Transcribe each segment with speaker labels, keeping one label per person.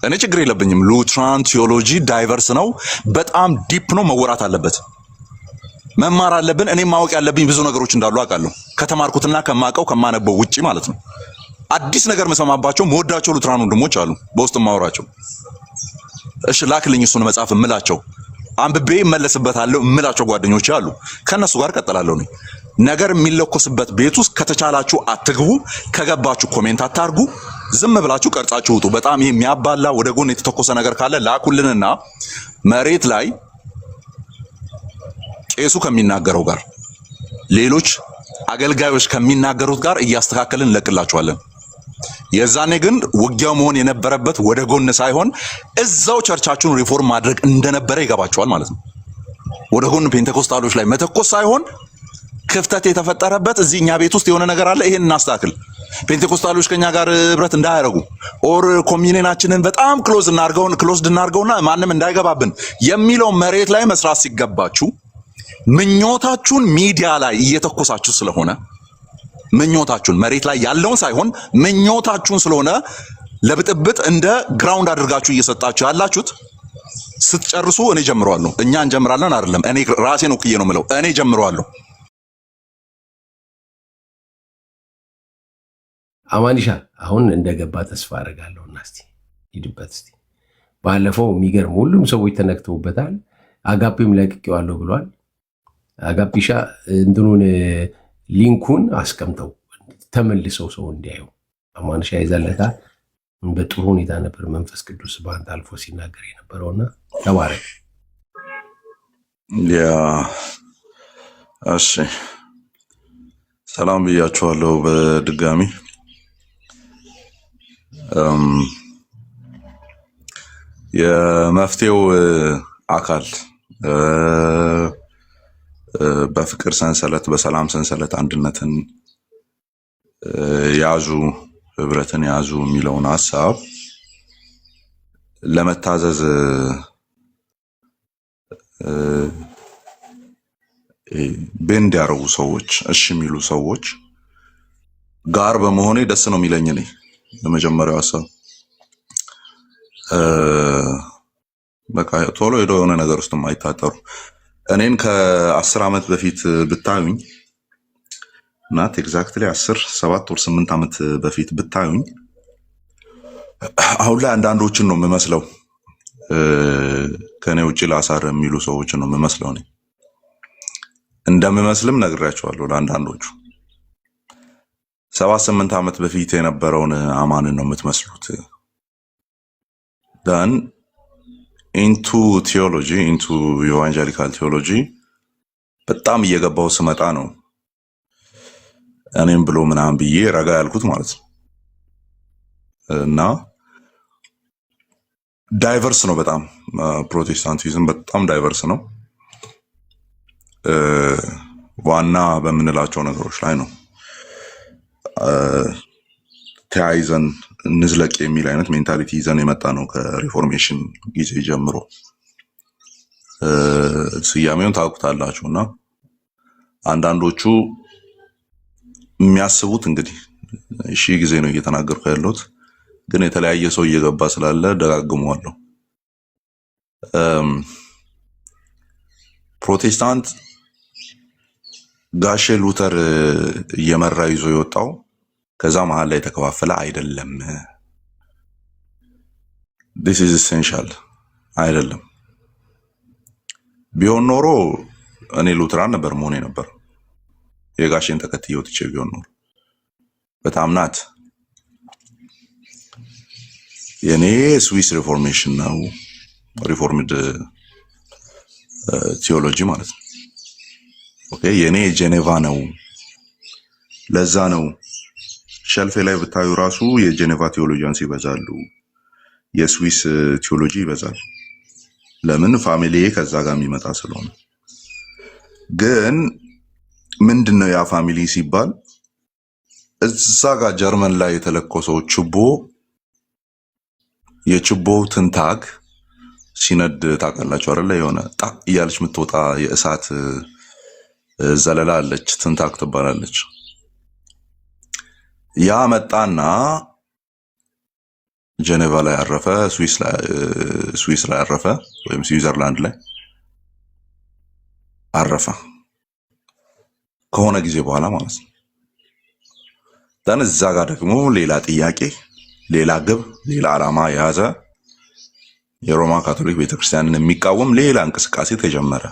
Speaker 1: እኔ ችግር የለብኝም። ሉትራን ቲዮሎጂ ዳይቨርስ ነው፣ በጣም ዲፕ ነው፣ መወራት አለበት፣ መማር አለብን። እኔ ማወቅ ያለብኝ ብዙ ነገሮች እንዳሉ አውቃለሁ፣ ከተማርኩትና ከማቀው ከማነበው ውጪ ማለት ነው። አዲስ ነገር መሰማባቸው መወዳቸው ሉትራን ወንድሞች አሉ፣ በውስጥ ማወራቸው። እሺ ላክልኝ እሱን መጽሐፍ እምላቸው አንብቤ እመለስበታለሁ እምላቸው ጓደኞች አሉ። ከነሱ ጋር ቀጥላለሁ ነው። ነገር የሚለኮስበት ቤት ውስጥ ከተቻላችሁ አትግቡ፣ ከገባችሁ ኮሜንት አታርጉ፣ ዝም ብላችሁ ቀርጻችሁ ውጡ። በጣም ይሄ የሚያባላ ወደ ጎን የተተኮሰ ነገር ካለ ላኩልንና መሬት ላይ ቄሱ ከሚናገረው ጋር ሌሎች አገልጋዮች ከሚናገሩት ጋር እያስተካከልን እንለቅላችኋለን። የዛኔ ግን ውጊያው መሆን የነበረበት ወደ ጎን ሳይሆን እዛው ቸርቻችሁን ሪፎርም ማድረግ እንደነበረ ይገባችኋል ማለት ነው። ወደ ጎን ፔንቴኮስታሎች ላይ መተኮስ ሳይሆን ክፍተት የተፈጠረበት እዚህ እኛ ቤት ውስጥ የሆነ ነገር አለ፣ ይሄን እናስተካክል፣ ፔንቴኮስታሎች ከኛ ጋር ህብረት እንዳያረጉ ኦር ኮሚኒየናችንን በጣም ክሎዝድ እናርገውና ማንም እንዳይገባብን የሚለው መሬት ላይ መስራት ሲገባችሁ ምኞታችሁን ሚዲያ ላይ እየተኮሳችሁ ስለሆነ ምኞታችሁን መሬት ላይ ያለውን ሳይሆን ምኞታችሁን ስለሆነ ለብጥብጥ እንደ ግራውንድ አድርጋችሁ እየሰጣችሁ ያላችሁት ስትጨርሱ እኔ ጀምረዋለሁ። እኛ እንጀምራለን አይደለም፣ እኔ ራሴን ወክዬ ነው የምለው፣ እኔ ጀምረዋለሁ።
Speaker 2: አማኒሻ አሁን እንደገባ ተስፋ አደርጋለሁና እስቲ ሂድበት እስቲ። ባለፈው የሚገርም ሁሉም ሰዎች ተነክተውበታል። አጋፔም ለቅቄዋለሁ ብሏል። አጋፒሻ እንትኑን ሊንኩን አስቀምጠው ተመልሰው ሰው እንዲያየው። አማኒሻ ይዘለታ በጥሩ ሁኔታ ነበር መንፈስ ቅዱስ በአንተ አልፎ ሲናገር የነበረውና ተባረክ።
Speaker 1: ያ እሺ፣ ሰላም ብያችኋለሁ በድጋሚ። የመፍትሄው አካል በፍቅር ሰንሰለት በሰላም ሰንሰለት አንድነትን ያዙ ህብረትን ያዙ የሚለውን ሐሳብ ለመታዘዝ ቤንድ ያረጉ ሰዎች እሺ የሚሉ ሰዎች ጋር በመሆኔ ደስ ነው የሚለኝ። እኔ ለመጀመሪያው ሐሳብ በቃ ቶሎ ሄዶ የሆነ ነገር ውስጥ የማይታጠሩ እኔን ከ10 ዓመት በፊት ብታዩኝ ናት ኤግዛክትሊ 10 7 ወር 8 ዓመት በፊት ብታዩኝ አሁን ላይ አንዳንዶችን ነው የምመስለው። ከኔ ውጪ ላሳር የሚሉ ሰዎችን ነው የምመስለው። እኔ እንደምመስልም ነግሬያቸዋለሁ ለአንዳንዶቹ። 7 8 ዓመት በፊት የነበረውን አማንን ነው የምትመስሉት። ዳን ኢንቱ ቲዮሎጂ ኢንቱ ኢቫንጀሊካል ቲዮሎጂ በጣም እየገባው ስመጣ ነው እኔም ብሎ ምናምን ብዬ ረጋ ያልኩት ማለት ነው። እና ዳይቨርስ ነው በጣም ፕሮቴስታንቲዝም በጣም ዳይቨርስ ነው። ዋና በምንላቸው ነገሮች ላይ ነው ተያይዘን እንዝለቅ የሚል አይነት ሜንታሊቲ ይዘን የመጣ ነው ከሪፎርሜሽን ጊዜ ጀምሮ። ስያሜውን ታውቁታላችሁና አንዳንዶቹ የሚያስቡት እንግዲህ እሺ ጊዜ ነው እየተናገርኩ ያለሁት፣ ግን የተለያየ ሰው እየገባ ስላለ ደጋግመዋለሁ። ፕሮቴስታንት ጋሼ ሉተር እየመራ ይዞ የወጣው ከዛ መሃል ላይ የተከፋፈለ አይደለም። this is essential አይደለም። ቢሆን ኖሮ እኔ ሉትራን ነበር መሆኔ ነበር የጋሼን ተከትዬ ወጥቼ ቢሆን ኖሮ። በጣም ናት የኔ ስዊስ ሪፎርሜሽን ነው፣ ሪፎርምድ ቲዮሎጂ ማለት ነው። ኦኬ የኔ ጄኔቫ ነው። ለዛ ነው ሸልፌ ላይ ብታዩ ራሱ የጄኔቫ ቲዮሎጂያንስ ይበዛሉ፣ የስዊስ ቲዮሎጂ ይበዛል። ለምን? ፋሚሊዬ ከዛ ጋር የሚመጣ ስለሆነ። ግን ምንድነው ያ ፋሚሊ ሲባል እዛ ጋር ጀርመን ላይ የተለኮሰው ችቦ የችቦው ትንታግ ሲነድ ታውቃላችሁ አይደለ? የሆነ ጣ እያለች የምትወጣ የእሳት ዘለላ አለች፣ ትንታግ ትባላለች። ያ መጣና ጀኔቫ ላይ አረፈ፣ ስዊስ ላይ አረፈ፣ ወይም ስዊዘርላንድ ላይ አረፈ ከሆነ ጊዜ በኋላ ማለት ነው። ደን እዛ ጋር ደግሞ ሌላ ጥያቄ፣ ሌላ ግብ፣ ሌላ ዓላማ የያዘ የሮማ ካቶሊክ ቤተክርስቲያንን የሚቃወም ሌላ እንቅስቃሴ ተጀመረ።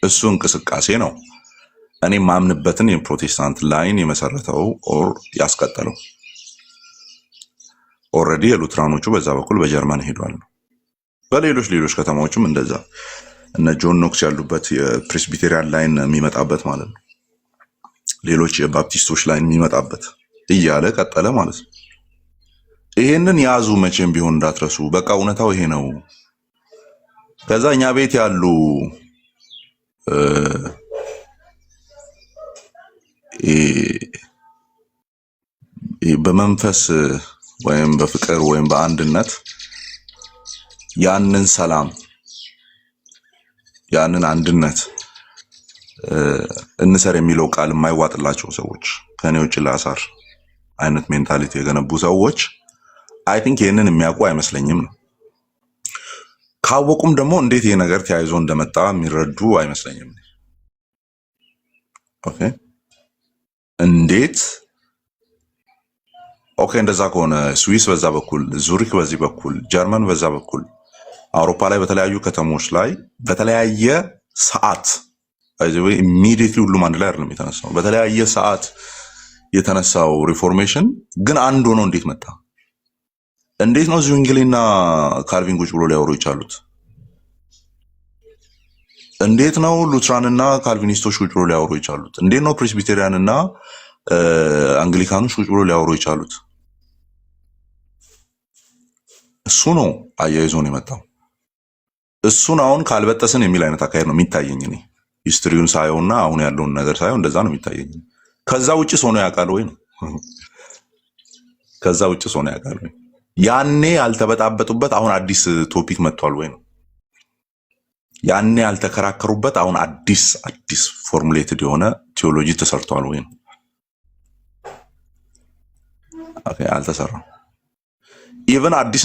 Speaker 1: እሱ እንቅስቃሴ ነው እኔ ማምንበትን የፕሮቴስታንት ላይን የመሰረተው ኦር ያስቀጠለው። ኦልሬዲ የሉትራኖቹ በዛ በኩል በጀርመን ሄዷል። በሌሎች ከተማዎችም እንደዛ እነ ጆን ኖክስ ያሉበት የፕሬስቢቴሪያን ላይን የሚመጣበት ማለት ነው። ሌሎች የባፕቲስቶች ላይን የሚመጣበት እያለ ቀጠለ ማለት ነው። ይሄንን ያዙ መቼም ቢሆን እንዳትረሱ። በቃ እውነታው ይሄ ነው። ከዛ እኛ ቤት ያሉ በመንፈስ ወይም በፍቅር ወይም በአንድነት ያንን ሰላም ያንን አንድነት እንሰር የሚለው ቃል የማይዋጥላቸው ሰዎች ከኔ ውጭ ለአሳር አይነት ሜንታሊቲ የገነቡ ሰዎች አይ ቲንክ ይሄንን የሚያውቁ አይመስለኝም ነው። ካወቁም ደግሞ እንዴት ይሄ ነገር ተያይዞ እንደመጣ የሚረዱ አይመስለኝም። ኦኬ እንዴት ኦኬ እንደዛ ከሆነ ስዊስ በዛ በኩል፣ ዙሪክ በዚህ በኩል፣ ጀርመን በዛ በኩል፣ አውሮፓ ላይ በተለያዩ ከተሞች ላይ በተለያየ ሰዓት ኢሚዲየትሊ ሁሉም አንድ ላይ አይደለም የተነሳው። በተለያየ ሰዓት የተነሳው ሪፎርሜሽን ግን አንድ ሆኖ እንዴት መጣ? እንዴት ነው ዙንግሊና ካልቪን ቁጭ ብሎ ሊያወሩ ይቻሉት? እንዴት ነው ሉትራንና ካልቪኒስቶች ቁጭ ብሎ ሊያወሩ ይቻሉት? እንዴት ነው ፕሬስቢቴሪያንና አንግሊካኖች ቁጭ ብሎ ሊያወሩ ይቻሉት? እሱ ነው አያይዞ ነው የመጣው። እሱን አሁን ካልበጠስን የሚል አይነት አካሄድ ነው የሚታየኝ እኔ ሂስትሪውን ሳየውና አሁን ያለውን ነገር ሳየው እንደዛ ነው የሚታየኝ። ከዛ ውጭ ሰው ነው ያውቃል ወይ ነው? ከዛ ውጭ ሰው ነው ያውቃል ወይ? ያኔ ያልተበጣበጡበት አሁን አዲስ ቶፒክ መጥቷል ወይ ነው? ያኔ ያልተከራከሩበት አሁን አዲስ ፎርሙሌትድ የሆነ ቴዎሎጂ ተሰርቷል ወይ ነው? ኦኬ አልተሰራም። ኢቨን አዲስ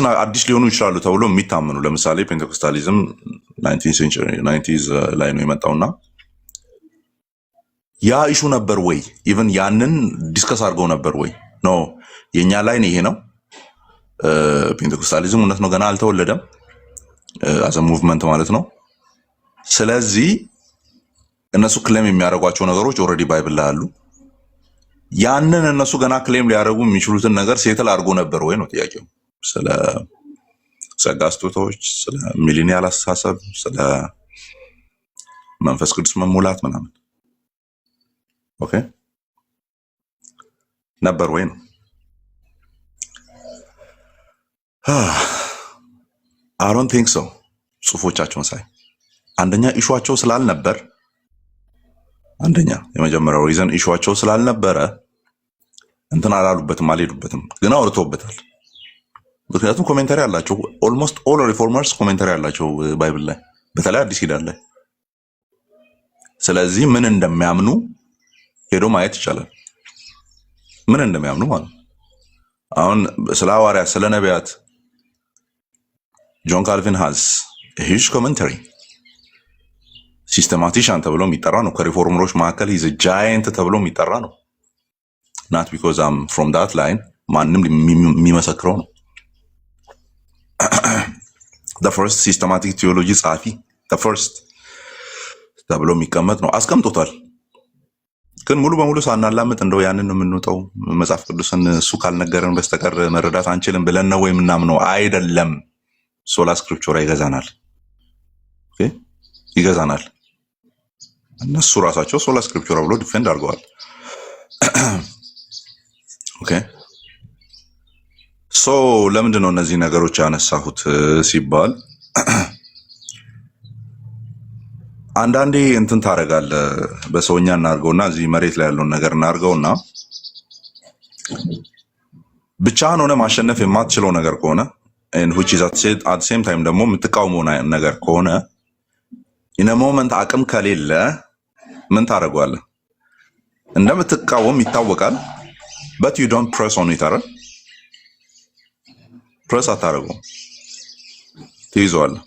Speaker 1: ሊሆኑ ይችላሉ ተብሎ የሚታመኑ ለምሳሌ ፔንቴኮስታሊዝም 1990s ላይ ነው የመጣውና ያ ኢሹ ነበር ወይ? ኢቨን ያንን ዲስከስ አድርገው ነበር ወይ? ኖ የኛ ላይ ይሄ ነው። ፔንቴኮስታሊዝም እውነት ነው ገና አልተወለደም አዘ ሙቭመንት ማለት ነው። ስለዚህ እነሱ ክሌም የሚያደርጓቸው ነገሮች ኦልሬዲ ባይብል ላይ አሉ። ያንን እነሱ ገና ክሌም ሊያደርጉ የሚችሉትን ነገር ሴትል አድርጎ ነበር ወይ ነው ጥያቄው። ስለ ጸጋ ስጦታዎች፣ ስለ ሚሊኒያል አስተሳሰብ፣ ስለ መንፈስ ቅዱስ መሙላት ምናምን ኦኬ ነበር ወይ ነው? አይ ዶንት ቲንክ ሶ። ጽሁፎቻቸውን ሳይ አንደኛ ኢሹዋቸው ስላልነበር፣ አንደኛ የመጀመሪያው ሪዘን ኢሹዋቸው ስላልነበረ እንትን አላሉበትም፣ አልሄዱበትም፣ ግን አውርተውበታል። ምክንያቱም ኮሜንታሪ አላቸው። ኦልሞስት ኦል ሪፎርመርስ ኮሜንታሪ አላቸው ባይብል ላይ፣ በተለይ አዲስ ኪዳን ላይ። ስለዚህ ምን እንደሚያምኑ ሄዶ ማየት ይቻላል። ምን እንደሚያምኑ ማለት ነው። አሁን ስለ ሐዋርያት፣ ስለ ነቢያት ጆን ካልቪን ሃዝ ሂውጅ ኮሜንታሪ። ሲስተማቲሻን ተብሎ የሚጠራ ነው። ከሪፎርመሮች መካከል ሂዝ ጃይንት ተብሎ የሚጠራ ነው። ናት ቢኮዝ አም ፍሮም ዳት ላይን ማንም የሚመሰክረው ነው። the first systematic theology ጻፊ the first ተብሎ የሚቀመጥ ነው። አስቀምጦታል። ግን ሙሉ በሙሉ ሳናላምጥ እንደው ያንን ነው የምንወጣው። መጽሐፍ ቅዱስን እሱ ካልነገረን በስተቀር መረዳት አንችልም ብለን ነው ወይም ምናምነው አይደለም። ሶላ ስክሪፕቹራ ይገዛናል። ኦኬ ይገዛናል። እነሱ ራሳቸው ሶላ ስክሪፕቹራ ብሎ ዲፌንድ አድርገዋል። ኦኬ ሶ ለምንድን ነው እነዚህ ነገሮች ያነሳሁት ሲባል አንዳንዴ እንትን ታደርጋለህ። በሰውኛ እናድርገውና እዚህ መሬት ላይ ያለውን ነገር እናድርገውና ብቻህን ሆነ ማሸነፍ የማትችለው ነገር ከሆነ which is at the same time ደግሞ የምትቃወመው ነገር ከሆነ in a moment አቅም ከሌለ ምን ታደርገዋለህ? እንደምትቃወም ይታወቃል። but you don't press on it አይደል? ፕረስ አታደርገውም፣ ትይዘዋለህ።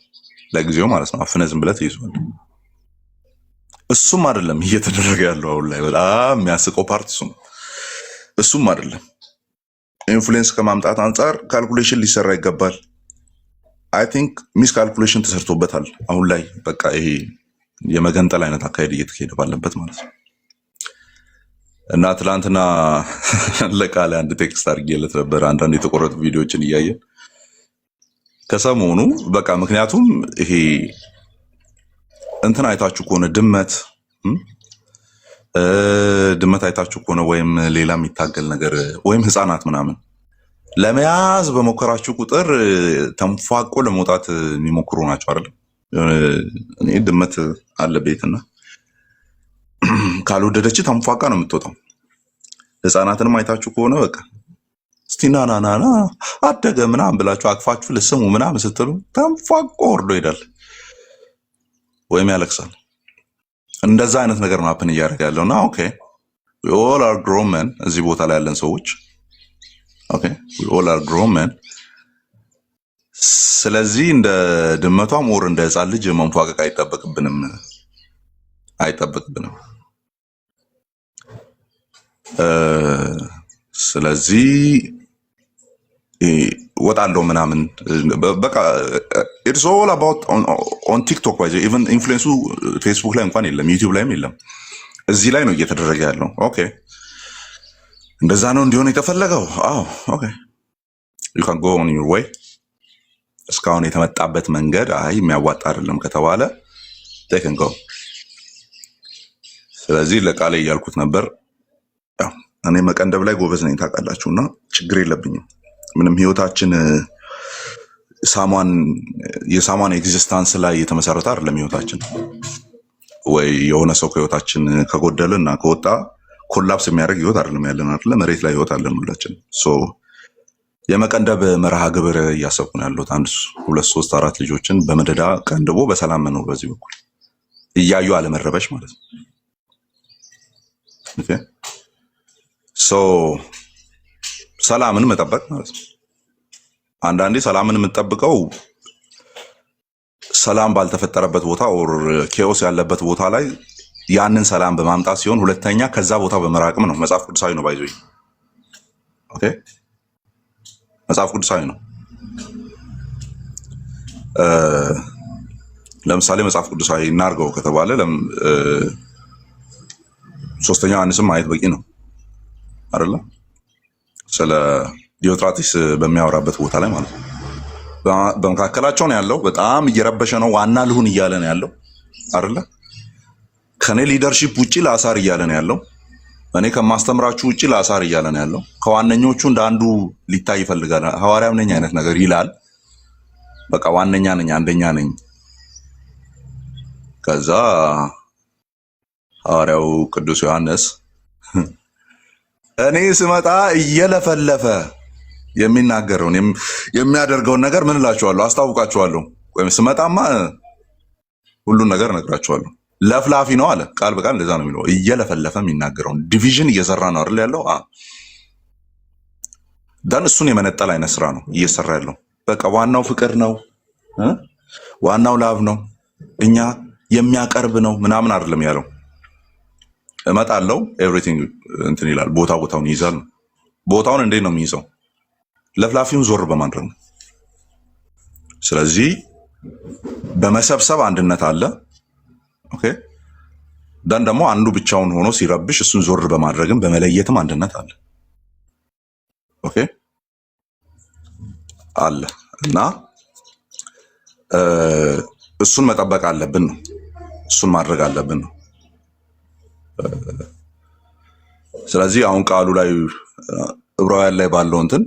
Speaker 1: ለጊዜው ማለት ነው። አፍነህ ዝም ብለህ ትይዘዋለህ። እሱም አይደለም እየተደረገ ያለው አሁን ላይ በጣም የሚያስቀው ፓርት እሱም አይደለም። ኢንፍሉዌንስ ከማምጣት አንጻር ካልኩሌሽን ሊሰራ ይገባል። አይ ቲንክ ሚስ ካልኩሌሽን ተሰርቶበታል አሁን ላይ። በቃ ይሄ የመገንጠል አይነት አካሄድ እየተካሄደ ባለበት ማለት ነው። እና ትላንትና ለቃለ አንድ ቴክስት አድርጌለት ነበር፣ አንዳንድ የተቆረጡ ቪዲዮዎችን እያየን ከሰሞኑ በቃ ምክንያቱም ይሄ እንትን አይታችሁ ከሆነ ድመት አይታችሁ ከሆነ ወይም ሌላ የሚታገል ነገር ወይም ህፃናት ምናምን ለመያዝ በሞከራችሁ ቁጥር ተንፏቆ ለመውጣት የሚሞክሩ ናቸው አይደል? እኔ ድመት አለ ቤትና ካልወደደች ተንፏቃ ነው የምትወጣው። ህፃናትንም አይታችሁ ከሆነ በቃ እስቲ ና አደገ ምናምን ብላችሁ አቅፋችሁ ልስሙ ምናምን ስትሉ ተንፏቆ ወርዶ ይሄዳል ወይም ያለቅሳል። እንደዛ አይነት ነገር ነው ሀፕን እያደረገ ያለውና ኦኬ we all are grown men እዚህ ቦታ ላይ ያለን ሰዎች ኦኬ we all are grown men። ስለዚህ እንደ ድመቷም ወር እንደ ህፃን ልጅ መንፏቀቅ አይጠበቅብንም። ስለዚህ ወጣለው ምናምን በቃ ኢትስ ኦል አባውት ኦን ቲክቶክ ባይዘ ኢቭን ኢንፍሉዌንሱ ፌስቡክ ላይ እንኳን የለም፣ ዩቲዩብ ላይም የለም። እዚህ ላይ ነው እየተደረገ ያለው። ኦኬ እንደዛ ነው እንዲሆን የተፈለገው። አዎ ኦኬ you can go on your way። እስካሁን የተመጣበት መንገድ አይ የሚያዋጣ አይደለም ከተባለ they can go። ስለዚህ ለቃሌ እያልኩት ነበር፣ ያው እኔ መቀንደብ ላይ ጎበዝ ነኝ ታውቃላችሁና ችግር የለብኝም። ምንም ህይወታችን የሳሟን ኤግዚስተንስ ላይ የተመሰረተ አይደለም ህይወታችን። ወይ የሆነ ሰው ከህይወታችን ከጎደለና ከወጣ ኮላፕስ የሚያደርግ ህይወት አይደለም ያለን አይደለ? መሬት ላይ ህይወት አለን ሁላችን። ሶ የመቀንደብ መርሃ ግብር እያሰብኩ ነው ያለሁት። 1 2 3 4 ልጆችን በመደዳ ቀንድቦ በሰላም መኖር፣ በዚህ በኩል እያዩ አለመረበሽ ማለት ነው። ኦኬ ሶ ሰላምን መጠበቅ ማለት ነው። አንዳንዴ ሰላምን የምንጠብቀው ሰላም ባልተፈጠረበት ቦታ ኦር ኬኦስ ያለበት ቦታ ላይ ያንን ሰላም በማምጣት ሲሆን፣ ሁለተኛ ከዛ ቦታ በመራቅም ነው። መጽሐፍ ቅዱሳዊ ነው ባይዞይ። ኦኬ መጽሐፍ ቅዱሳዊ ነው። ለምሳሌ መጽሐፍ ቅዱሳዊ እናርገው ከተባለ 3ኛ ዮሐንስም ማየት በቂ ነው አይደለ? ስለ ዲዮጥራጢስ በሚያወራበት ቦታ ላይ ማለት ነው። በመካከላቸው ነው ያለው። በጣም እየረበሸ ነው። ዋና ልሁን እያለ ነው ያለው አይደለ? ከኔ ሊደርሺፕ ውጪ ለአሳር እያለ ነው ያለው። እኔ ከማስተምራችሁ ውጪ ለአሳር እያለ ነው ያለው። ከዋነኞቹ እንደ አንዱ ሊታይ ይፈልጋል። ሐዋርያም ነኝ አይነት ነገር ይላል። በቃ ዋነኛ ነኝ፣ አንደኛ ነኝ። ከዛ ሐዋርያው ቅዱስ ዮሐንስ እኔ ስመጣ እየለፈለፈ የሚናገረውን የሚያደርገውን ነገር ምን እላችኋለሁ? አስታውቃችኋለሁ። ወይም ስመጣማ ሁሉን ነገር እነግራችኋለሁ። ለፍላፊ ነው አለ። ቃል በቃል እንደዛ ነው የሚለው። እየለፈለፈ የሚናገረውን ዲቪዥን እየሰራ ነው አይደል ያለው? ዳን እሱን የመነጠል አይነት ስራ ነው እየሰራ ያለው። በቃ ዋናው ፍቅር ነው፣ ዋናው ላቭ ነው፣ እኛ የሚያቀርብ ነው ምናምን አይደለም ያለው። እመጣለሁ ኤቭሪቲንግ እንትን ይላል፣ ቦታውን ይይዛል። ቦታውን እንዴት ነው የሚይዘው? ለፍላፊውን ዞር በማድረግ ነው። ስለዚህ በመሰብሰብ አንድነት አለ። ኦኬ ዳን ደግሞ አንዱ ብቻውን ሆኖ ሲረብሽ እሱን ዞር በማድረግም በመለየትም አንድነት አለ። ኦኬ አለ እና እሱን መጠበቅ አለብን ነው፣ እሱን ማድረግ አለብን ነው። ስለዚህ አሁን ቃሉ ላይ ዕብራውያን ላይ ባለው እንትን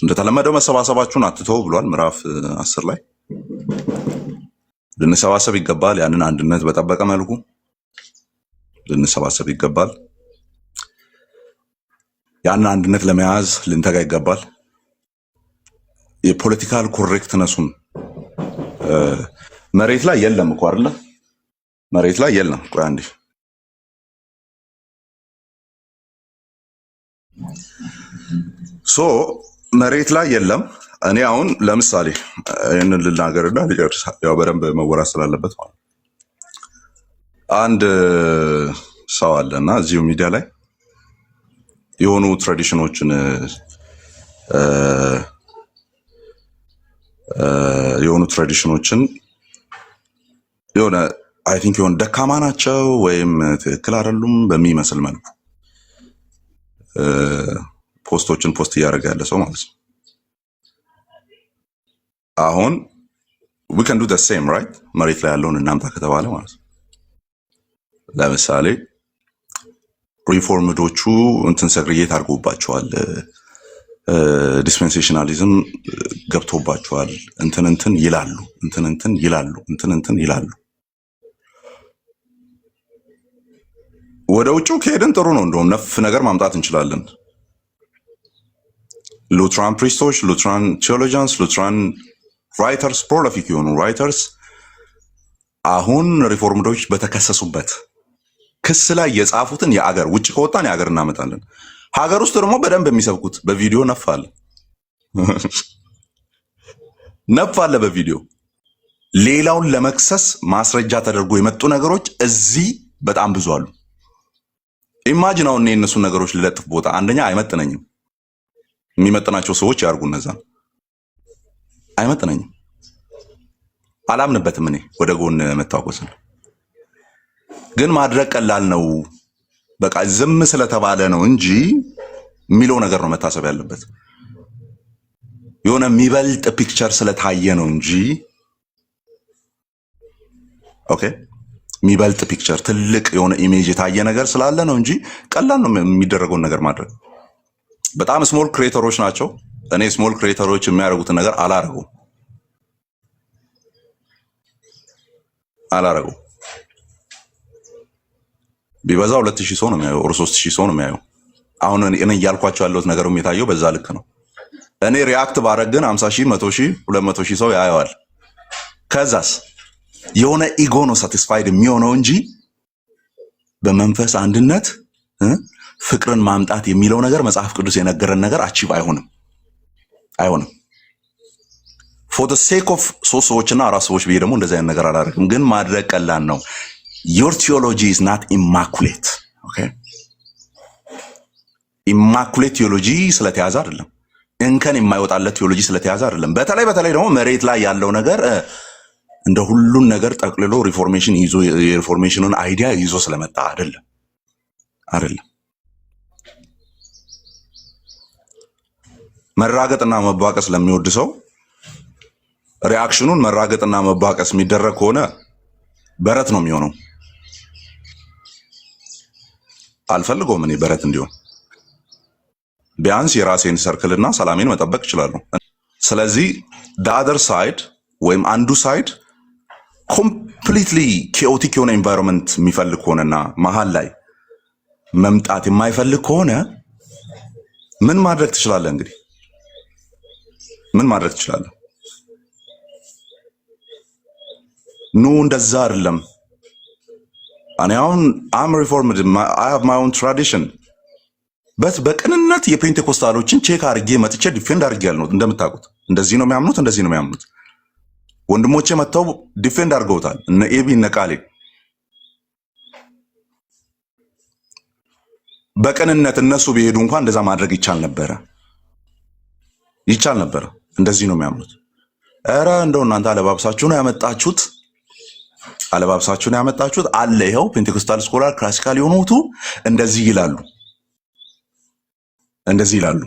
Speaker 1: እንደተለመደው መሰባሰባችሁን አትተው ብሏል። ምዕራፍ 10 ላይ ልንሰባሰብ ይገባል። ያንን አንድነት በጠበቀ መልኩ ልንሰባሰብ ይገባል። ያንን አንድነት ለመያዝ ልንተጋ ይገባል። የፖለቲካል ኮሬክትነሱን መሬት ላይ የለም እኮ አይደለ? መሬት ላይ የለም። ቆይ አንዴ ሶ መሬት ላይ የለም። እኔ አሁን ለምሳሌ ይህንን ልናገርና ልጨርስ፣ ያው በደንብ መወራት ስላለበት ማለት ነው። አንድ ሰው አለና እዚሁ ሚዲያ ላይ የሆኑ ትራዲሽኖችን የሆነ አይ ቲንክ የሆነ ደካማ ናቸው ወይም ትክክል አይደሉም በሚመስል መልኩ ፖስቶችን ፖስት እያደረገ ያለ ሰው ማለት ነው። አሁን we can do the same right መሬት ላይ ያለውን እናምጣ ከተባለ ማለት ነው። ለምሳሌ ሪፎርምዶቹ እንትን ሰግሪጌት አድርጎባቸዋል፣ ዲስፔንሴሽናሊዝም ገብቶባቸዋል፣ እንትን ይላሉ። ወደ ውጭው ከሄድን ጥሩ ነው፣ እንደውም ነፍ ነገር ማምጣት እንችላለን። ሉትራን ፕሪስቶች፣ ሉትራን ቴዎሎጂያንስ፣ ሉትራን ራይተርስ፣ ፕሮሊፊክ የሆኑ ራይተርስ አሁን ሪፎርምዶች በተከሰሱበት ክስ ላይ የጻፉትን የአገር ውጭ ከወጣን የአገር እናመጣለን። ሀገር ውስጥ ደግሞ በደንብ የሚሰብኩት በቪዲዮ ነፍ አለ በቪዲዮ ሌላውን ለመክሰስ ማስረጃ ተደርጎ የመጡ ነገሮች እዚህ በጣም ብዙ አሉ። ኢማጂን አሁን እኔ እነሱን ነገሮች ልለጥፍ ቦታ አንደኛ አይመጥነኝም። የሚመጥናቸው ሰዎች ያርጉ፣ እነዛ አይመጥነኝም፣ አላምንበትም። እኔ ወደ ጎን መታወስን ግን ማድረግ ቀላል ነው። በቃ ዝም ስለተባለ ነው እንጂ የሚለው ነገር ነው መታሰብ ያለበት። የሆነ የሚበልጥ ፒክቸር ስለታየ ነው እንጂ ኦኬ፣ የሚበልጥ ፒክቸር ትልቅ የሆነ ኢሜጅ የታየ ነገር ስላለ ነው እንጂ ቀላል ነው የሚደረገውን ነገር ማድረግ። በጣም ስሞል ክሬተሮች ናቸው። እኔ ስሞል ክሬተሮች የሚያደርጉትን ነገር አላረገው። ቢበዛ 2000 ሰው ነው የሚያየው፣ or 3000 ሰው ነው የሚያየው። አሁን እኔ እያልኳቸው ያለሁት ነገርም የታየው በዛ ልክ ነው። እኔ ሪአክት ባረግ ግን 50,000 100,000 200,000 ሰው ያየዋል። ከዛስ የሆነ ኢጎ ነው ሳቲስፋይድ የሚሆነው እንጂ በመንፈስ አንድነት ፍቅርን ማምጣት የሚለው ነገር መጽሐፍ ቅዱስ የነገረን ነገር አቺቭ አይሆንም። for the sake of 3 ሰዎችና 4 ሰዎች ብዬ ደግሞ እንደዚህ አይነት ነገር አላደርግም። ግን ማድረግ ቀላል ነው። your theology is not immaculate. okay immaculate theology ስለተያዘ አይደለም፣ እንከን የማይወጣለት ቴዎሎጂ ስለተያዘ አይደለም። በተለይ ደግሞ መሬት ላይ ያለው ነገር እንደ ሁሉን ነገር ጠቅልሎ ሪፎርሜሽን ይዞ የሪፎርሜሽኑን አይዲያ ይዞ ስለመጣ አይደለም። መራገጥና መባቀስ ለሚወድ ሰው ሪአክሽኑን መራገጥና መባቀስ የሚደረግ ከሆነ በረት ነው የሚሆነው። አልፈልገውም እኔ በረት እንዲሆን። ቢያንስ የራሴን ሰርክልና ሰላሜን መጠበቅ እችላለሁ። ስለዚህ the other side ወይም አንዱ ሳይድ ኮምፕሊትሊ ኬኦቲክ የሆነ ኤንቫይሮንመንት የሚፈልግ ከሆነና መሀል ላይ መምጣት የማይፈልግ ከሆነ ምን ማድረግ ትችላለህ? እንግዲህ ምን ማድረግ ትችላለህ? ኑ እንደዛ አይደለም። እኔ አሁን አም ሪፎርምድ አይ ሃቭ ማይ ኦን ትራዲሽን በቅንነት የፔንቴኮስታሎችን ቼክ አድርጌ መጥቼ ዲፌንድ አድርጌያለሁ። እንደምታውቁት እንደዚህ ነው የሚያምኑት። ወንድሞቼ መጥተው ዲፌንድ አድርገውታል። እነ ኤቢ እነ ቃሌ በቅንነት እነሱ ቢሄዱ እንኳን እንደዛ ማድረግ ይቻል ነበረ። እንደዚህ ነው የሚያምኑት። ኧረ እንደው እናንተ አለባብሳችሁን ያመጣችሁት አለ። ይኸው ፔንቴኮስታል ስኮላር ክላሲካል የሆኑቱ እንደዚህ ይላሉ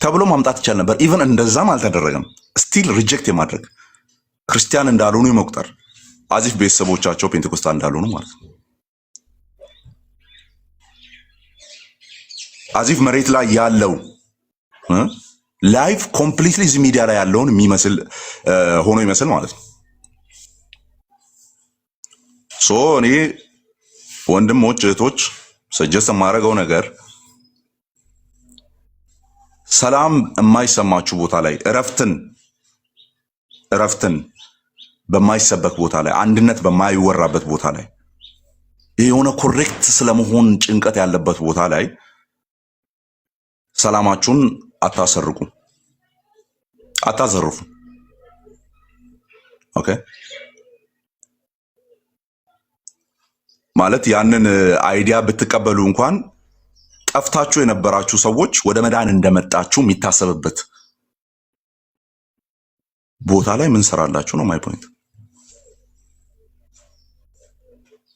Speaker 1: ተብሎ ማምጣት ይቻል ነበር። ኢቨን እንደዛም አልተደረገም። ስቲል ሪጀክት የማድረግ ክርስቲያን እንዳልሆኑ የመቁጠር አዚፍ ቤተሰቦቻቸው ፔንቴኮስታል እንዳልሆኑ ማለት ነው። አዚፍ መሬት ላይ ያለው ላይፍ ኮምፕሊትሊ እዚህ ሚዲያ ላይ ያለውን የሚመስል ሆኖ ይመስል ማለት ነው። ሶ እኔ ወንድሞች እህቶች ሰጀስት የማደርገው ነገር ሰላም የማይሰማችሁ ቦታ ላይ እረፍትን በማይሰበክ ቦታ ላይ አንድነት በማይወራበት ቦታ ላይ የሆነ ኮሬክት ስለመሆን ጭንቀት ያለበት ቦታ ላይ ሰላማችሁን አታሰርቁ፣ አታዘርፉ። ኦኬ ማለት ያንን አይዲያ ብትቀበሉ እንኳን ጠፍታችሁ የነበራችሁ ሰዎች ወደ መዳን እንደመጣችሁ የሚታሰብበት ቦታ ላይ ምን ሰራላችሁ ነው ማይ ፖይንት።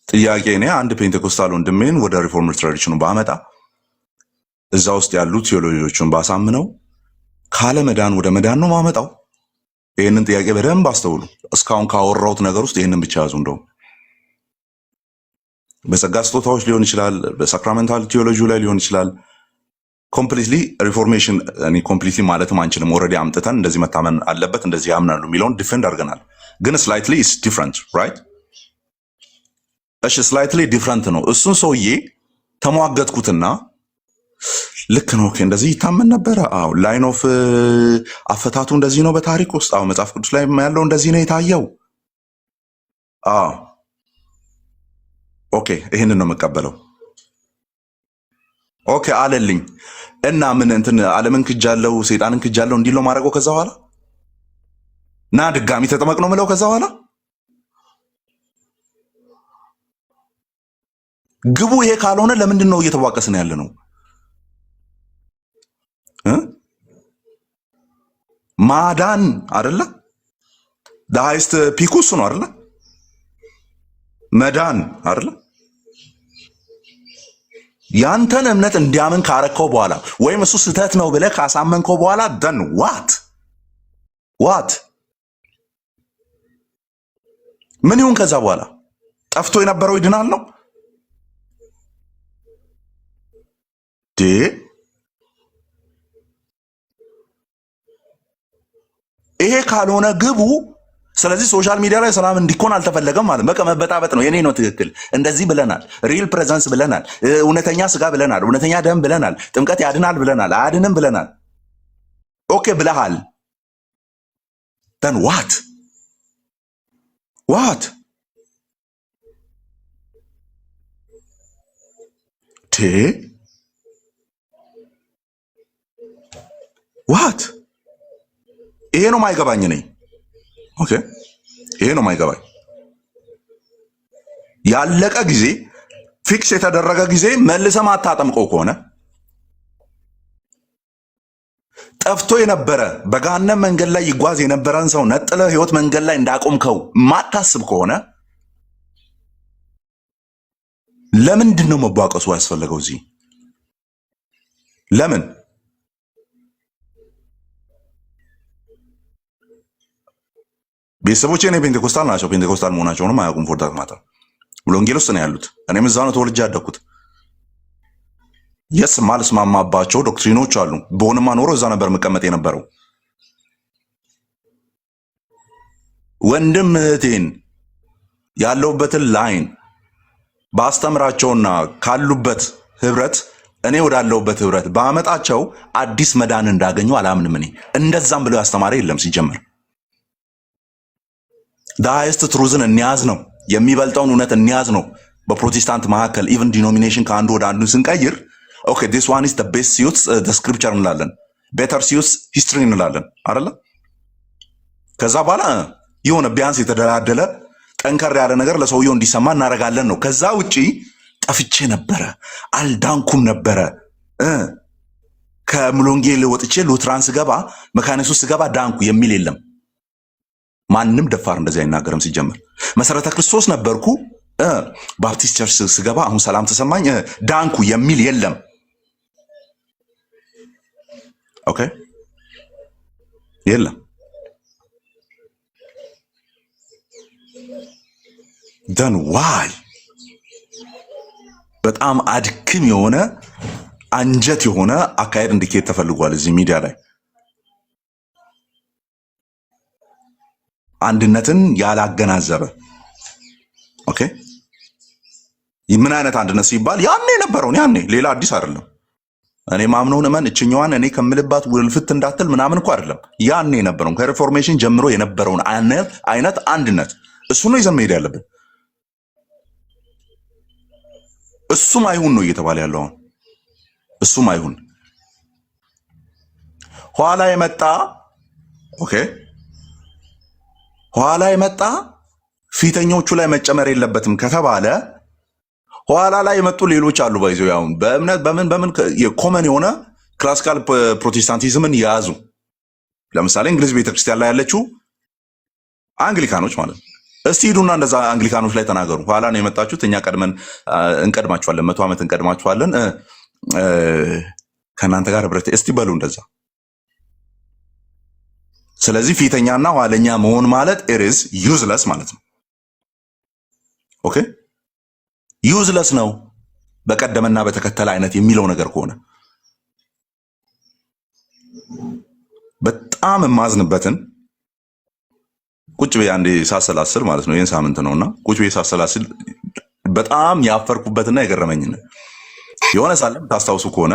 Speaker 1: ጥያቄ እኔ አንድ ፔንቴኮስታል ወንድሜን ወደ ሪፎርምድ ትራዲሽኑ ባመጣ እዛ ውስጥ ያሉ ቴዎሎጂዎችን ባሳምነው ካለ መዳን ወደ መዳን ነው ማመጣው? ይህንን ጥያቄ በደንብ አስተውሉ። እስካሁን ካወራሁት ነገር ውስጥ ይህንን ብቻ ያዙ። እንደውም በጸጋ ስጦታዎች ሊሆን ይችላል፣ በሳክራሜንታል ቴዎሎጂ ላይ ሊሆን ይችላል። ኮምፕሊትሊ ሪፎርሜሽን እኔ ኮምፕሊትሊ ማለትም አንችልም። ኦልሬዲ አምጥተን እንደዚህ መታመን አለበት እንደዚህ ያምናሉ የሚለውን ዲፌንድ አድርገናል። ግን ስላይትሊ ኢስ ዲፍረንት ራይት? እሺ ስላይትሊ ዲፍረንት ነው። እሱን ሰውዬ ተሟገጥኩትና ልክ ነው ኦኬ፣ እንደዚህ ይታመን ነበረ። አዎ ላይን ኦፍ አፈታቱ እንደዚህ ነው በታሪክ ውስጥ። አዎ መጽሐፍ ቅዱስ ላይ ያለው እንደዚህ ነው የታየው። አዎ ኦኬ፣ ይሄንን ነው የምቀበለው። ኦኬ አለልኝ እና ምን እንትን ዓለምን ክጃለው ሰይጣንን ክጃለው እንዲህ ነው ማድረገው። ከዛ በኋላ ና ድጋሚ ተጠመቅ ነው ምለው። ከዛ በኋላ ግቡ ይሄ ካልሆነ ለምንድን ነው እየተዋቀስን ያለ ነው? ማዳን አይደለ? ዳይስት ፒኩስ ነው አይደለ? መዳን አይደለ? ያንተን እምነት እንዲያምን ካረከው በኋላ ወይም እሱ ስህተት ነው ብለህ ካሳመንከው በኋላ ደን ዋት ምን ይሁን? ከዛ በኋላ ጠፍቶ የነበረው ይድናል ነው ዴ? ይሄ ካልሆነ ግቡ። ስለዚህ ሶሻል ሚዲያ ላይ ሰላም እንዲኮን አልተፈለገም ማለት በቃ መበጣበጥ ነው። የኔ ነው ትክክል። እንደዚህ ብለናል፣ ሪል ፕሬዘንስ ብለናል፣ እውነተኛ ስጋ ብለናል፣ እውነተኛ ደም ብለናል፣ ጥምቀት ያድናል ብለናል፣ አያድንም ብለናል። ኦኬ ብለሃል። ደን ዋት ዋት ይሄ ነው ማይገባኝ ነኝ። ኦኬ ይሄ ነው ማይገባኝ። ያለቀ ጊዜ ፊክስ የተደረገ ጊዜ መልሰህ ማታጠምቀው ከሆነ ጠፍቶ የነበረ በገሃነም መንገድ ላይ ይጓዝ የነበረን ሰው ነጥለ ህይወት መንገድ ላይ እንዳቆምከው ማታስብ ከሆነ ለምንድን ነው መቧቀሱ ያስፈለገው? እዚህ ለምን ቤተሰቦቼ እኔ ፔንቴኮስታል ናቸው። ፔንቴኮስታል መሆናቸውንም አያውቁም። ፎርዳት ማታ ወንጌል ውስጥ ነው ያሉት። እኔም እዛ ነው ተወልጄ ያደግኩት። የስ ማልስማማባቸው ዶክትሪኖች አሉ። በሆንማ ኖሮ እዛ ነበር መቀመጥ የነበረው። ወንድም እህቴን ያለውበትን ላይን ባስተምራቸውና ካሉበት ህብረት እኔ ወዳለውበት ህብረት ባመጣቸው አዲስ መዳን እንዳገኙ አላምንም። እኔ እንደዛም ብለው ያስተማረ የለም ሲጀመር። ዳይስት ትሩዝን እንያዝ ነው የሚበልጠውን እውነት እንያዝ ነው። በፕሮቴስታንት መካከል ኢቭን ዲኖሚኔሽን ከአንዱ ወደ አንዱ ስንቀይር ኦኬ ዲስ ዋን ኢዝ ዘ ቤስት ሲዩትስ ዘ ስክሪፕቸር እንላለን፣ ቤተር ሲዩትስ ሂስትሪ እንላለን አይደለ? ከዛ በኋላ የሆነ ቢያንስ የተደላደለ ጠንከር ያለ ነገር ለሰውየው እንዲሰማ እናደርጋለን ነው። ከዛ ውጪ ጠፍቼ ነበረ አልዳንኩም ነበረ ከሙሉ ወንጌል ወጥቼ ሉትራን ስገባ መካነ ኢየሱስ ስገባ ዳንኩ የሚል የለም። ማንም ደፋር እንደዚህ አይናገርም። ሲጀምር መሰረተ ክርስቶስ ነበርኩ ባፕቲስት ቸርች ስገባ አሁን ሰላም ተሰማኝ ዳንኩ የሚል የለም። ኦኬ የለም። ደን ዋይ በጣም አድክም የሆነ አንጀት የሆነ አካሄድ እንዲኬድ ተፈልጓል እዚህ ሚዲያ ላይ። አንድነትን ያላገናዘበ ኦኬ። ምን አይነት አንድነት ሲባል ያኔ የነበረውን ያኔ ሌላ አዲስ አይደለም። እኔ ማምነውን እመን እችኛዋን እኔ ከምልባት ውልፍት እንዳትል ምናምን እኮ አይደለም። ያኔ የነበረውን ከሪፎርሜሽን ጀምሮ የነበረውን አይነት አንድነት እሱ ነው ይዘን መሄድ ያለብን። እሱም አይሁን ነው እየተባለ ያለው። እሱም አይሁን ኋላ የመጣ ኦኬ፣ ኋላ የመጣ ፊተኞቹ ላይ መጨመር የለበትም ከተባለ ኋላ ላይ የመጡ ሌሎች አሉ። ባይዘው ያው በእምነት በምን የኮመን የሆነ ክላሲካል ፕሮቴስታንቲዝምን የያዙ ለምሳሌ እንግሊዝ ቤተክርስቲያን ላይ ያለችው አንግሊካኖች ማለት ነው። እስቲ ሂዱና እንደዛ አንግሊካኖች ላይ ተናገሩ። ኋላ ነው የመጣችሁት፣ እኛ ቀድመን እንቀድማችኋለን፣ 100 ዓመት እንቀድማችኋለን፣ ከእናንተ ጋር ህብረት እስቲ በሉ እንደዛ። ስለዚህ ፊተኛና ኋለኛ መሆን ማለት ኢዝ ዩዝለስ ማለት ነው። ኦኬ ዩዝለስ ነው በቀደመና በተከተለ አይነት የሚለው ነገር ከሆነ በጣም የማዝንበትን ቁጭ ብዬ አንዴ ሳሰላስል ማለት ነው። ይሄን ሳምንት ነውና ቁጭ ብዬ ሳሰላስል በጣም ያፈርኩበትና የገረመኝ የሆነ ሳለም ታስታውሱ ከሆነ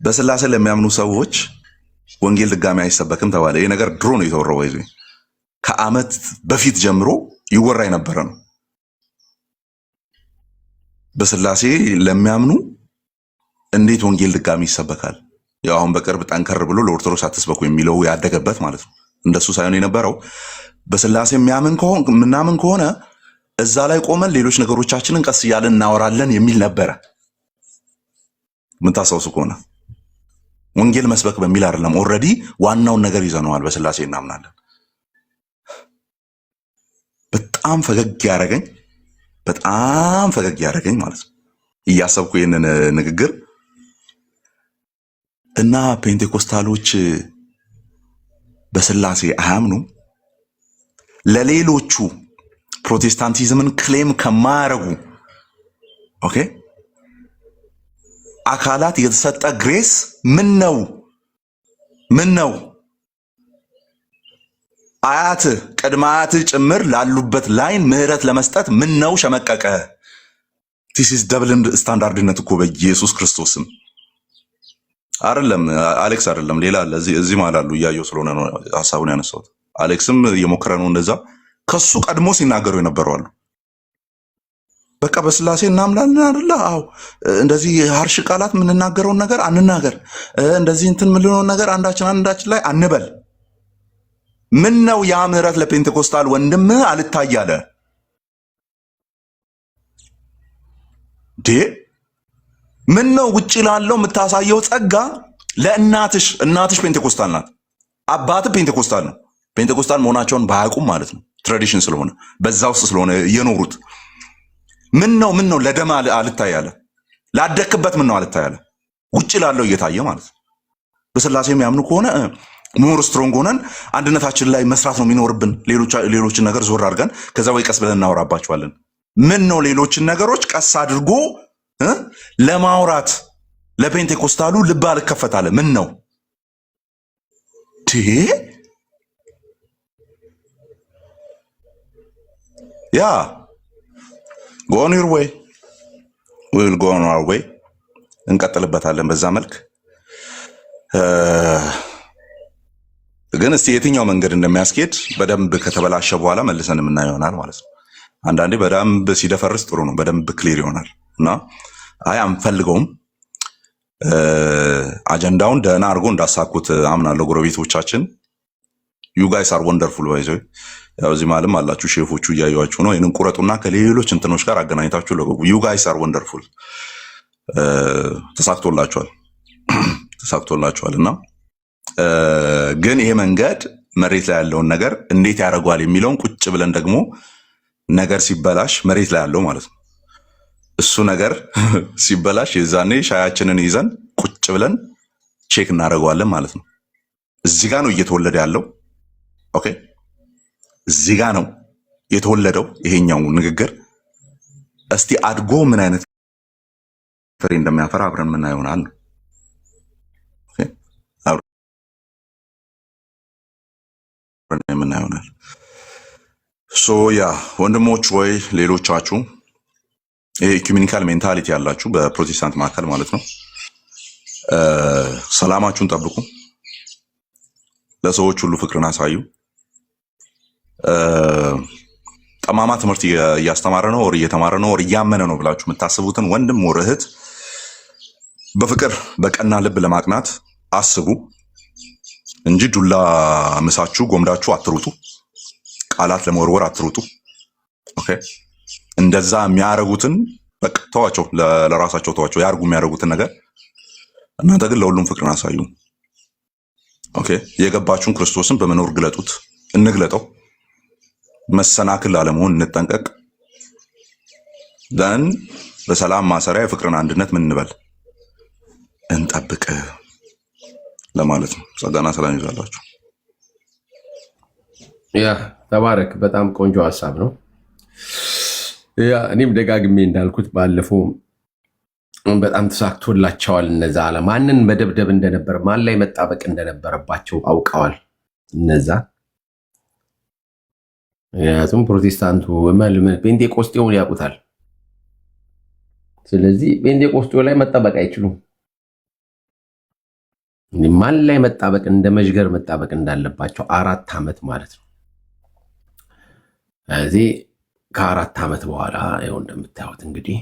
Speaker 1: በስላሴ ለሚያምኑ ሰዎች ወንጌል ድጋሚ አይሰበክም ተባለ። ይሄ ነገር ድሮ ነው የተወራው። ይዞ ከዓመት በፊት ጀምሮ ይወራ የነበረ ነው። በስላሴ ለሚያምኑ እንዴት ወንጌል ድጋሚ ይሰበካል? ያው አሁን በቅርብ ጠንከር ብሎ ለኦርቶዶክስ አትስበኩ የሚለው ያደገበት ማለት ነው። እንደሱ ሳይሆን የነበረው በስላሴ ምናምን ከሆነ እዛ ላይ ቆመን ሌሎች ነገሮቻችንን ቀስ እያለን እናወራለን የሚል ነበረ። የምታስታውሱ ከሆነ ወንጌል መስበክ በሚል አይደለም፣ ኦልሬዲ ዋናውን ነገር ይዘነዋል። በስላሴ እናምናለን። በጣም ፈገግ ያደረገኝ ማለት ነው እያሰብኩ ይህንን ንግግር እና ፔንቴኮስታሎች በስላሴ አያምኑም ለሌሎቹ ፕሮቴስታንቲዝምን ክሌም ከማያረጉ ኦኬ አካላት የተሰጠ ግሬስ ምን ነው አያት ቅድመ አያት ጭምር ላሉበት ላይን ምህረት ለመስጠት ምን ነው ሸመቀቀ? this is double ስታንዳርድነት እኮ በኢየሱስ ክርስቶስም አይደለም። አሌክስ አይደለም ሌላ አለ እዚህ ማለት አሉ እያየው ስለሆነ ነው ሐሳቡን ያነሳሁት። አሌክስም እየሞከረ ነው እንደዛ ከሱ ቀድሞ ሲናገሩ የነበሩ አሉ። በቃ በስላሴ እናምናለን አይደለ? አዎ እንደዚህ ሀርሽ ቃላት የምንናገረውን ነገር አንናገር፣ እንደዚህ እንትን ምንለውን ነገር አንዳችን ላይ አንበል። ምን ነው ያ ምህረት ለፔንቴኮስታል ወንድም አልታያለ ዴ ምን ነው ውጪ ላለው የምታሳየው ጸጋ ለእናትሽ ፔንቴኮስታል ናት፣ አባት ፔንቴኮስታል ነው። ፔንቴኮስታል መሆናቸውን ባያውቁም ማለት ነው ትራዲሽን ስለሆነ በዛ ውስጥ ስለሆነ የኖሩት። ምን ነው ለደም አልታያለ፣ ላደክበት ምን ነው አልታያለ፣ ውጪ ላለው እየታየ ማለት ነው። በስላሴ የሚያምኑ ከሆነ ሞር ስትሮንግ ሆነን አንድነታችን ላይ መስራት ነው የሚኖርብን። ሌሎችን ነገር ዞር አድርገን ከዛ ወይ ቀስ ብለን እናወራባቸዋለን። ምን ነው ሌሎችን ነገሮች ቀስ አድርጎ ለማውራት ለፔንቴኮስታሉ ልብ አልከፈታለ። ምን ነው ያ go on your way we will go on our way እንቀጥልበታለን በዛ መልክ። ግን እስቲ የትኛው መንገድ እንደሚያስኬድ በደንብ ከተበላሸ በኋላ መልሰን የምናየው ይሆናል ማለት ነው። አንዳንዴ በደንብ ሲደፈርስ ጥሩ ነው፣ በደንብ ክሊር ይሆናል እና አይ አንፈልገውም አጀንዳውን ደህና አድርጎ እንዳሳኩት አምናለሁ። ጎረቤቶቻችን ዩ ጋይስ አር ወንደርፉል ባይዘው ያው እዚህ ማለም አላችሁ ሼፎቹ እያዩዋችሁ ነው። ይሄንን ቁረጡና ከሌሎች እንትኖች ጋር አገናኝታችሁ ለገቡ ዩ ጋይስ አር ወንደርፉል ተሳክቶላችኋልና ግን ይሄ መንገድ መሬት ላይ ያለውን ነገር እንዴት ያደርገዋል የሚለውን ቁጭ ብለን ደግሞ ነገር ሲበላሽ መሬት ላይ ያለው ማለት ነው እሱ ነገር ሲበላሽ የዛኔ ሻያችንን ይዘን ቁጭ ብለን ቼክ እናደርገዋለን ማለት ነው። እዚህ ጋር ነው እየተወለደ ያለው። ኦኬ እዚህ ጋር ነው የተወለደው ይሄኛው ንግግር። እስቲ አድጎ ምን አይነት ፍሬ እንደሚያፈራ አብረን ምን ይሆናል። ኦኬ አብረን ምን ይሆናል። ሶ ያ ወንድሞች ወይ ሌሎቻችሁ ይሄ ኢኩሜኒካል ሜንታሊቲ ያላችሁ በፕሮቴስታንት ማዕከል ማለት ነው ሰላማችሁን ጠብቁ፣ ለሰዎች ሁሉ ፍቅርን አሳዩ። ጠማማ ትምህርት እያስተማረ ነው ወር እየተማረ ነው ወር እያመነ ነው ብላችሁ የምታስቡትን ወንድም ወር እህት በፍቅር በቀና ልብ ለማቅናት አስቡ እንጂ ዱላ ምሳችሁ ጎምዳችሁ አትሩጡ። ቃላት ለመወርወር አትሩጡ። ኦኬ እንደዛ የሚያረጉትን በቃ ተዋቸው፣ ለራሳቸው ተዋቸው፣ ያርጉ የሚያረጉትን ነገር። እናንተ ግን ለሁሉም ፍቅርን አሳዩ። ኦኬ የገባችሁን ክርስቶስን በመኖር ግለጡት፣ እንግለጠው። መሰናክል አለመሆን እንጠንቀቅ። ደን በሰላም ማሰሪያ የፍቅርን አንድነት ምን እንበል እንጠብቅ ለማለት ነው። ጸጋና ሰላም ይዛላችሁ።
Speaker 2: ያ ተባረክ። በጣም ቆንጆ ሀሳብ ነው። ያ እኔም ደጋግሜ እንዳልኩት ባለፈው በጣም ተሳክቶላቸዋል። እነዛ ማንን መደብደብ እንደነበር ማን ላይ መጣበቅ እንደነበረባቸው አውቀዋል እነዛ። ምክንያቱም ፕሮቴስታንቱ ጴንጤቆስጤውን ያውቁታል። ስለዚህ ጴንጤቆስጤው ላይ መጣበቅ አይችሉም። ማን ላይ መጣበቅ እንደ መዥገር መጣበቅ እንዳለባቸው 4 ዓመት ማለት ነው። ስለዚህ ከ4 ዓመት በኋላ ይኸው እንደምታዩት እንግዲህ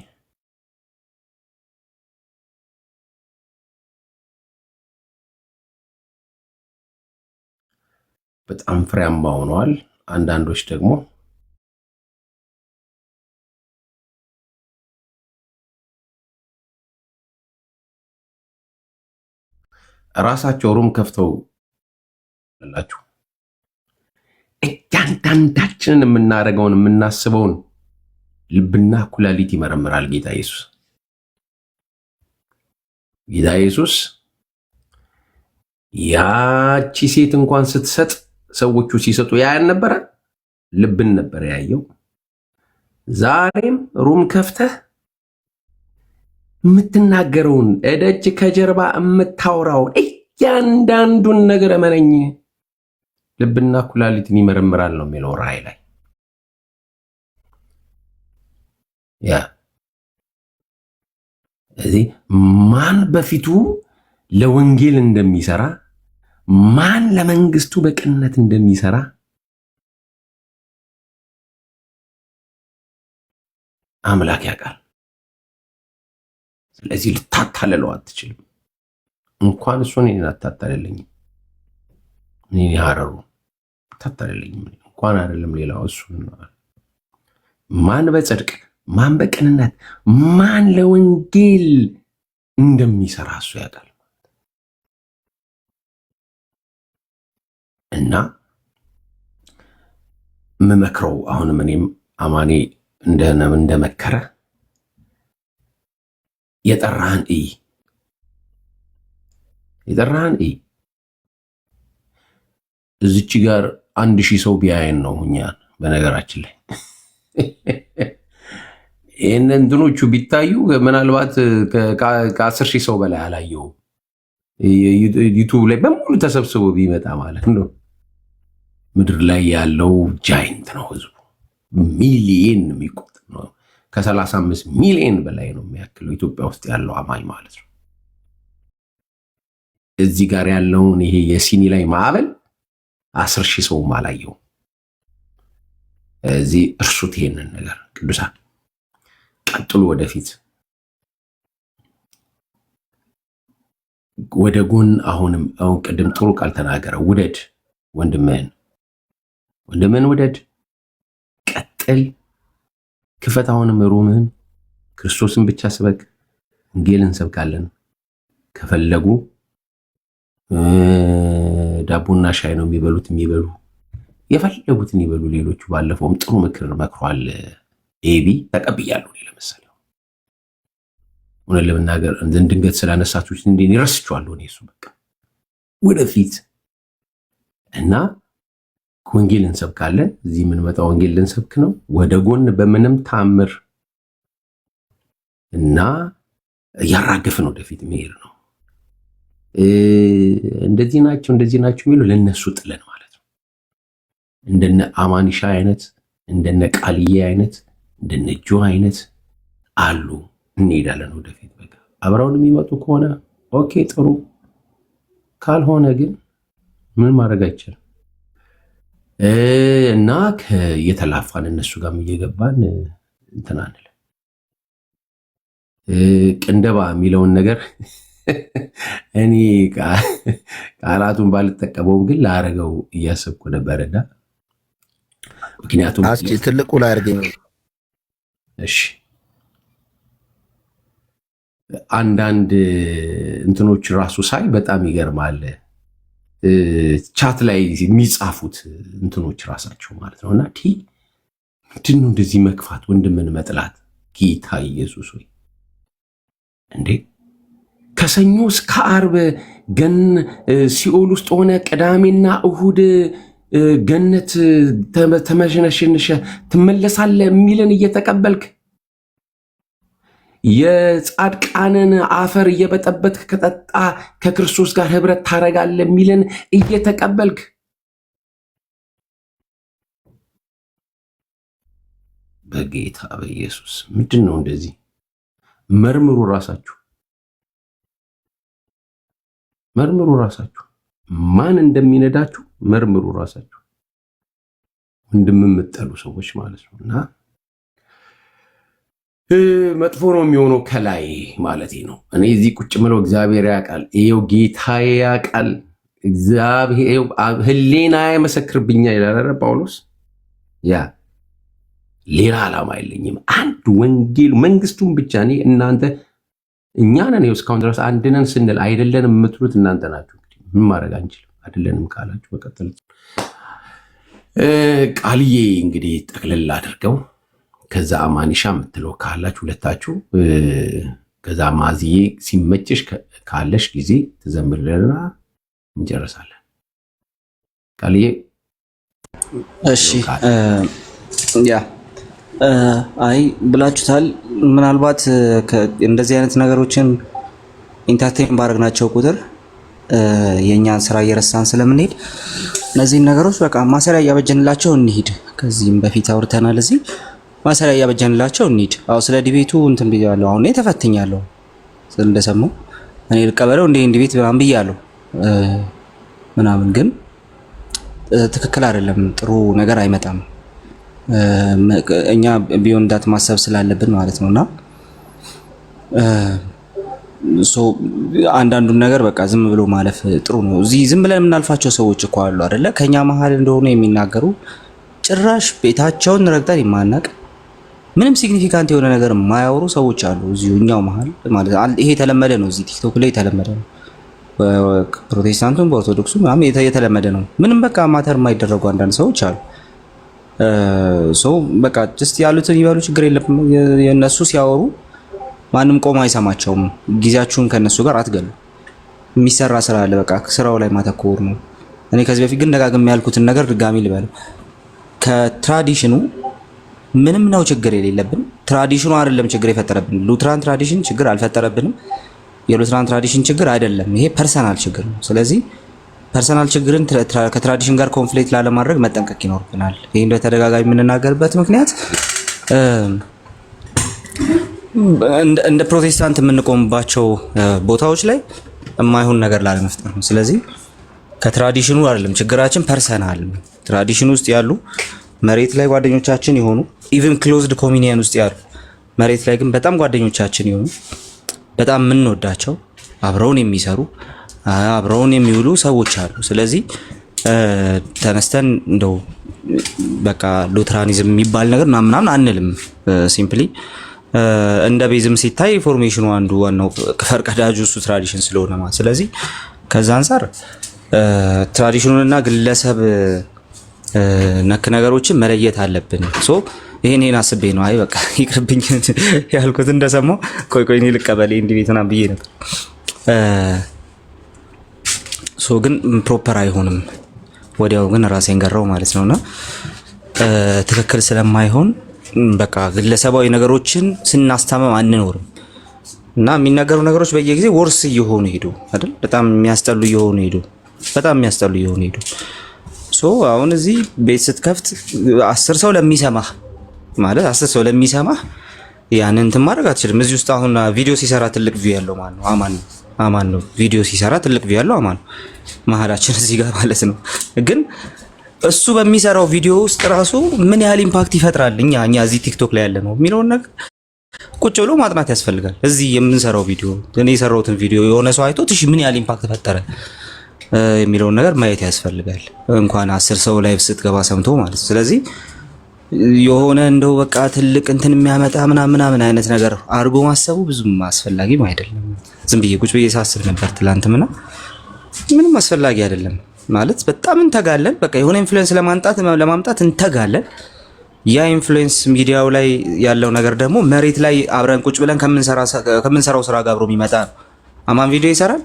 Speaker 2: በጣም ፍሬያማ ሆነዋል። አንዳንዶች ደግሞ ራሳቸው ሩም ከፍተው ላችሁ እያንዳንዳችንን የምናደርገውን የምናስበውን ልብና ኩላሊት ይመረምራል ጌታ ኢየሱስ። ጌታ ኢየሱስ ያቺ ሴት እንኳን ስትሰጥ ሰዎቹ ሲሰጡ ያያን ነበረ፣ ልብን ነበር ያየው። ዛሬም ሩም ከፍተህ የምትናገረውን እደጅ ከጀርባ የምታወራውን እያንዳንዱን ነገር እመነኝ፣ ልብና ኩላሊትን ይመረምራል ነው የሚለው ራእይ ላይ። ያ እዚህ ማን በፊቱ ለወንጌል እንደሚሰራ ማን ለመንግስቱ በቅንነት እንደሚሰራ አምላክ ያውቃል። ስለዚህ ልታታለለው አትችልም። እንኳን እሱ እኔን አታታለለኝም። እኔን ያረሩ አታታለለኝም። እንኳን አይደለም ሌላው እሱ ማን በጽድቅ ማን በቅንነት ማን ለወንጌል እንደሚሰራ እሱ ያውቃል። እና የምመክረው አሁንም እኔም አማኔ እንደመከረ የጠራህን እይ፣ የጠራህን እይ። እዚች ጋር 1000 ሰው ቢያየን ነው እኛን። በነገራችን ላይ ይህን እንትኖቹ ቢታዩ ምናልባት ከ10,000 ሰው በላይ አላየውም። ዩቱብ ላይ በሙሉ ተሰብስቦ ቢመጣ ማለት ነው። ምድር ላይ ያለው ጃይንት ነው ህዝቡ፣ ሚሊየን የሚቆጠር ነው። ከ35 ሚሊዮን በላይ ነው የሚያክለው ኢትዮጵያ ውስጥ ያለው አማኝ ማለት ነው። እዚህ ጋር ያለውን ይሄ የሲኒ ላይ ማዕበል 10,000 ሰውም አላየውም። እዚህ እርሱት ይሄንን ነገር ቅዱሳን፣ ቀጥሉ ወደፊት ወደ ጎን። አሁን ቅድም ጥሩ ቃል ተናገረ። ውደድ ወንድምህን ውደድ፣ ቀጥል፣ ክፈት። አሁንም ሩምህን ክርስቶስን ብቻ ስበክ። ወንጌል እንሰብካለን። ከፈለጉ ዳቦና ሻይ ነው የሚበሉት፣ የሚበሉ የፈለጉትን ይበሉ። ሌሎቹ ባለፈውም ጥሩ ምክር መክሯል። ኤቢ ተቀብያለሁ። ለምሳሌ እውነት ለመናገር ድንገት ስላነሳችሁት እንዴ ይረስችኋለሁ። እሱ በቃ ወደፊት እና ወንጌል እንሰብካለን። እዚህ የምንመጣው ወንጌል ልንሰብክ ነው። ወደ ጎን በምንም ታምር እና ያራገፍን ወደፊት መሄድ ነው። እንደዚህ ናቸው የሚሉ ለነሱ ጥለን ማለት ነው። እንደነ አማኒሻ አይነት፣ እንደነ ቃልዬ አይነት፣ እንደነ ጆ አይነት አሉ። እንሄዳለን ወደፊት። በቃ አብረውን የሚመጡ ከሆነ ኦኬ ጥሩ፣ ካልሆነ ግን ምን ማድረግ አይቻልም። እና እየተላፋን እነሱ ጋርም እየገባን እንትን አንልም። ቅንደባ የሚለውን ነገር እኔ ቃላቱን ባልጠቀመውም ግን ላረገው እያሰብኩ ነበርና ምክንያቱም
Speaker 3: ትልቁ ላይ አድርገኝ።
Speaker 2: እሺ አንዳንድ እንትኖች ራሱ ሳይ በጣም ይገርማል። ቻት ላይ የሚጻፉት እንትኖች ራሳቸው ማለት ነውና ምንድን ነው እንደዚህ መክፋት፣ ወንድምን መጥላት? ጌታ ኢየሱስ ሆይ እንዴ! ከሰኞ እስከ ዓርብ ሲኦል ውስጥ ሆነ ቅዳሜና እሁድ ገነት ተመሸነሸንሸ ትመለሳለህ የሚልን እየተቀበልክ የጻድቃንን አፈር እየበጠበጥክ ከጠጣ ከክርስቶስ ጋር ህብረት ታረጋለህ የሚልን እየተቀበልክ በጌታ በኢየሱስ ምንድን ነው እንደዚህ? መርምሩ ራሳችሁ፣ መርምሩ ራሳችሁ፣ ማን እንደሚነዳችሁ መርምሩ ራሳችሁ። ወንድም የምትጠሉ ሰዎች ማለት ነው። እና መጥፎ ነው የሚሆነው ከላይ ማለት ነው። እኔ እዚህ ቁጭ ምለው እግዚአብሔር ያውቃል፣ ይኸው ጌታዬ ያውቃል፣ እግዚአብሔር ህሊና ያመሰክርብኛል ይላል ጳውሎስ። ያ ሌላ ዓላማ የለኝም። አንድ ወንጌል መንግስቱን ብቻ እኔ እናንተ እኛ ነን እስካሁን ድረስ አንድ ነን ስንል አይደለንም የምትሉት እናንተ ናችሁ። ምን ማድረግ አንችልም። አይደለንም ካላችሁ በቀጥል ቃልዬ እንግዲህ ጠቅልል አድርገው ከዛ አማኒሻ የምትለው ካላችሁ ሁለታችሁ፣ ከዛ ማዝዬ ሲመጭሽ ካለሽ ጊዜ ትዘምርልና እንጨርሳለን። ቃልዬ
Speaker 4: እሺ። ያ አይ ብላችሁታል። ምናልባት እንደዚህ አይነት ነገሮችን ኢንተርቴን ባደረግናቸው ቁጥር የእኛን ስራ እየረሳን ስለምንሄድ እነዚህን ነገሮች በቃ ማሰሪያ እያበጀንላቸው እንሂድ። ከዚህም በፊት አውርተናል። እዚህ ማሰሪያ እያበጀንላቸው እንሂድ። አዎ ስለ ዲቤቱ እንትን ብያለሁ። አሁን ተፈትኛለሁ እንደሰማሁ እኔ ልቀበለው እንደ ዲቤት ምናምን ብያለሁ ምናምን፣ ግን ትክክል አይደለም። ጥሩ ነገር አይመጣም። እኛ ቢዮን ዳት ማሰብ ስላለብን ማለት ነውና አንዳንዱን ነገር በቃ ዝም ብሎ ማለፍ ጥሩ ነው። እዚህ ዝም ብለን የምናልፋቸው ሰዎች እኮ አሉ አይደለ? ከኛ መሀል እንደሆነ የሚናገሩ ጭራሽ ቤታቸውን ረግጠን የማናቅ ምንም ሲግኒፊካንት የሆነ ነገር የማያወሩ ሰዎች አሉ እዚሁ እኛው መሀል ማለት። ይሄ የተለመደ ነው፣ እዚህ ቲክቶክ ላይ የተለመደ ነው። በፕሮቴስታንቱም በኦርቶዶክሱ ምናምን የተለመደ ነው። ምንም በቃ ማተር የማይደረጉ አንዳንድ ሰዎች አሉ። በቃ ጀስት ያሉትን ይበሉ፣ ችግር የለም። የነሱ ሲያወሩ ማንም ቆሞ አይሰማቸውም። ጊዜያችሁን ከነሱ ጋር አትገሉ። የሚሰራ ስራ አለ፣ በቃ ስራው ላይ ማተኮር ነው። እኔ ከዚህ በፊት ግን ደጋግሜ ያልኩትን ነገር ድጋሚ ልበል። ከትራዲሽኑ ምንም ነው ችግር የሌለብን። ትራዲሽኑ አይደለም ችግር የፈጠረብን። ሉትራን ትራዲሽን ችግር አልፈጠረብንም። የሉትራን ትራዲሽን ችግር አይደለም፣ ይሄ ፐርሰናል ችግር ነው። ስለዚህ ፐርሰናል ችግርን ከትራዲሽን ጋር ኮንፍሊክት ላለማድረግ መጠንቀቅ ይኖርብናል። ይሄን በተደጋጋሚ የምንናገርበት ምክንያት እንደ ፕሮቴስታንት የምንቆምባቸው ቦታዎች ላይ የማይሆን ነገር ላለመፍጠር ነው። ስለዚህ ከትራዲሽኑ አይደለም ችግራችን፣ ፐርሰናል ትራዲሽን ውስጥ ያሉ መሬት ላይ ጓደኞቻችን የሆኑ ኢቭን ክሎዝድ ኮሚኒየን ውስጥ ያሉ መሬት ላይ ግን በጣም ጓደኞቻችን የሆኑ በጣም የምንወዳቸው አብረውን የሚሰሩ አብረውን የሚውሉ ሰዎች አሉ። ስለዚህ ተነስተን እንደው በቃ ሉትራኒዝም የሚባል ነገር ምናምን አንልም። ሲምፕሊ እንደ ቤዝም ሲታይ ፎርሜሽኑ አንዱ ዋናው ፈርቀዳጁ እሱ ትራዲሽን ስለሆነ ማለት። ስለዚህ ከዛ አንፃር ትራዲሽኑንና ግለሰብ ነክ ነገሮችን መለየት አለብን። ይሄን አስቤ ነው አይ በቃ ይቅርብኝ ያልኩት እንደሰማው ቆይ እኔ ልቀበል እንዲህ ቤትና ብዬ ነበር። ግን ፕሮፐር አይሆንም። ወዲያው ግን ራሴን ገራው ማለት ነውና ትክክል ስለማይሆን በቃ ግለሰባዊ ነገሮችን ስናስተማም አንኖርም እና የሚናገሩ ነገሮች በየጊዜ ወርስ እየሆኑ ሄዱ አይደል? በጣም የሚያስጠሉ እየሆኑ ሄዱ። አሁን እዚህ ቤት ስትከፍት 10 ሰው ለሚሰማህ ማለት 10 ሰው ለሚሰማህ ያንን እንትን ማድረግ አትችልም። እዚህ ውስጥ አሁን ቪዲዮ ሲሰራ ትልቅ ቪው ያለው ማለት ነው አማን ነው። ቪዲዮ ሲሰራ ትልቅ ቪው ያለው አማን ነው፣ መሀላችን እዚህ ጋር ማለት ነው። ግን እሱ በሚሰራው ቪዲዮ ውስጥ ራሱ ምን ያህል ኢምፓክት ይፈጥራል እኛ እዚህ ቲክቶክ ላይ ያለ ነው የሚለውን ነገር ቁጭ ብሎ ማጥናት ያስፈልጋል። እዚህ የምንሰራው ቪዲዮ እኔ የሰራሁትን ቪዲዮ የሆነ ሰው አይቶት እሺ ምን ያህል ኢምፓክት ፈጠረ የሚለውን ነገር ማየት ያስፈልጋል። እንኳን 10 ሰው ላይቭ ስትገባ ሰምቶ ማለት ነው። ስለዚህ የሆነ እንደው በቃ ትልቅ እንትን የሚያመጣ ምናምን አይነት ነገር አድርጎ ማሰቡ ብዙም አስፈላጊም አይደለም። ዝም ብዬ ቁጭ ብዬ ሳስብ ነበር ትላንትም እና ምንም አስፈላጊ አይደለም ማለት በጣም እንተጋለን። በቃ የሆነ ኢንፍሉዌንስ ለማምጣት እንተጋለን። ያ ኢንፍሉዌንስ ሚዲያው ላይ ያለው ነገር ደግሞ መሬት ላይ አብረን ቁጭ ብለን ከምንሰራው ስራ ጋር አብሮ የሚመጣ ነው። አማን ቪዲዮ ይሰራል፣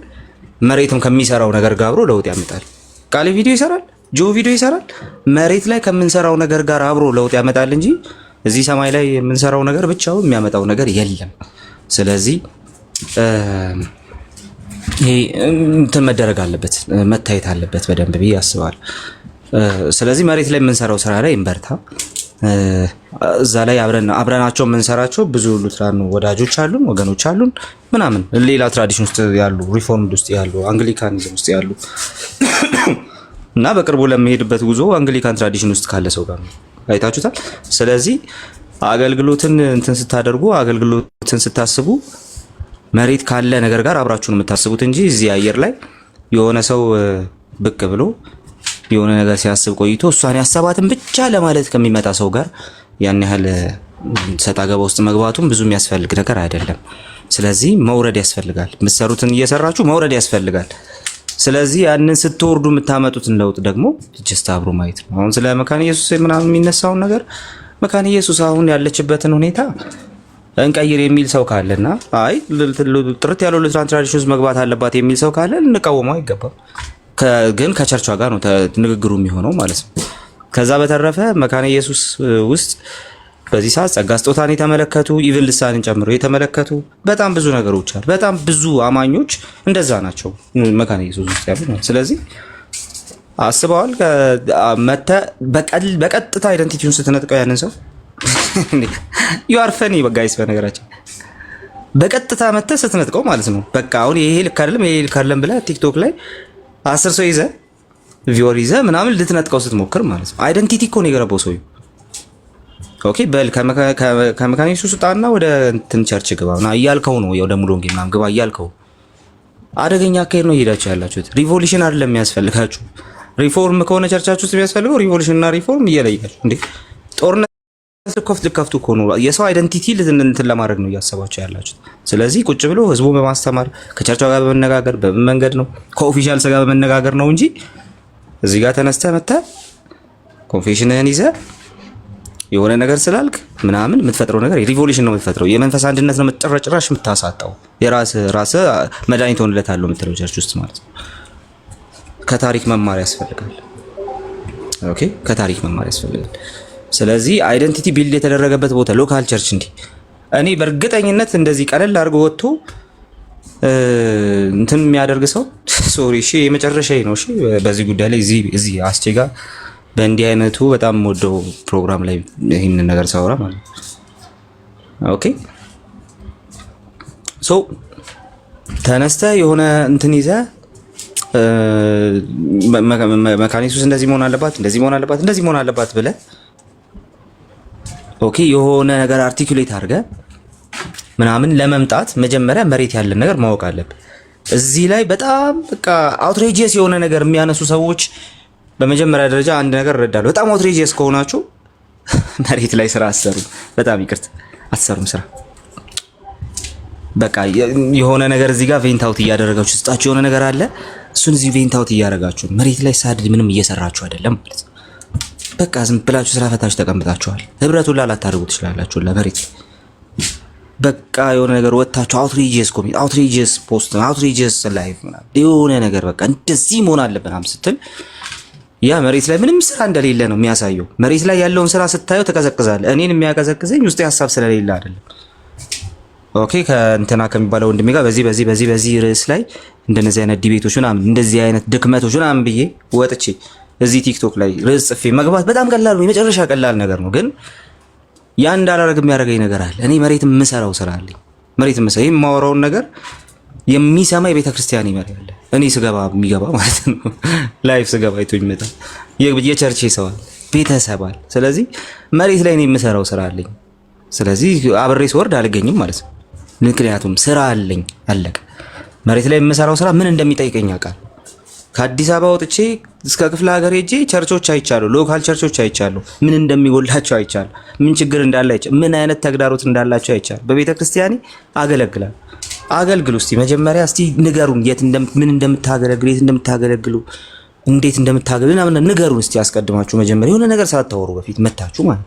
Speaker 4: መሬትም ከሚሰራው ነገር ጋር አብሮ ለውጥ ያመጣል። ቃሌ ቪዲዮ ይሰራል፣ ጆ ቪዲዮ ይሰራል፣ መሬት ላይ ከምንሰራው ነገር ጋር አብሮ ለውጥ ያመጣል እንጂ እዚህ ሰማይ ላይ የምንሰራው ነገር ብቻውን የሚያመጣው ነገር የለም። ስለዚህ ይሄ እንትን መደረግ አለበት፣ መታየት አለበት በደንብ ብዬ አስባለሁ። ስለዚህ መሬት ላይ የምንሰራው ስራ ላይ እንበርታ። እዛ ላይ አብረናቸው የምንሰራቸው ብዙ ሉትራን ወዳጆች አሉን፣ ወገኖች አሉን ምናምን ሌላ ትራዲሽን ውስጥ ያሉ፣ ሪፎርምድ ውስጥ ያሉ፣ አንግሊካኒዝም ውስጥ ያሉ እና በቅርቡ ለሚሄድበት ጉዞ አንግሊካን ትራዲሽን ውስጥ ካለ ሰው ጋር ነው አይታችሁታል። ስለዚህ አገልግሎትን እንትን ስታደርጉ፣ አገልግሎትን ስታስቡ መሬት ካለ ነገር ጋር አብራችሁን የምታስቡት እንጂ እዚህ አየር ላይ የሆነ ሰው ብቅ ብሎ የሆነ ነገር ሲያስብ ቆይቶ እሷን ያሰባትን ብቻ ለማለት ከሚመጣ ሰው ጋር ያን ያህል ሰጣ ገባ ውስጥ መግባቱም ብዙ የሚያስፈልግ ነገር አይደለም። ስለዚህ መውረድ ያስፈልጋል። የምትሰሩትን እየሰራችሁ መውረድ ያስፈልጋል። ስለዚህ ያንን ስትወርዱ የምታመጡትን ለውጥ ደግሞ ጀስት አብሮ ማየት ነው። አሁን ስለ መካነ ኢየሱስ ምናምን የሚነሳውን ነገር መካነ ኢየሱስ አሁን ያለችበትን ሁኔታ እንቀይር የሚል ሰው ካለና አይ ጥርት ያለው ሉትራን ትራዲሽን ውስጥ መግባት አለባት የሚል ሰው ካለ እንቃወመው አይገባም። ግን ከቸርቿ ጋር ነው ንግግሩ የሚሆነው ማለት ነው። ከዛ በተረፈ መካነ ኢየሱስ ውስጥ በዚህ ሰዓት ጸጋ ስጦታን የተመለከቱ ኢቭን ልሳንን ጨምሮ የተመለከቱ በጣም ብዙ ነገሮች አሉ። በጣም ብዙ አማኞች እንደዛ ናቸው መካነ ኢየሱስ ውስጥ ያሉ። ስለዚህ አስበዋል መተ በቀጥታ አይደንቲቲውን ስትነጥቀው ያንን ሰው you are funny guys በነገራችን በቀጥታ መተ ስትነጥቀው ማለት ነው። በቃ አሁን ይሄ ልክ አይደለም ብለህ ቲክቶክ ላይ 10 ሰው ይዘህ ቪወር ይዘህ ምናምን ልትነጥቀው ስትሞክር ማለት ነው። አይደንቲቲ እኮ ነው የገረበው ሰው። ኦኬ በል ከመካነ ኢየሱስ ውጣና ወደ እንትን ቸርች ግባና እያልከው ነው ወደ ሙሉ ወንጌል ምናምን ግባ እያልከው አደገኛ አካሄድ ነው እየሄዳችሁ ያላችሁት። ሪቮሉሽን አይደለም የሚያስፈልጋችሁ። ሪፎርም ከሆነ ቸርቻችሁ ውስጥ የሚያስፈልገው ሪቮሉሽን እና ሪፎርም እየለያችሁ እንዴ ጦርነት ልከፍቱ እኮ ነው። የሰው አይደንቲቲ እንትን ለማድረግ ነው እያሰባችሁ ያላችሁት። ስለዚህ ቁጭ ብሎ ህዝቡን በማስተማር ከቸርቿ ጋር በመነጋገር በምን መንገድ ነው ከኦፊሻልስ ጋር በመነጋገር ነው እንጂ እዚህ ጋር ተነስተህ መተህ ኮንፌሽንህን ይዘህ የሆነ ነገር ስላልክ ምናምን የምትፈጥረው ነገር ሪቮሉሽን ነው የምትፈጥረው። የመንፈስ አንድነት ነው ጭራሽ የምታሳጣው። ራስ መድኃኒት ሆንለታል የምትለው ቸርች ውስጥ ማለት ነው። ከታሪክ መማር ያስፈልጋል። ኦኬ ከታሪክ መማር ያስፈልጋል። ስለዚህ አይደንቲቲ ቢልድ የተደረገበት ቦታ ሎካል ቸርች እንዲህ እኔ በእርግጠኝነት እንደዚህ ቀለል አድርጎ ወጥቶ እንትን የሚያደርግ ሰው ሶሪ እሺ የመጨረሻዬ ነው። እሺ በዚህ ጉዳይ ላይ እዚህ አስቼጋ በእንዲህ አይነቱ በጣም ወደው ፕሮግራም ላይ ይህንን ነገር ሳወራ ማለት ነው። ኦኬ ሶ ተነስተህ የሆነ እንትን ይዘህ መካነ ኢየሱስ እንደዚህ መሆን አለባት ብለህ ኦኬ የሆነ ነገር አርቲኩሌት አድርገህ ምናምን ለመምጣት መጀመሪያ መሬት ያለን ነገር ማወቅ አለብህ። እዚህ ላይ በጣም በቃ አውትሬጂየስ የሆነ ነገር የሚያነሱ ሰዎች በመጀመሪያ ደረጃ አንድ ነገር እረዳለሁ። በጣም አውትሬጂየስ ከሆናችሁ መሬት ላይ ስራ አትሰሩም። በጣም ይቅርታ አትሰሩም ስራ። በቃ የሆነ ነገር እዚህ ጋር ቬንት አውት እያደረጋችሁ ስጣችሁ የሆነ ነገር አለ። እሱን እዚህ ቬንት አውት እያደረጋችሁ መሬት ላይ ሳድድ ምንም እየሰራችሁ አይደለም ማለት ነው። በቃ ዝም ብላችሁ ስራ ፈታችሁ ተቀምጣችኋል። ህብረቱን ላታደርጉ ትችላላችሁ ለመሬት በቃ የሆነ ነገር ወጣችሁ አውትሬጂየስ ኮሜንት፣ አውትሬጂየስ ፖስት፣ አውትሬጂየስ ላይቭ ምናምን የሆነ ነገር በቃ እንደዚህ መሆን አለበት ምናምን ስትል ያ መሬት ላይ ምንም ስራ እንደሌለ ነው የሚያሳየው። መሬት ላይ ያለውን ስራ ስታየው ተቀዘቅዛለህ። እኔን የሚያቀዘቅዘኝ ውስጥ ሀሳብ ስለሌለ አይደለም። ኦኬ ከእንትና ከሚባለው ወንድሜ ጋር በዚህ ርዕስ ላይ እንደነዚህ አይነት ዲቤቶች ምናምን እንደዚህ አይነት ድክመቶች ምናምን ብዬ ወጥቼ እዚህ ቲክቶክ ላይ ርዕስ ጽፌ መግባት በጣም ቀላል ነው፣ የመጨረሻ ቀላል ነገር ነው። ግን ያ እንዳላረግ የሚያደርገኝ ነገር አለ። እኔ መሬት የምሰራው ስራ አለኝ። መሬት የምሰራው የማወራውን ነገር የሚሰማ የቤተ ክርስቲያን ይመር ያለ እኔ ስገባ የሚገባ ማለት ነው። ላይፍ ስገባ አይቶኝ ይመጣ የቸርቼ ሰዋል ቤተሰባል። ስለዚህ መሬት ላይ እኔ የምሰራው ስራ አለኝ። ስለዚህ አብሬ ስወርድ አልገኝም ማለት ነው። ምክንያቱም ስራ አለኝ አለቀ። መሬት ላይ የምሰራው ስራ ምን እንደሚጠይቀኝ አውቃለሁ። ከአዲስ አበባ ወጥቼ እስከ ክፍለ ሀገር ሄጄ ቸርቾች አይቻሉ፣ ሎካል ቸርቾች አይቻሉ፣ ምን እንደሚጎላቸው አይቻሉ፣ ምን ችግር እንዳለ አይቻሉ፣ ምን አይነት ተግዳሮት እንዳላቸው አይቻሉ። በቤተ ክርስቲያኔ አገለግላለሁ። አገልግሉ እስቲ መጀመሪያ እስቲ ንገሩን፣ ምን እንደምታገለግሉ፣ የት እንደምታገለግሉ፣ እንዴት እንደምታገለግሉ ምናምን ንገሩን እስቲ አስቀድማችሁ። መጀመሪያ የሆነ ነገር ሳታወሩ በፊት መታችሁ ማለት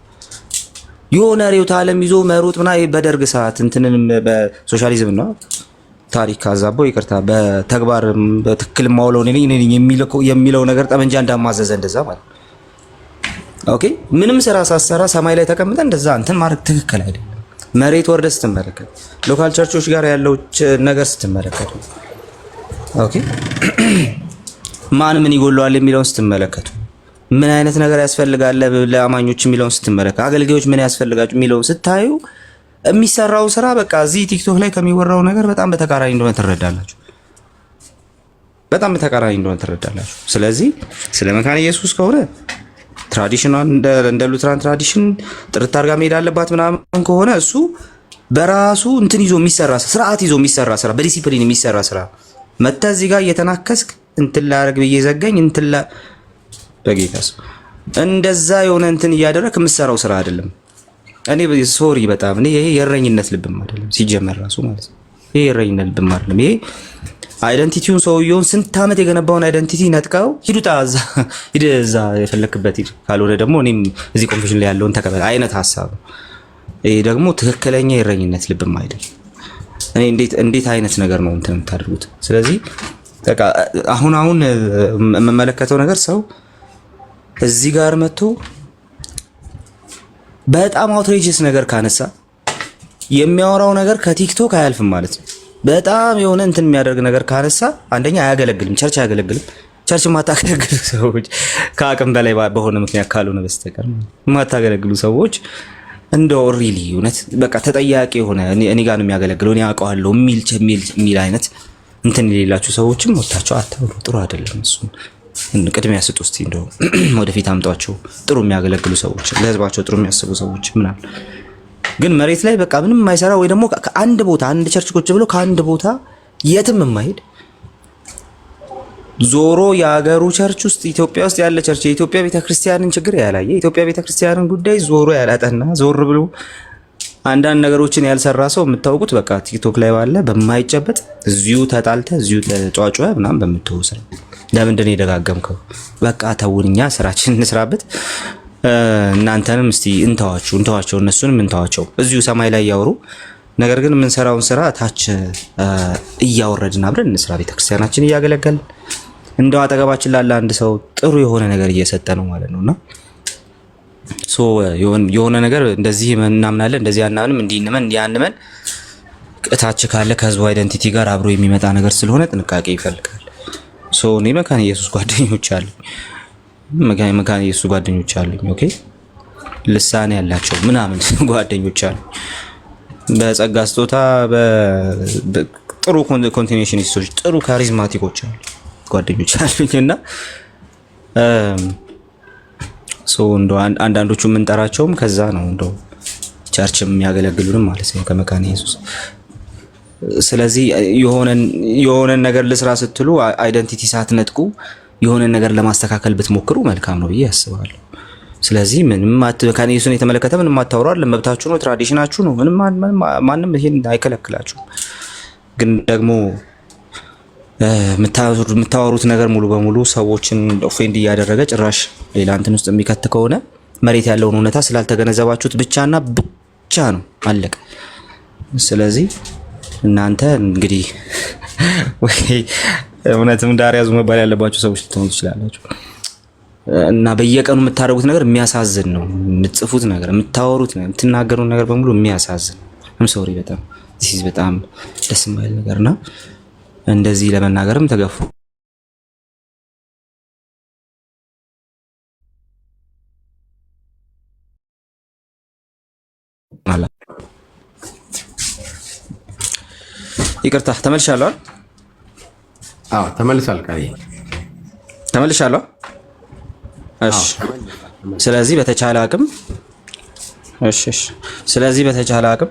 Speaker 4: የሆነ ሬውት ዓለም ይዞ መሮጥ ምናምን በደርግ ሰዓት እንትንን በሶሻሊዝም ነው ታሪክ አዛቦ ይቅርታ፣ በተግባር በትክክል ማውለው የሚለው ነገር ጠመንጃ እንዳማዘዘ እንደዛ ማለት ኦኬ። ምንም ስራ ሳሰራ ሰማይ ላይ ተቀምጠ እንደዛ እንትን ማድረግ ትክክል አይደለም። መሬት ወርደ ስትመለከት፣ ሎካል ቸርቾች ጋር ያለው ነገር ስትመለከቱ፣ ኦኬ ማን ምን ይጎለዋል የሚለውን ስትመለከቱ፣ ምን አይነት ነገር ያስፈልጋል ለአማኞች የሚለውን ስትመለከቱ፣ አገልጋዮች ምን ያስፈልጋቸው የሚለውን ስታዩ የሚሰራው ስራ በቃ እዚህ ቲክቶክ ላይ ከሚወራው ነገር በጣም በተቃራኒ እንደሆነ ትረዳላችሁ። በጣም በተቃራኒ እንደሆነ ትረዳላችሁ። ስለዚህ ስለ መካነ ኢየሱስ ከሆነ ትራዲሽኗን እንደ ሉትራን ትራዲሽን ጥርት አድርጋ መሄድ አለባት ምናምን ከሆነ እሱ በራሱ እንትን ይዞ የሚሰራ ስርዓት ይዞ የሚሰራ ስራ፣ በዲሲፕሊን የሚሰራ ስራ መታ እዚህ ጋር እየተናከስክ እንትን ላደርግ ብዬ ዘጋኝ እንትን በጌታስ እንደዛ የሆነ እንትን እያደረክ የምትሰራው ስራ አይደለም። እኔ ሶሪ በጣም እኔ ይሄ የእረኝነት ልብም አይደለም ሲጀመር ራሱ ማለት ነው። ይሄ የእረኝነት ልብም አይደለም። ይሄ አይደንቲቲውን ሰውየውን ስንት ዓመት የገነባውን አይደንቲቲ ነጥቀው ሂዱታ ሂድ እዛ የፈለክበት ሂድ፣ ካልሆነ ደግሞ እኔም እዚህ ኮንፊውዥን ላይ ያለውን ተቀበል አይነት ሀሳብ ነው። ይሄ ደግሞ ትክክለኛ የእረኝነት ልብም አይደለም። እኔ እንዴት አይነት ነገር ነው እንትን የምታደርጉት? ስለዚህ በቃ አሁን የምመለከተው ነገር ሰው እዚህ ጋር መጥቶ በጣም አውትሬጅስ ነገር ካነሳ የሚያወራው ነገር ከቲክቶክ አያልፍም ማለት ነው። በጣም የሆነ እንትን የሚያደርግ ነገር ካነሳ አንደኛ አያገለግልም፣ ቸርች አያገለግልም። ቸርች ማታገለግሉ ሰዎች ከአቅም በላይ በሆነ ምክንያት ካልሆነ በስተቀር ማታገለግሉ ሰዎች እንደው ሪሊ እውነት በቃ ተጠያቂ የሆነ እኔ ጋር ነው የሚያገለግለው እኔ አውቀዋለሁ የሚል አይነት እንትን የሌላችሁ ሰዎችም ወጣቸው አታውሩ። ጥሩ አይደለም። እሱ ቅድሚያ ስጡ እስቲ እንደው ወደፊት አምጧቸው ጥሩ የሚያገለግሉ ሰዎች፣ ለህዝባቸው ጥሩ የሚያስቡ ሰዎች ምናምን። ግን መሬት ላይ በቃ ምንም የማይሰራ ወይ ደግሞ ከአንድ ቦታ አንድ ቸርች ቁጭ ብሎ ከአንድ ቦታ የትም የማይሄድ ዞሮ የሀገሩ ቸርች ውስጥ ኢትዮጵያ ውስጥ ያለ ቸርች የኢትዮጵያ ቤተክርስቲያንን ችግር ያላየ የኢትዮጵያ ቤተክርስቲያንን ጉዳይ ዞሮ ያላጠና ዞር ብሎ አንዳንድ ነገሮችን ያልሰራ ሰው የምታውቁት በቃ ቲክቶክ ላይ ባለ በማይጨበጥ እዚሁ ተጣልተ እዚሁ ተጫጫ ምናምን በምትወስድ ለምንድን ነው የደጋገምከው? በቃ ተውንኛ ስራችን እንስራበት። እናንተንም እስቲ እንተዋቸው እነሱንም እንተዋቸው እዚሁ ሰማይ ላይ ያወሩ። ነገር ግን የምንሰራውን ስራ ታች እያወረድን አብረን እንስራ። ቤተክርስቲያናችን እያገለገልን እንደው አጠገባችን ላለ አንድ ሰው ጥሩ የሆነ ነገር እየሰጠ ነው ማለት ነውና የሆነ ነገር እንደዚህ እናምናለን እንደዚህ አናምንም እንዲንመን እንዲያንመን እታች ካለ ከህዝቡ አይደንቲቲ ጋር አብሮ የሚመጣ ነገር ስለሆነ ጥንቃቄ ይፈልጋል። እኔ መካነ ኢየሱስ ጓደኞች አሉኝ፣ መካነ ኢየሱስ ጓደኞች አሉኝ። ኦኬ ልሳኔ ያላቸው ምናምን ጓደኞች አሉኝ። በጸጋ ስጦታ ጥሩ ኮንቲኒዩሽኒስቶች ጥሩ ካሪዝማቲኮች አሉ ጓደኞች አሉኝና እንደው አንዳንዶቹ የምንጠራቸውም ከዛ ነው እንደው ቸርችም የሚያገለግሉንም ማለት ነው ከመካነ ኢየሱስ። ስለዚህ የሆነ ነገር ልስራ ስትሉ አይደንቲቲ ሳትነጥቁ የሆነ ነገር ለማስተካከል ብትሞክሩ መልካም ነው ብዬ አስባለሁ። ስለዚህ ምንም መካነ ኢየሱስን የተመለከተ ምንም አታውራል፣ መብታችሁ ነው፣ ትራዲሽናችሁ ነው፣ ምንም ማንም ይሄን አይከለክላችሁም። ግን ደግሞ የምታወሩት ነገር ሙሉ በሙሉ ሰዎችን ኦፌንድ እያደረገ ጭራሽ ሌላ እንትን ውስጥ የሚከት ከሆነ መሬት ያለውን እውነታ ስላልተገነዘባችሁት ብቻና ብቻ ነው አለቀ። ስለዚህ እናንተ እንግዲህ ወይ እውነትም ዳር ያዙ መባል ያለባችሁ ሰዎች ልትሆኑ ትችላላችሁ። እና በየቀኑ የምታደርጉት ነገር የሚያሳዝን ነው። የምትጽፉት ነገር፣ የምታወሩት ነገር፣ የምትናገሩት ነገር በሙሉ የሚያሳዝን ሶሪ በጣም ደስ የማይል ነገርና እንደዚህ ለመናገርም ተገፉ። ይቅርታ ተመልሻለሁ።
Speaker 2: አዎ ተመልሳል። ቃል
Speaker 4: ተመልሻለሁ። እሺ ስለዚህ በተቻለ አቅም ስለዚህ በተቻለ አቅም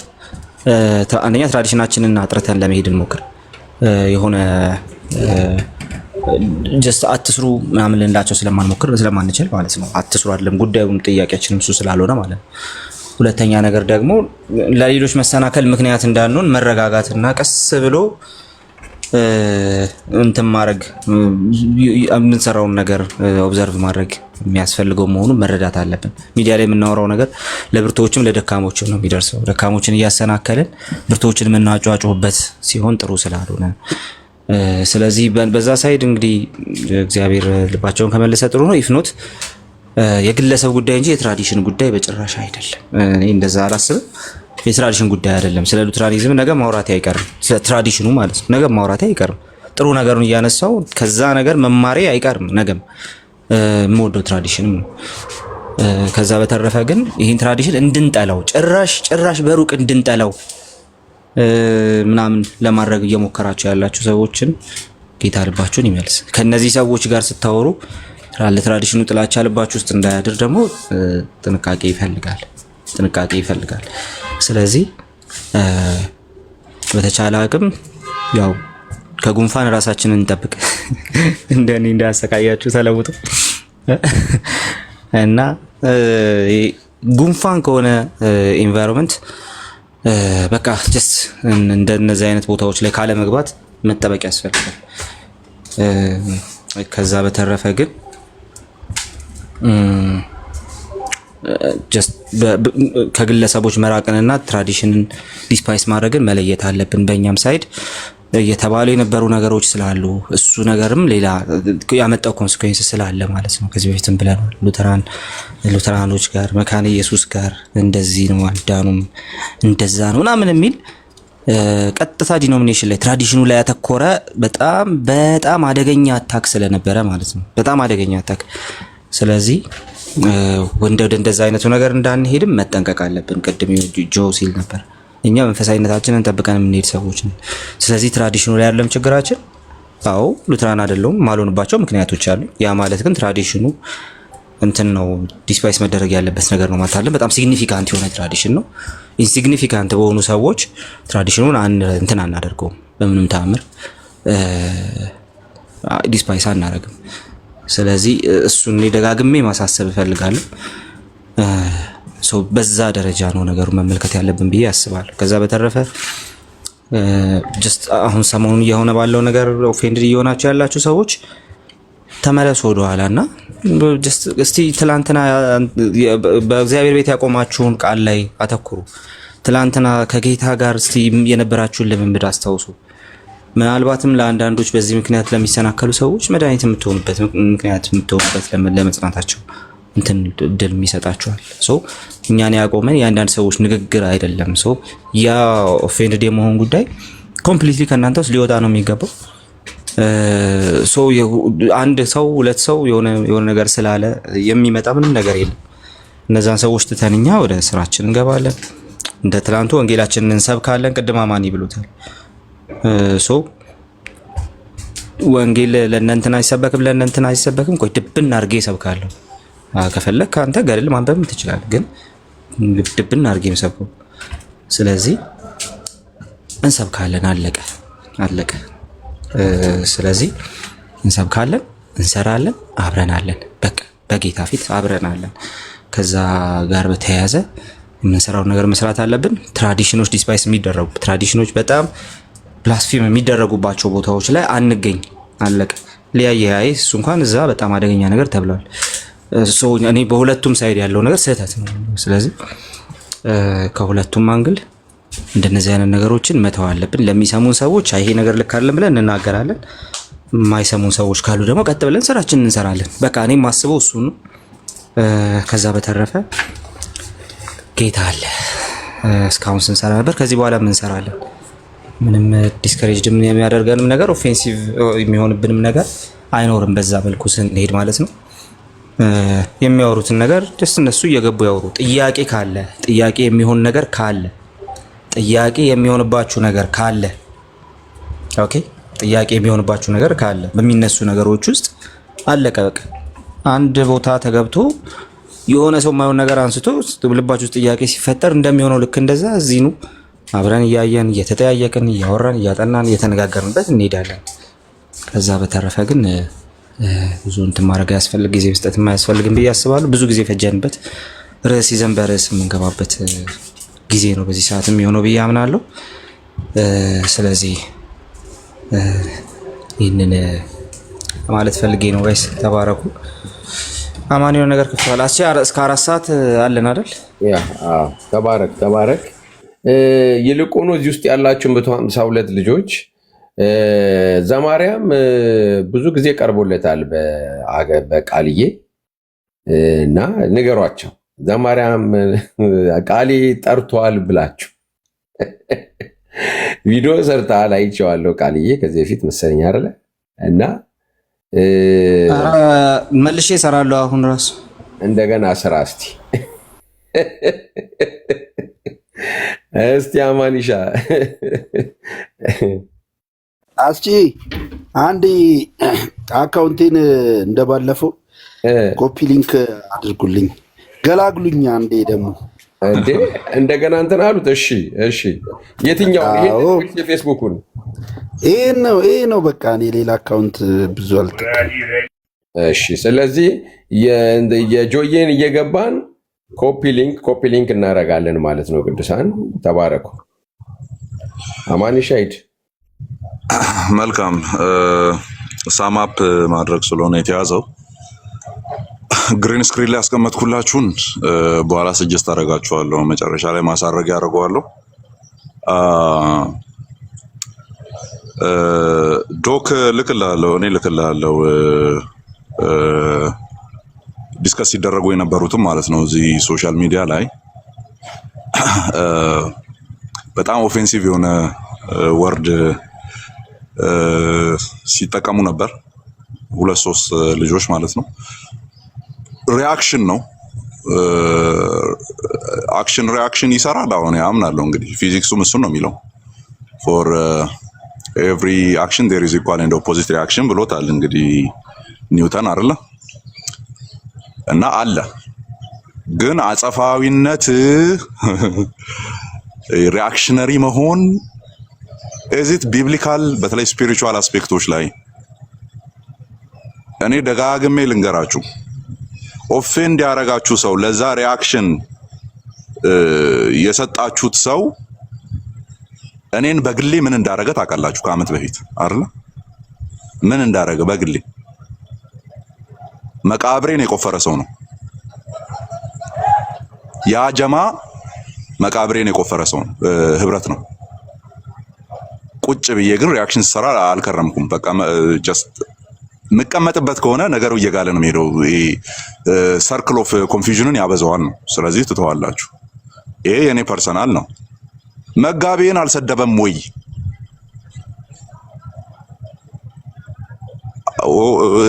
Speaker 4: አንደኛ ትራዲሽናችንን አጥርተን ለመሄድ እንሞክር። የሆነ ጀስት አትስሩ ምናምን ልንላቸው ስለማንችል ማለት ነው። አትስሩ አይደለም ጉዳዩን ጥያቄያችንም እሱ ስላልሆነ ማለት ነው። ሁለተኛ ነገር ደግሞ ለሌሎች መሰናከል ምክንያት እንዳንሆን መረጋጋትና ቀስ ብሎ እንትን ማድረግ የምንሰራውን ነገር ኦብዘርቭ ማድረግ የሚያስፈልገው መሆኑን መረዳት አለብን። ሚዲያ ላይ የምናወራው ነገር ለብርቶችም ለደካሞችም ነው የሚደርሰው። ደካሞችን እያሰናከልን ብርቶችን የምናጫጫውበት ሲሆን ጥሩ ስላልሆነ ስለዚህ በዛ ሳይድ እንግዲህ እግዚአብሔር ልባቸውን ከመለሰ ጥሩ ነው። ኢፍኖት የግለሰብ ጉዳይ እንጂ የትራዲሽን ጉዳይ በጭራሽ አይደለም። እኔ እንደዛ አላስብም። የትራዲሽን ጉዳይ አይደለም። ስለ ሉትራኒዝም ነገ ማውራት አይቀርም። ስለ ትራዲሽኑ ማለት ነው ነገ ማውራት አይቀርም። ጥሩ ነገሩን እያነሳው ከዛ ነገር መማሬ አይቀርም። ነገም የምወደው ትራዲሽንም ነው። ከዛ በተረፈ ግን ይህን ትራዲሽን እንድንጠላው ጭራሽ በሩቅ እንድንጠላው ምናምን ለማድረግ እየሞከራችሁ ያላችሁ ሰዎችን ጌታ ልባችሁን ይመልስ። ከነዚህ ሰዎች ጋር ስታወሩ ለትራዲሽኑ ጥላቻ ልባችሁ ውስጥ እንዳያድር ደግሞ ጥንቃቄ ይፈልጋል። ስለዚህ በተቻለ አቅም ያው ከጉንፋን ራሳችንን እንጠብቅ። እንደኔ እንዳያሰቃያችሁ ተለውጡ እና ጉንፋን ከሆነ ኢንቫይሮንመንት በቃ ጀስት እንደነዚህ አይነት ቦታዎች ላይ ካለ መግባት መጠበቅ ያስፈልጋል። ከዛ በተረፈ ግን ጀስት ከግለሰቦች መራቅንና ትራዲሽንን ዲስፓይስ ማድረግን መለየት አለብን። በእኛም ሳይድ እየተባሉ የነበሩ ነገሮች ስላሉ እሱ ነገርም ሌላ ያመጣው ኮንሲኩዌንስ ስላለ ማለት ነው። ከዚህ በፊትም ብለናል። ሉተራኖች ጋር መካነ ኢየሱስ ጋር እንደዚህ ነው አዳኑም እንደዛ ነው ምናምን የሚል ቀጥታ ዲኖሚኔሽን ላይ ትራዲሽኑ ላይ ያተኮረ በጣም አደገኛ አታክ ስለነበረ ማለት ነው። በጣም አደገኛ አታክ። ስለዚህ ወደ እንደዛ አይነቱ ነገር እንዳንሄድም መጠንቀቅ አለብን። ቅድም ጆ ሲል ነበር እኛ መንፈሳዊነታችንን ጠብቀን የምንሄድ ሰዎች ነን። ስለዚህ ትራዲሽኑ ላይ ያለም ችግራችን አዎ ሉትራን አይደለም ማልሆንባቸው ምክንያቶች አሉ። ያ ማለት ግን ትራዲሽኑ እንትን ነው ዲስፓይስ መደረግ ያለበት ነገር ነው ማለት አይደለም። በጣም ሲግኒፊካንት የሆነ ትራዲሽን ነው። ኢንሲግኒፊካንት በሆኑ ሰዎች ትራዲሽኑን እንትን አናደርገውም። በምንም ተአምር ዲስፓይስ አናደርግም። ስለዚህ እሱን ደጋግሜ ማሳሰብ እፈልጋለሁ። በዛ ደረጃ ነው ነገሩ መመልከት ያለብን ብዬ አስባለሁ። ከዛ በተረፈ ጀስት አሁን ሰሞኑን እየሆነ ባለው ነገር ኦፌንድድ እየሆናችሁ ያላችሁ ሰዎች ተመለሱ ወደኋላ እና ጀስት እስቲ ትላንትና በእግዚአብሔር ቤት ያቆማችሁን ቃል ላይ አተኩሩ። ትላንትና ከጌታ ጋር እስቲ የነበራችሁን ልምምድ አስታውሱ። ምናልባትም ለአንዳንዶች በዚህ ምክንያት ለሚሰናከሉ ሰዎች መድኃኒት የምትሆኑበት ለመጽናታቸው እንትን ድል የሚሰጣቸዋል። እኛን ያቆመን የአንዳንድ ሰዎች ንግግር አይደለም። ያ ኦፌንድድ የመሆን ጉዳይ ኮምፕሊትሊ ከእናንተ ውስጥ ሊወጣ ነው የሚገባው። አንድ ሰው ሁለት ሰው የሆነ ነገር ስላለ የሚመጣ ምንም ነገር የለም። እነዛን ሰዎች ትተን እኛ ወደ ስራችን እንገባለን። እንደ ትላንቱ ወንጌላችንን እንሰብካለን። ቅድም አማኒ ብሎታል። ወንጌል ለእነንትና አይሰበክም ለእነንትና አይሰበክም። ቆይ ድብን አድርጌ እሰብካለሁ። ከፈለክ አንተ ገድል ማንበብ ትችላለህ፣ ግን ድብን አድርጌ እሰብከው። ስለዚህ እንሰብካለን። አለቀ። ስለዚህ እንሰብካለን፣ እንሰራለን፣ አብረናለን። በቃ በጌታ ፊት አብረናለን። ከዛ ጋር በተያያዘ የምንሰራው ነገር መስራት አለብን። ትራዲሽኖች ዲስፓይስ የሚደረጉ ትራዲሽኖች በጣም ብላስፌም የሚደረጉባቸው ቦታዎች ላይ አንገኝ። አለቀ። ሊያያይ እሱ እንኳን እዛ በጣም አደገኛ ነገር ተብሏል። እኔ በሁለቱም ሳይድ ያለው ነገር ስህተት ነው። ስለዚህ ከሁለቱም አንግል እንደነዚህ አይነት ነገሮችን መተው አለብን። ለሚሰሙን ሰዎች ይሄ ነገር ልክ አይደለም ብለን እንናገራለን። የማይሰሙን ሰዎች ካሉ ደግሞ ቀጥ ብለን ስራችንን እንሰራለን። በቃ እኔ የማስበው እሱ ነው። ከዛ በተረፈ ጌታ አለ። እስካሁን ስንሰራ ነበር፣ ከዚህ በኋላ ምን እንሰራለን። ምንም ዲስከሬጅድ የሚያደርገንም ነገር ኦፌንሲቭ የሚሆንብንም ነገር አይኖርም። በዛ መልኩ ስንሄድ ማለት ነው። የሚያወሩትን ነገር ደስ እነሱ እየገቡ ያወሩ። ጥያቄ ካለ ጥያቄ የሚሆን ነገር ካለ ጥያቄ የሚሆንባችሁ ነገር ካለ ኦኬ ጥያቄ የሚሆንባችሁ ነገር ካለ በሚነሱ ነገሮች ውስጥ አለቀ በቃ። አንድ ቦታ ተገብቶ የሆነ ሰው የማይሆን ነገር አንስቶ ልባችሁ ውስጥ ጥያቄ ሲፈጠር እንደሚሆነው ልክ እንደዛ እዚህኑ አብረን እያየን እየተጠያየቅን እያወራን እያጠናን እየተነጋገርንበት እንሄዳለን። ከዛ በተረፈ ግን ብዙ እንትን ማድረግ ያስፈልግ ጊዜ መስጠት የማያስፈልግም ብዬ አስባለሁ። ብዙ ጊዜ ፈጀንበት ርዕስ ይዘን በርዕስ የምንገባበት ጊዜ ነው በዚህ ሰዓት የሚሆነው ብዬ አምናለሁ። ስለዚህ ይህንን ማለት ፈልጌ ነው። ጋይስ ተባረኩ። አማን የሆነ ነገር ከፍቷል። እስከ 4 ሰዓት አለን አይደል?
Speaker 2: ያ ተባረክ። ይልቁኑ እዚህ ውስጥ ያላችሁ 152 ልጆች ዘማርያም ብዙ ጊዜ ቀርቦለታል በቃልዬ እና ንገሯቸው። ዘማርያም ቃሊ ጠርቷል ብላችሁ ቪዲዮ ሰርተሃል፣ አይቼዋለሁ። ቃልዬ ከዚህ በፊት መሰለኝ አይደለ? እና
Speaker 4: መልሼ እሰራለሁ። አሁን ራሱ
Speaker 2: እንደገና ስራ እስቲ አማኒሻ
Speaker 3: አስቺ አንድ አካውንቴን እንደባለፈው ኮፒ ሊንክ አድርጉልኝ፣ ገላግሉኝ። አንዴ ደግሞ
Speaker 2: እንዴ እንደገና እንትን አሉት። እሺ የትኛው? ይሄ የፌስቡኩን?
Speaker 3: ይሄ ነው በቃ። እኔ ሌላ አካውንት ብዙ አልጠቀምም።
Speaker 2: እሺ ስለዚህ የጆዬን እየገባን ኮፒ ሊንክ እናደርጋለን ማለት ነው። ቅዱሳን ተባረኩ። አማኒሻ ሂድ።
Speaker 1: መልካም ሳማፕ ማድረግ ስለሆነ የተያዘው ግሪን ስክሪን ላይ ያስቀመጥኩላችሁን በኋላ ሰጀስት አደርጋችኋለሁ። መጨረሻ ላይ ማሳረግ ያደርገዋለሁ። ዶክ ልክላለሁ፣ እኔ ልክላለሁ። ዲስከስ ሲደረጉ የነበሩትም ማለት ነው እዚህ ሶሻል ሚዲያ ላይ በጣም ኦፌንሲቭ የሆነ ወርድ ሲጠቀሙ ነበር 2-3 ልጆች ማለት ነው። ሪአክሽን ነው አክሽን ሪአክሽን ይሰራል። አሁን ያምናለሁ እንግዲህ ፊዚክሱም እሱን ነው የሚለው ፎር ኤቭሪ አክሽን ዜር ኢዝ ኢኳል ኤንድ ኦፖዚት ሪአክሽን ብሎታል እንግዲህ ኒውተን አይደለ? እና አለ ግን አጸፋዊነት ሪአክሽነሪ መሆን እዚት ቢብሊካል በተለይ ስፒሪቹዋል አስፔክቶች ላይ እኔ ደጋግሜ ልንገራችሁ፣ ኦፌንድ ያረጋችሁ ሰው ለዛ ሪአክሽን የሰጣችሁት ሰው እኔን በግሌ ምን እንዳረገ ታውቃላችሁ? ከዓመት በፊት አይደል? ምን እንዳረገ በግሌ መቃብሬን የቆፈረ ሰው ነው ያ ጀማ። መቃብሬን የቆፈረ ሰው ነው፣ ህብረት ነው። ቁጭ ብዬ ግን ሪአክሽን ሰራ አልከረምኩም። በቃ ጀስት መቀመጥበት ከሆነ ነገሩ እየጋለ ነው የሚሄደው። ሰርክል ኦፍ ኮንፊውዥንን ያበዛዋል ነው። ስለዚህ ትተዋላችሁ። ይሄ የኔ ፐርሰናል ነው። መጋቤን አልሰደበም ወይ?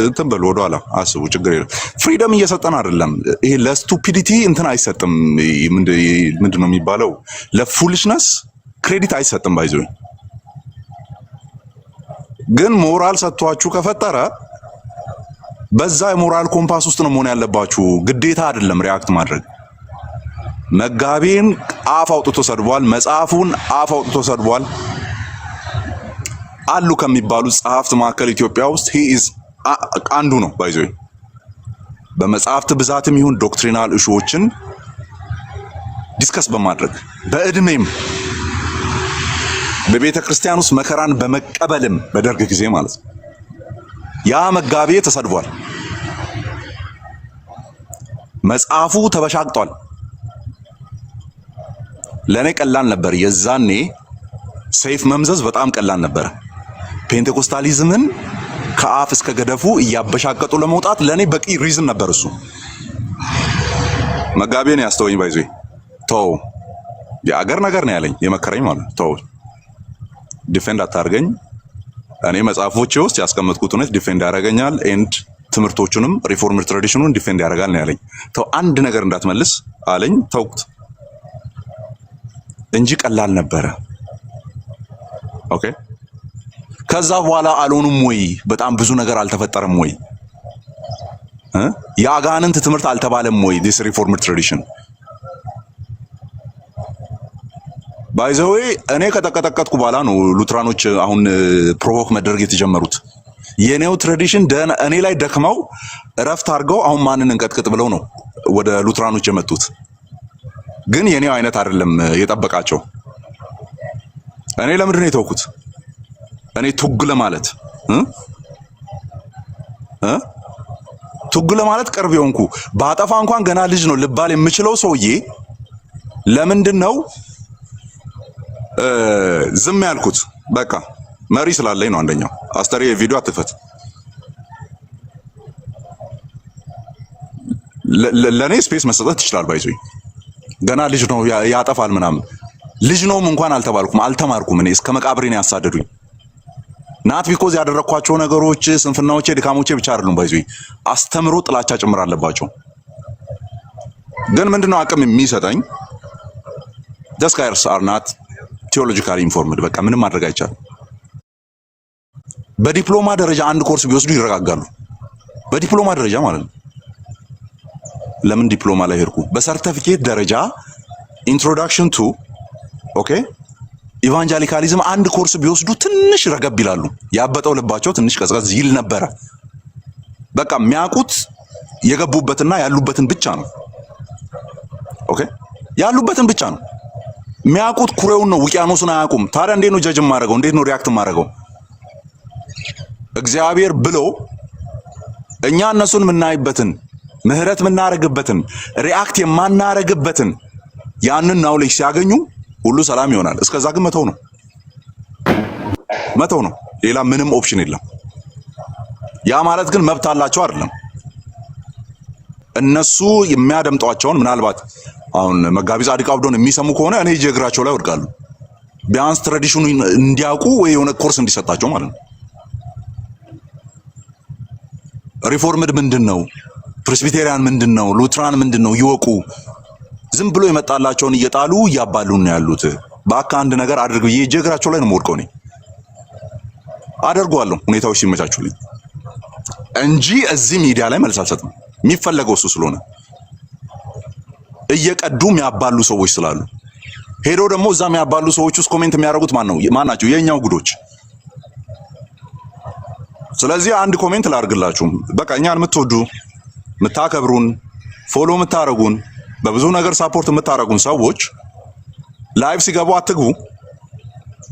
Speaker 1: እንትን በሉ ወደኋላ አስቡ፣ ችግር የለም። ፍሪደም እየሰጠን አይደለም። ይሄ ለስቱፒዲቲ እንትን አይሰጥም። ምንድነው የሚባለው? ለፉልሽነስ ክሬዲት አይሰጥም። ባይዘው ግን ሞራል ሰጥቷችሁ ከፈጠረ በዛ የሞራል ኮምፓስ ውስጥ ነው መሆን ያለባችሁ። ግዴታ አይደለም ሪአክት ማድረግ። መጋቤን አፍ አውጥቶ ሰድቧል። መጽሐፉን አፍ አውጥቶ ሰድቧል። አሉ ከሚባሉ ጸሐፍት መካከል ኢትዮጵያ ውስጥ ሂዝ አንዱ ነው። ባይዘው በመጽሐፍት ብዛትም ይሁን ዶክትሪናል እሾችን ዲስከስ በማድረግ በእድሜም በቤተ ክርስቲያን ውስጥ መከራን በመቀበልም በደርግ ጊዜ ማለት ነው ያ መጋቤ ተሰድቧል። መጽሐፉ ተበሻቅጧል። ለኔ ቀላል ነበር የዛኔ ሰይፍ መምዘዝ በጣም ቀላል ነበር። ፔንቴኮስታሊዝምን ከአፍ እስከ ገደፉ እያበሻቀጡ ለመውጣት ለኔ በቂ ሪዝን ነበር። እሱ መጋቤን ያስተወኝ ባይዘይ ተው የአገር ነገር ነው ያለኝ የመከረኝ ማለት ተው ዲፌንድ አታርገኝ። እኔ መጽሐፎቼ ውስጥ ያስቀመጥኩት ነው ዲፌንድ ያደርገኛል ኤንድ ትምህርቶቹንም ሪፎርምድ ትራዲሽኑን ዲፌንድ ያደርጋል ነው ያለኝ። ተው አንድ ነገር እንዳትመልስ አለኝ። ተውኩት እንጂ ቀላል ነበረ። ኦኬ ከዛ በኋላ አልሆኑም ወይ? በጣም ብዙ ነገር አልተፈጠረም ወይ? የአጋንንት ትምህርት አልተባለም ወይ? ዲስ ሪፎርምድ ትራዲሽን ባይዘዌ እኔ ከተቀጠቀጥኩ በኋላ ነው ሉትራኖች አሁን ፕሮቮክ መደረግ የተጀመሩት። የኔው ትራዲሽን እኔ ላይ ደክመው እረፍት አድርገው አሁን ማንን እንቀጥቅጥ ብለው ነው ወደ ሉትራኖች የመጡት። ግን የኔው አይነት አይደለም የጠበቃቸው። እኔ ለምንድን ነው የተውኩት? እኔ ቱግ ለማለት ቱግ ለማለት ቅርብ የሆንኩ ባጠፋ እንኳን ገና ልጅ ነው ልባል የምችለው ሰውዬ ለምንድን ነው ዝም ያልኩት? በቃ መሪ ስላለኝ ነው። አንደኛው አስተሪ ቪዲዮ አትፈት ለኔ ስፔስ መሰጠት ይችላል። ባይዞኝ ገና ልጅ ነው ያጠፋል ምናምን። ልጅ ነውም እንኳን አልተማርኩም። እኔ እስከ መቃብሬ ነው ያሳደዱኝ። ናት ቢኮዝ ያደረኳቸው ነገሮች ስንፍናዎቼ ድካሞቼ ብቻ አይደሉም። ባይዞኝ አስተምሮ ጥላቻ ጭምር አለባቸው። ግን ምንድነው አቅም የሚሰጠኝ those guys are not theologically informed። በቃ ምንም ማድረግ አይቻልም። በዲፕሎማ ደረጃ አንድ ኮርስ ቢወስዱ ይረጋጋሉ። በዲፕሎማ ደረጃ ማለት ነው። ለምን ዲፕሎማ ላይ ሄድኩ? በሰርቲፊኬት ደረጃ ኢንትሮዳክሽን ቱ ኦኬ ኢቫንጀሊካሊዝም አንድ ኮርስ ቢወስዱ ትንሽ ረገብ ይላሉ። ያበጠው ልባቸው ትንሽ ቀዝቀዝ ይል ነበረ። በቃ የሚያውቁት የገቡበትና ያሉበትን ብቻ ነው። ኦኬ ያሉበትን ብቻ ነው የሚያውቁት። ኩሬውን ነው፣ ውቅያኖሱን አያውቁም። ታዲያ እንዴት ነው ጀጅ ማድረገው? እንዴት ነው ሪአክት ማድረገው? እግዚአብሔር ብሎ እኛ እነሱን የምናይበትን ምህረት የምናረግበትን ሪአክት የማናረግበትን ያንን ናውሌጅ ሲያገኙ ሁሉ ሰላም ይሆናል። እስከዛ ግን መተው ነው። ሌላ ምንም ኦፕሽን የለም። ያ ማለት ግን መብት አላቸው አይደለም። እነሱ የሚያደምጧቸውን ምናልባት አሁን መጋቢ ጻድቅ አብዶን የሚሰሙ ከሆነ እኔ እግራቸው ላይ ወድቃሉ። ቢያንስ ትራዲሽኑ እንዲያውቁ ወይ የሆነ ኮርስ እንዲሰጣቸው ማለት ነው። ሪፎርምድ ምንድነው? ፕሬስቢቴሪያን ምንድነው? ሉትራን ምንድነው? ይወቁ። ዝም ብሎ የመጣላቸውን እየጣሉ እያባሉ ነው ያሉት። በአካ አንድ ነገር አድርግ ብዬ እግራቸው ላይ ነው የምወድቀው። እኔ አደርገዋለሁ ሁኔታዎች ሲመቻቹልኝ እንጂ እዚህ ሚዲያ ላይ መልስ አልሰጥም። የሚፈለገው እሱ ስለሆነ እየቀዱ የሚያባሉ ሰዎች ስላሉ ሄዶ ደግሞ እዛ የሚያባሉ ሰዎች ውስጥ ኮሜንት የሚያደርጉት ማን ናቸው? የኛው ጉዶች። ስለዚህ አንድ ኮሜንት ላድርግላችሁ። በቃ እኛን የምትወዱ የምታከብሩን፣ ፎሎ የምታረጉን፣ በብዙ ነገር ሳፖርት የምታረጉን ሰዎች ላይቭ ሲገቡ አትግቡ።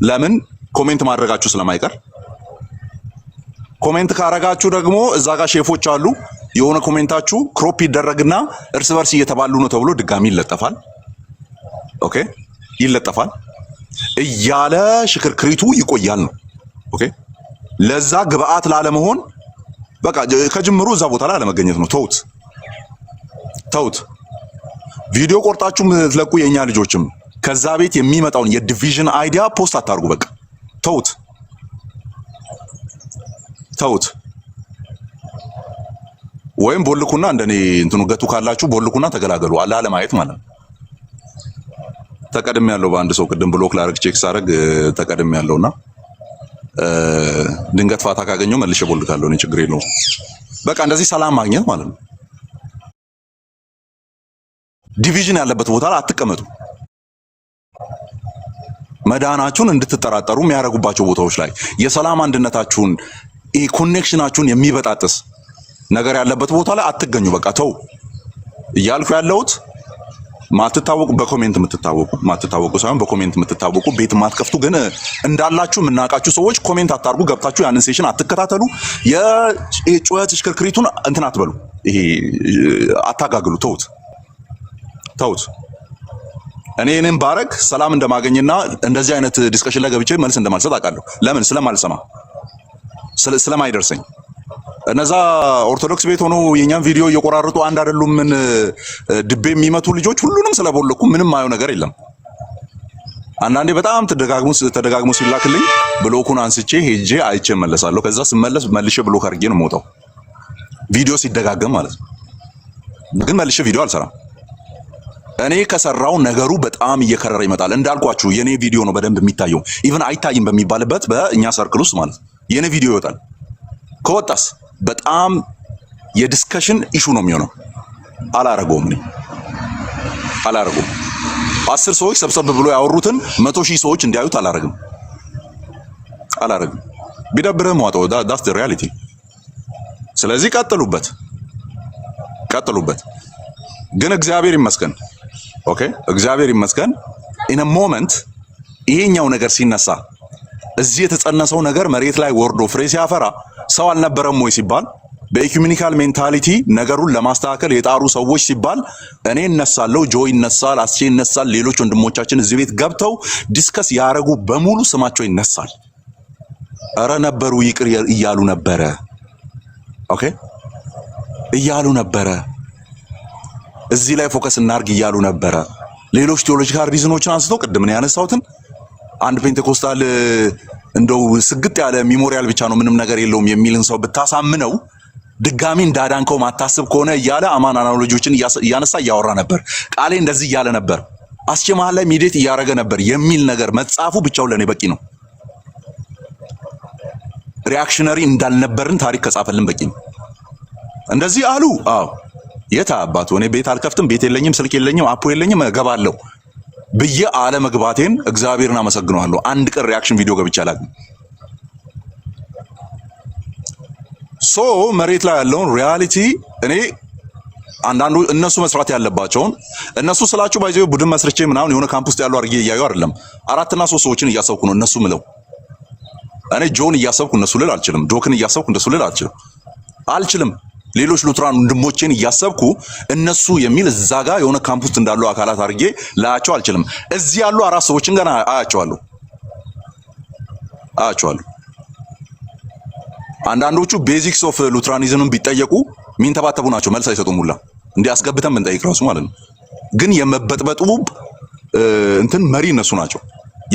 Speaker 1: ለምን? ኮሜንት ማድረጋችሁ ስለማይቀር። ኮሜንት ካረጋችሁ ደግሞ እዛ ጋር ሼፎች አሉ። የሆነ ኮሜንታችሁ ክሮፕ ይደረግና እርስ በርስ እየተባሉ ነው ተብሎ ድጋሚ ይለጠፋል። ኦኬ ይለጠፋል እያለ ሽክርክሪቱ ይቆያል ነው። ኦኬ ለዛ ግብአት ላለመሆን በቃ ከጅምሩ እዛ ቦታ ላይ አለመገኘት ነው። ተውት። ቪዲዮ ቆርጣችሁ ምትለቁ የኛ ልጆችም ከዛ ቤት የሚመጣውን የዲቪዥን አይዲያ ፖስት አታርጉ። በቃ ተውት። ወይም ቦልኩና እንደኔ እንትኑ ገቱ ካላችሁ ቦልኩና ተገላገሉ። አለ ለማየት ማለት ነው። ተቀደም ያለው በአንድ ሰው ቅድም ብሎክ ላረግ ቼክ ሳረግ ተቀደም ያለውና ድንገት ፋታ ካገኘው መልሼ ቦልካለሁ። እኔ ችግር የለውም። በቃ እንደዚህ ሰላም ማግኘት ማለት ነው። ዲቪዥን ያለበት ቦታ ላይ አትቀመጡ። መዳናችሁን እንድትጠራጠሩ የሚያረጉባቸው ቦታዎች ላይ የሰላም አንድነታችሁን ኮኔክሽናችሁን የሚበጣጥስ ነገር ያለበት ቦታ ላይ አትገኙ። በቃ ተው እያልኩ ያለሁት ማትታወቁ በኮሜንት ማትታወቁ ሳይሆን በኮሜንት የምትታወቁ ቤት ማትከፍቱ ግን እንዳላችሁ የምናውቃችሁ ሰዎች ኮሜንት አታርጉ። ገብታችሁ ያንን ሴሽን አትከታተሉ። የጩኸት ሽክርክሪቱን እንትን አትበሉ። ይሄ አታጋግሉ። ተውት። እኔንም ባረግ ሰላም እንደማገኝና እንደዚህ አይነት ዲስከሽን ላይ ገብቼ መልስ እንደማልሰጥ አውቃለሁ። ለምን? ስለማልሰማ ስለማይደርሰኝ። እነዛ ኦርቶዶክስ ቤት ሆኖ የኛን ቪዲዮ እየቆራረጡ አንድ አይደሉም ምን ድቤ የሚመቱ ልጆች ሁሉንም ስለቦለኩ ምንም ማየው ነገር የለም። አንዳንዴ በጣም ተደጋግሞ ሲላክልኝ ብሎኩን አንስቼ ሄጄ አይቼ መለሳለሁ። ከዛ ስመለስ መልሼ ብሎክ አድርጌ ነው የምወጣው። ቪዲዮ ሲደጋገም ማለት ነው። ግን መልሼ ቪዲዮ አልሰራም። እኔ ከሰራው ነገሩ በጣም እየከረረ ይመጣል። እንዳልኳችሁ የኔ ቪዲዮ ነው በደንብ የሚታየው። ኢቭን አይታይም በሚባልበት በእኛ ሰርክል ውስጥ ማለት ነው። የኔ ቪዲዮ ይወጣል። ከወጣስ በጣም የዲስከሽን ኢሹ ነው የሚሆነው። አላረገውም እኔ አላረገውም። 10 ሰዎች ሰብሰብ ብሎ ያወሩትን 100,000 ሰዎች እንዲያዩት አላረግም። ቢደብርህም ዋጠው። ዳትስ ዘ ሪያሊቲ። ስለዚህ ቀጥሉበት። ግን እግዚአብሔር ይመስገን ኦኬ፣ እግዚአብሔር ይመስገን ኢን ሞመንት ይሄኛው ነገር ሲነሳ እዚህ የተጸነሰው ነገር መሬት ላይ ወርዶ ፍሬ ሲያፈራ ሰው አልነበረም ወይ ሲባል በኢኩሜኒካል ሜንታሊቲ ነገሩን ለማስተካከል የጣሩ ሰዎች ሲባል እኔ እነሳለሁ፣ ጆይ ይነሳል፣ አስቼ ይነሳል፣ ሌሎች ወንድሞቻችን እዚህ ቤት ገብተው ዲስከስ ያረጉ በሙሉ ስማቸው ይነሳል። እረ ነበሩ ይቅር እያሉ ነበረ። ኦኬ እያሉ ነበረ። እዚህ ላይ ፎከስ እናርግ እያሉ ነበረ። ሌሎች ቴዎሎጂካል ሪዝኖችን አንስቶ ቅድም ነው ያነሳሁትን አንድ ፔንቴኮስታል እንደው ስግጥ ያለ ሚሞሪያል ብቻ ነው ምንም ነገር የለውም የሚልን ሰው ብታሳምነው ድጋሚ እንዳዳንከው ማታስብ ከሆነ እያለ አማን አናሎጂዎችን እያነሳ እያወራ ነበር። ቃሌ እንደዚህ እያለ ነበር፣ አስቼ መሃል ላይ ሚዲየት እያደረገ ነበር የሚል ነገር መጻፉ ብቻው ለኔ በቂ ነው። ሪአክሽነሪ እንዳልነበርን ታሪክ ከጻፈልን በቂ ነው። እንደዚህ አሉ። አዎ የታ አባቱ እኔ ቤት አልከፍትም፣ ቤት የለኝም፣ ስልክ የለኝም፣ አፖ የለኝም፣ እገባለሁ ብዬ አለ መግባቴን እግዚአብሔርን አመሰግነዋለሁ። አንድ ቀን ሪአክሽን ቪዲዮ ገብቼ አላውቅም። ሶ መሬት ላይ ያለውን ሪያሊቲ እኔ አንዳንዱ እነሱ መስራት ያለባቸውን እነሱ ስላችሁ ባይዘው ቡድን መስርቼ ምናምን የሆነ ካምፕ ውስጥ ያለው አርጌ እያዩ አይደለም። 4 እና 3 ሰዎችን እያሰብኩ ነው እነሱ ምለው። እኔ ጆን እያሰብኩ እነሱ ልል አልችልም። ዶክን እያሰብኩ እነሱ ልል አልችልም። ሌሎች ሉትራን ወንድሞቼን እያሰብኩ እነሱ የሚል እዛ ጋር የሆነ ካምፕ ውስጥ እንዳሉ አካላት አርጌ ላያቸው አልችልም። እዚህ ያሉ 4 ሰዎችን ገና አያቸዋለሁ። አንዳንዶቹ ቤዚክስ ኦፍ ሉትራኒዝምን ቢጠየቁ ሚንተባተቡ ናቸው፣ መልስ አይሰጡም። ሁላ እንዲያስገብተን ብንጠይቅ ራሱ ማለት ነው። ግን የመበጥበጡ እንትን መሪ እነሱ ናቸው።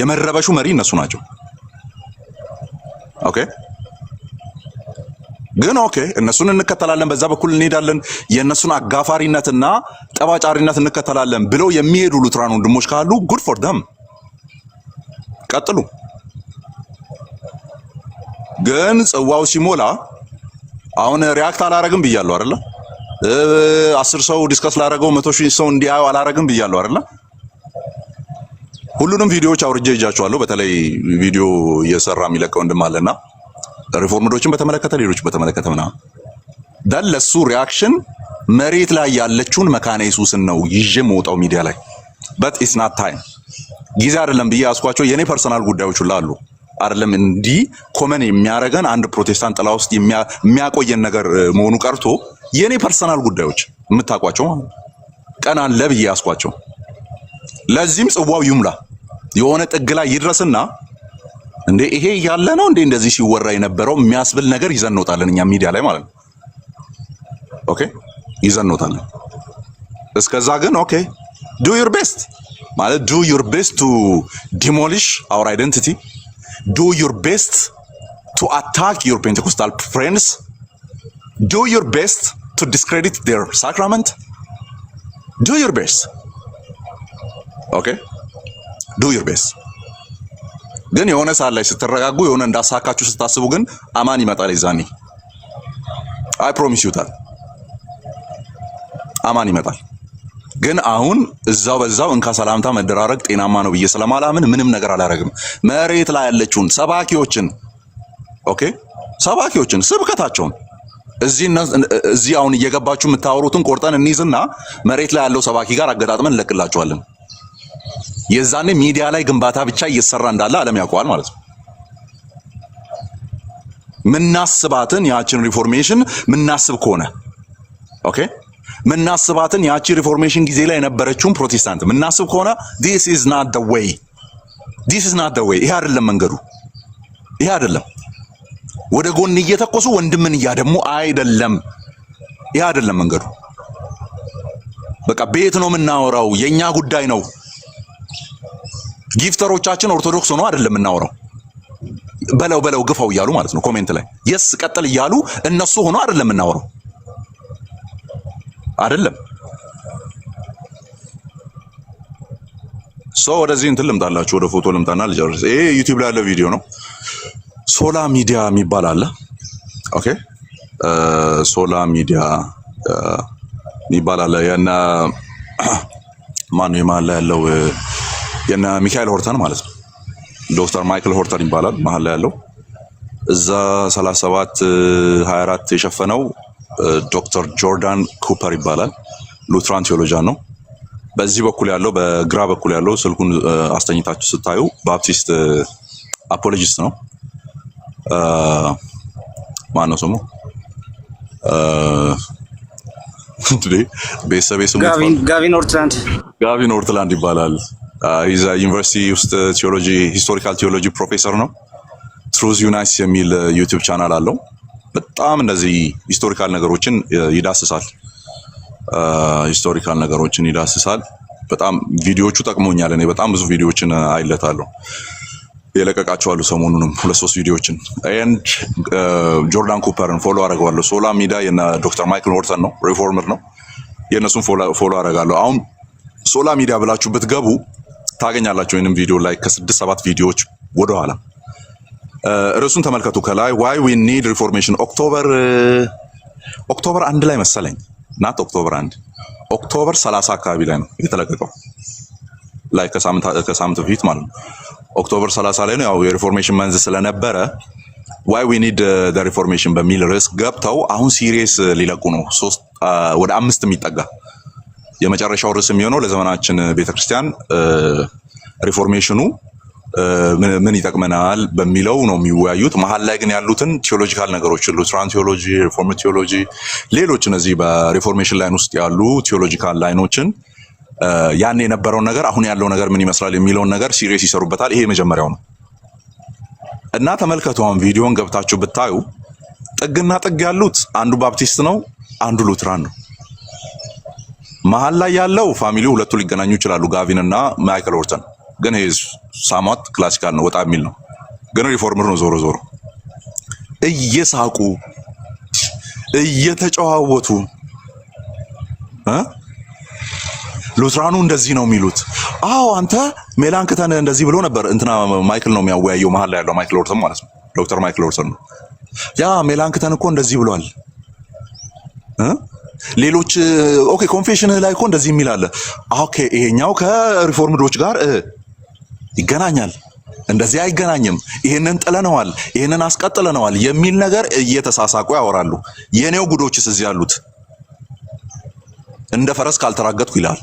Speaker 1: የመረበሹ መሪ እነሱ ናቸው። ኦኬ ግን ኦኬ እነሱን እንከተላለን፣ በዛ በኩል እንሄዳለን፣ የእነሱን አጋፋሪነትና ጠባጫሪነት እንከተላለን ብለው የሚሄዱ ሉትራን ወንድሞች ካሉ ጉድ ፎር ደም ቀጥሉ። ግን ጽዋው ሲሞላ አሁን ሪአክት አላረግም ብያለሁ አይደለ? 10 ሰው ዲስከስ ላረገው 100,000 ሰው እንዲያዩ አላረግም ብያለሁ አይደለ? ሁሉንም ቪዲዮዎች አውርጄ ይጃቸዋለሁ። በተለይ ቪዲዮ እየሰራ የሚለቀው ወንድም አለና ሪፎርመዶችን በተመለከተ ሌሎች በተመለከተ ምናምን ለሱ ሪአክሽን መሬት ላይ ያለችውን መካነ ኢየሱስን ነው ይዤ የምወጣው ሚዲያ ላይ በት ኢትስ ናት ታይም ጊዜ አይደለም ብዬ ያስኳቸው የኔ ፐርሰናል ጉዳዮች ሁሉ አሉ። አይደለም እንዲህ ኮመን የሚያረጋን አንድ ፕሮቴስታንት ጥላ ውስጥ የሚያቆየን ነገር መሆኑ ቀርቶ የኔ ፐርሰናል ጉዳዮች የምታቋቸው ቀን አለ ብዬ ያስኳቸው። ለዚህም ጽዋው ይሙላ የሆነ ጥግ ላይ ይድረስና እንዴ ይሄ ያለ ነው እንዴ እንደዚህ ሲወራ የነበረው የሚያስብል ነገር ይዘን እንወጣለን እኛ ሚዲያ ላይ ማለት ነው። ኦኬ ይዘን እንወጣለን። እስከዛ ግን ኦኬ do your best ማለት do your best to demolish our identity, do your best to attack your Pentecostal friends, do your best to discredit their sacrament, do your best. Okay do your best. ግን የሆነ ሰዓት ላይ ስትረጋጉ የሆነ እንዳሳካችሁ ስታስቡ ግን አማን ይመጣል። ይዛኔ አይ ፕሮሚስ ዩታል አማን ይመጣል። ግን አሁን እዛው በዛው እንካ ሰላምታ መደራረግ ጤናማ ነው ብዬ ስለማላምን ምንም ነገር አላረግም። መሬት ላይ ያለችውን ሰባኪዎችን ስብከታቸውን እዚህ አሁን እየገባችሁ የምታወሩትን ቆርጠን እንይዝና መሬት ላይ ያለው ሰባኪ ጋር አገጣጥመን እንለቅላችኋለን። የዛኔ ሚዲያ ላይ ግንባታ ብቻ እየሰራ እንዳለ ዓለም ያውቀዋል ማለት ነው። ምናስባትን ያቺን ሪፎርሜሽን ምናስብ ከሆነ ኦኬ ምናስባትን ያቺ ሪፎርሜሽን ጊዜ ላይ የነበረችውን ፕሮቴስታንት ምናስብ ከሆነ this is not the way ይሄ አይደለም መንገዱ። ይሄ አይደለም ወደ ጎን እየተኮሱ ወንድምን እያደሙ አይደለም። ይሄ አይደለም መንገዱ። በቃ ቤት ነው የምናወራው፣ የኛ ጉዳይ ነው። ጊፍተሮቻችን ኦርቶዶክስ ሆኖ አይደለም የምናወራው። በለው ግፋው እያሉ ማለት ነው ኮሜንት ላይ የስ ቀጥል እያሉ እነሱ ሆኖ አይደለም የምናወራው። አይደለም ወደዚህ እንትን ልምጣላችሁ፣ ወደ ፎቶ ልምጣና ልጨርስ። ይሄ ዩቲዩብ ላይ ያለ ቪዲዮ ነው። ሶላ ሚዲያ የሚባል አለ። ኦኬ ሶላ ሚዲያ የሚባል አለ። የነ ማነው የመሀል ላይ ያለው የነ ሚካኤል ሆርተን ማለት ነው። ዶክተር ማይክል ሆርተን ይባላል መሀል ላይ ያለው። እዛ 37 24 የሸፈነው ዶክተር ጆርዳን ኩፐር ይባላል። ሉትራን ቴዎሎጂያን ነው። በዚህ በኩል ያለው በግራ በኩል ያለው ስልኩን አስተኝታችሁ ስታዩ ባፕቲስት አፖሎጂስት ነው። ማን ነው ስሙ? ቤተሰቤ ስሙ ጋቪን ኦርትላንድ ይባላል። ይዛ ዩኒቨርሲቲ ውስጥ ቴዎሎጂ ሂስቶሪካል ቴዎሎጂ ፕሮፌሰር ነው። ትሩዝ ዩናይትስ የሚል ዩቲዩብ ቻናል አለው። በጣም እንደዚህ ሂስቶሪካል ነገሮችን ይዳስሳል። በጣም ቪዲዮዎቹ ጠቅሞኛል። እኔ በጣም ብዙ ቪዲዮዎችን አይለታለሁ የለቀቃቸዋለሁ። ሰሞኑንም 2-3 ቪዲዮዎችን ኤንድ ጆርዳን ኩፐርን ፎሎ አደርገዋለሁ። ሶላ ሚዲያ የነ ዶክተር ማይክል ሆርተን ነው፣ ሪፎርመር ነው። የእነሱን ፎሎ አደርጋለሁ። አሁን ሶላ ሚዲያ ብላችሁ ብትገቡ ታገኛላችሁ። ወይንም ቪዲዮ ላይ ከ6-7 ቪዲዮዎች ወደኋላ ርዕሱን ተመልከቱ። ከላይ ዋይ ዊ ኒድ ሪፎርሜሽን ኦክቶበር 1 ላይ መሰለኝ ናት ኦክቶበር 30 አካባቢ ላይ ነው የተለቀቀው። ላይ ከሳምንት በፊት ማለት ነው። ኦክቶበር 30 ላይ ነው። ያው የሪፎርሜሽን መንዝ ስለነበረ ዋይ ዊ ኒድ ዘ ሪፎርሜሽን በሚል ርዕስ ገብተው አሁን ሲሪየስ ሊለቁ ነው። ወደ 5 የሚጠጋ የመጨረሻው ርዕስ የሚሆነው ለዘመናችን ቤተክርስቲያን ሪፎርሜሽኑ ምን ይጠቅመናል በሚለው ነው የሚወያዩት። መሀል ላይ ግን ያሉትን ቴዎሎጂካል ነገሮች ሉትራን ቴዎሎጂ፣ ሪፎርም ቴዎሎጂ፣ ሌሎች እነዚህ በሪፎርሜሽን ላይን ውስጥ ያሉ ቴዎሎጂካል ላይኖችን ያን የነበረውን ነገር አሁን ያለው ነገር ምን ይመስላል የሚለውን ነገር ሲሪየስ ይሰሩበታል። ይሄ የመጀመሪያው ነው እና ተመልከቱ። አሁን ቪዲዮን ገብታችሁ ብታዩ ጥግና ጥግ ያሉት አንዱ ባፕቲስት ነው፣ አንዱ ሉትራን ነው። መሀል ላይ ያለው ፋሚሊው ሁለቱ ሊገናኙ ይችላሉ፣ ጋቪን እና ማይክል ሆርተን። ግን ይሄ ሳማት ክላሲካል ነው፣ ወጣ የሚል ነው። ግን ሪፎርመር ነው። ዞሮ ዞሮ እየሳቁ እየተጨዋወቱ ሉትራኑ እንደዚህ ነው የሚሉት። አዎ አንተ ሜላንክተን እንደዚህ ብሎ ነበር። እንትና ማይክል ነው የሚያወያየው፣ መሀል ላይ ያለው ማይክል ሆርተን ማለት ነው። ዶክተር ማይክል ሆርተን ነው። ያ ሜላንክተን እኮ እንደዚህ ብሏል። ሌሎች ኦኬ ኮንፌሽን ላይ እኮ እንደዚህ የሚል አለ። ኦኬ ይሄኛው ከሪፎርምዶች ጋር ይገናኛል፣ እንደዚህ አይገናኝም፣ ይሄንን ጥለነዋል፣ ይሄንን አስቀጥለነዋል የሚል ነገር እየተሳሳቁ ያወራሉ። የኔው ጉዶችስ እዚህ ያሉት እንደ ፈረስ ካልተራገጥኩ ይላል።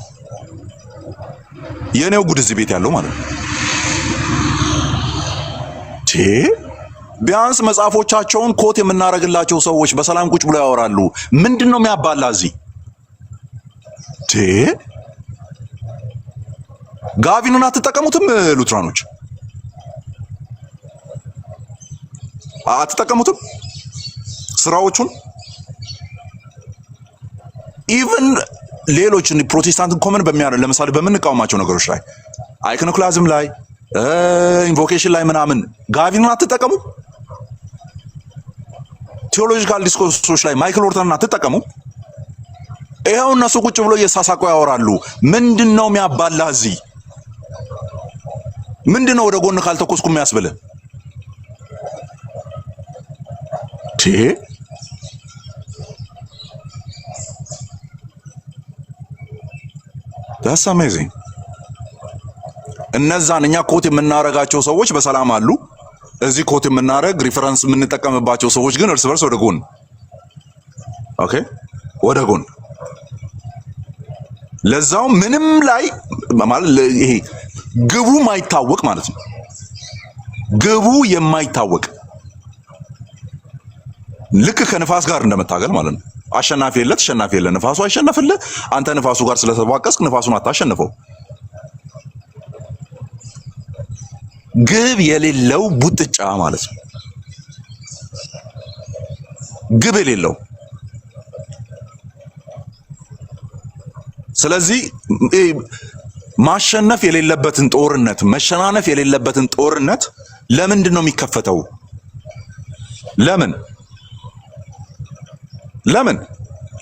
Speaker 1: የኔው ጉድ እዚህ ቤት ያለው ማለት ነው። ቢያንስ መጽሐፎቻቸውን ኮት የምናረግላቸው ሰዎች በሰላም ቁጭ ብለው ያወራሉ። ምንድነው የሚያባላ እዚህ? ጋቪንን አትጠቀሙትም? ሉትራኖች አትጠቀሙትም? ስራዎቹን ኢቭን ሌሎች ፕሮቴስታንትን ኮመን በሚያደርግ ለምሳሌ በምንቃወማቸው ነገሮች ላይ አይኮኖክላዝም ላይ ኢንቮኬሽን ላይ ምናምን ጋቪንን አትጠቀሙ? ቴዎሎጂካል ዲስኮርሶች ላይ ማይክል ሆርተንን አትጠቀሙ? ይሄው እነሱ ቁጭ ብሎ እየሳሳቁ ያወራሉ። ምንድነው የሚያባላ እዚህ? ምንድነው ወደ ጎን ካልተኮስኩ የሚያስብልህ? That's amazing. እነዛን እኛ ኮት የምናረጋቸው ሰዎች በሰላም አሉ። እዚህ ኮት የምናረግ ሪፈረንስ የምንጠቀምባቸው ሰዎች ግን እርስ በርስ ወደ ጎን ኦኬ፣ ወደ ጎን ለዛው ምንም ላይ ማለት ይሄ ግቡ ማይታወቅ ማለት ነው። ግቡ የማይታወቅ ልክ ከንፋስ ጋር እንደመታገል ማለት ነው። አሸናፊ የለ ተሸናፊ የለ። ንፋሱ አይሸነፍልህ፣ አንተ ንፋሱ ጋር ስለተዋቀስክ ንፋሱን አታሸንፈው። ግብ የሌለው ቡጥጫ ማለት ነው። ግብ የሌለው። ስለዚህ ማሸነፍ የሌለበትን ጦርነት፣ መሸናነፍ የሌለበትን ጦርነት ለምንድን ነው የሚከፈተው? ለምን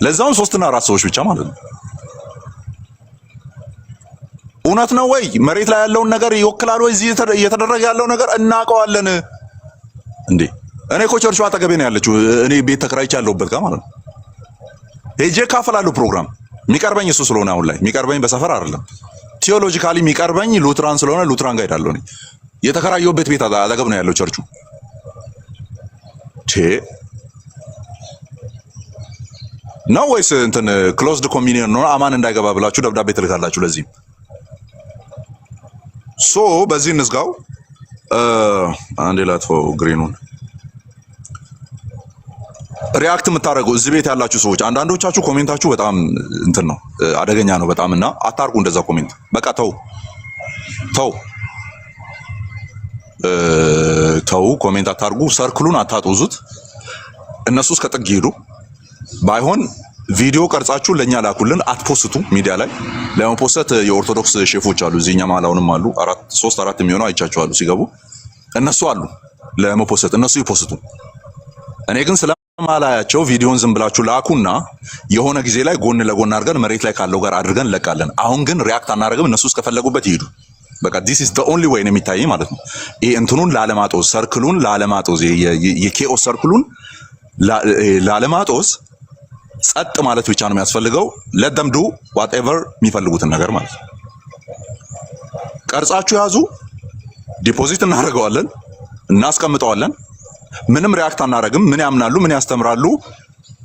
Speaker 1: ለዛውን 3 እና 4 ሰዎች ብቻ ማለት ነው። እውነት ነው ወይ? መሬት ላይ ያለውን ነገር ይወክላል ወይ? እዚህ እየተደረገ ያለው ነገር እናውቀዋለን እንዴ እኔ እኮ ቸርቹ አጠገቤ ነው ያለችው። እኔ ቤት ተከራይቼ ያለሁበት ጋር ማለት ነው። ሄጄ ካፈላለሁ ፕሮግራም የሚቀርበኝ እሱ ስለሆነ አሁን ላይ የሚቀርበኝ በሰፈር አይደለም። ቲዮሎጂካሊ የሚቀርበኝ ሉትራን ስለሆነ ሉትራን ጋር ሄዳለሁ። እኔ የተከራየሁበት ቤት አጠገብ ነው ያለው ቸርቹ። ነው ወይስ እንትን ክሎዝድ ኮሚኒየን ነው አማን እንዳይገባ ብላችሁ ደብዳቤ ትልካላችሁ? ለዚህ ሶ በዚህ እንዝጋው። አንዴ ላጥፋው ግሪኑን። ሪያክት የምታደርጉ እዚህ ቤት ያላችሁ ሰዎች አንዳንዶቻችሁ ኮሜንታችሁ በጣም እንትን ነው አደገኛ ነው በጣም እና አታርጉ እንደዛ ኮሜንት። በቃ ተው ኮሜንት አታርጉ። ሰርክሉን አታጡዙት። እነሱ እስከ ጥግ ሄዱ። ባይሆን ቪዲዮ ቀርጻችሁ ለኛ ላኩልን። አትፖስቱ ሚዲያ ላይ ለመፖስት የኦርቶዶክስ ሼፎች አሉ እዚህኛ ማላውንም አሉ 3-4 የሚሆኑ አይቻቸዋለሁ ሲገቡ እነሱ አሉ ለመፖስት እነሱ ይፖስቱ። እኔ ግን ስለማላያቸው ቪዲዮን ዝም ብላችሁ ላኩና የሆነ ጊዜ ላይ ጎን ለጎን አድርገን መሬት ላይ ካለው ጋር አድርገን እንለቃለን። አሁን ግን ሪያክት አናደርግም። እነሱ እስከፈለጉበት ይሄዱ። በቃ this is the only way ነው የሚታየኝ ማለት ነው። ይሄ እንትኑን ላለማጦዝ ሰርክሉን ላለማጦዝ የኬኦስ ሰርክሉን ላለማጦዝ ጸጥ ማለት ብቻ ነው የሚያስፈልገው። let them do whatever የሚፈልጉትን ነገር ማለት ነው። ቀርጻችሁ ያዙ። ዲፖዚት እናደርገዋለን፣ እናስቀምጠዋለን። ምንም ሪያክት አናደርግም። ምን ያምናሉ፣ ምን ያስተምራሉ፣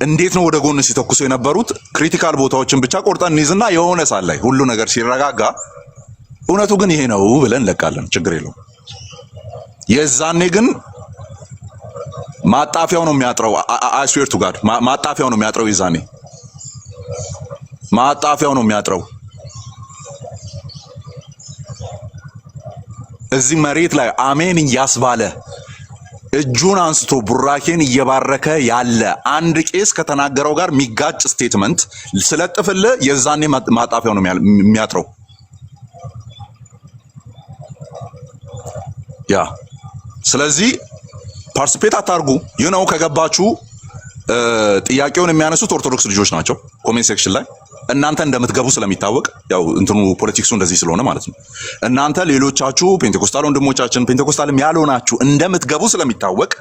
Speaker 1: እንዴት ነው ወደ ጎን ሲተኩሱ የነበሩት ክሪቲካል ቦታዎችን ብቻ ቆርጠን እንይዝና የሆነ ሳል ላይ ሁሉ ነገር ሲረጋጋ እውነቱ ግን ይሄ ነው ብለን እንለቃለን። ችግር የለውም። የዛኔ ግን ማጣፊያው ነው የሚያጥረው። I swear to God ማጣፊያው ነው የሚያጥረው። የዛኔ ማጣፊያው ነው የሚያጥረው። እዚህ መሬት ላይ አሜን እያስባለ እጁን አንስቶ ቡራኬን እየባረከ ያለ አንድ ቄስ ከተናገረው ጋር የሚጋጭ ስቴትመንት ስለጥፍልህ የዛኔ ማጣፊያው ነው የሚያጥረው። ያ ስለዚህ ፓርቲሲፔት አታርጉ። ነው ከገባችሁ ጥያቄውን የሚያነሱት ኦርቶዶክስ ልጆች ናቸው ኮሜንት ሴክሽን ላይ እናንተ እንደምትገቡ ስለሚታወቅ ያው እንትኑ ፖለቲክሱ እንደዚህ ስለሆነ ማለት ነው። እናንተ ሌሎቻችሁ ፔንቴኮስታል ወንድሞቻችን ፔንቴኮስታልም ያልሆናችሁ እንደምትገቡ ስለሚታወቅ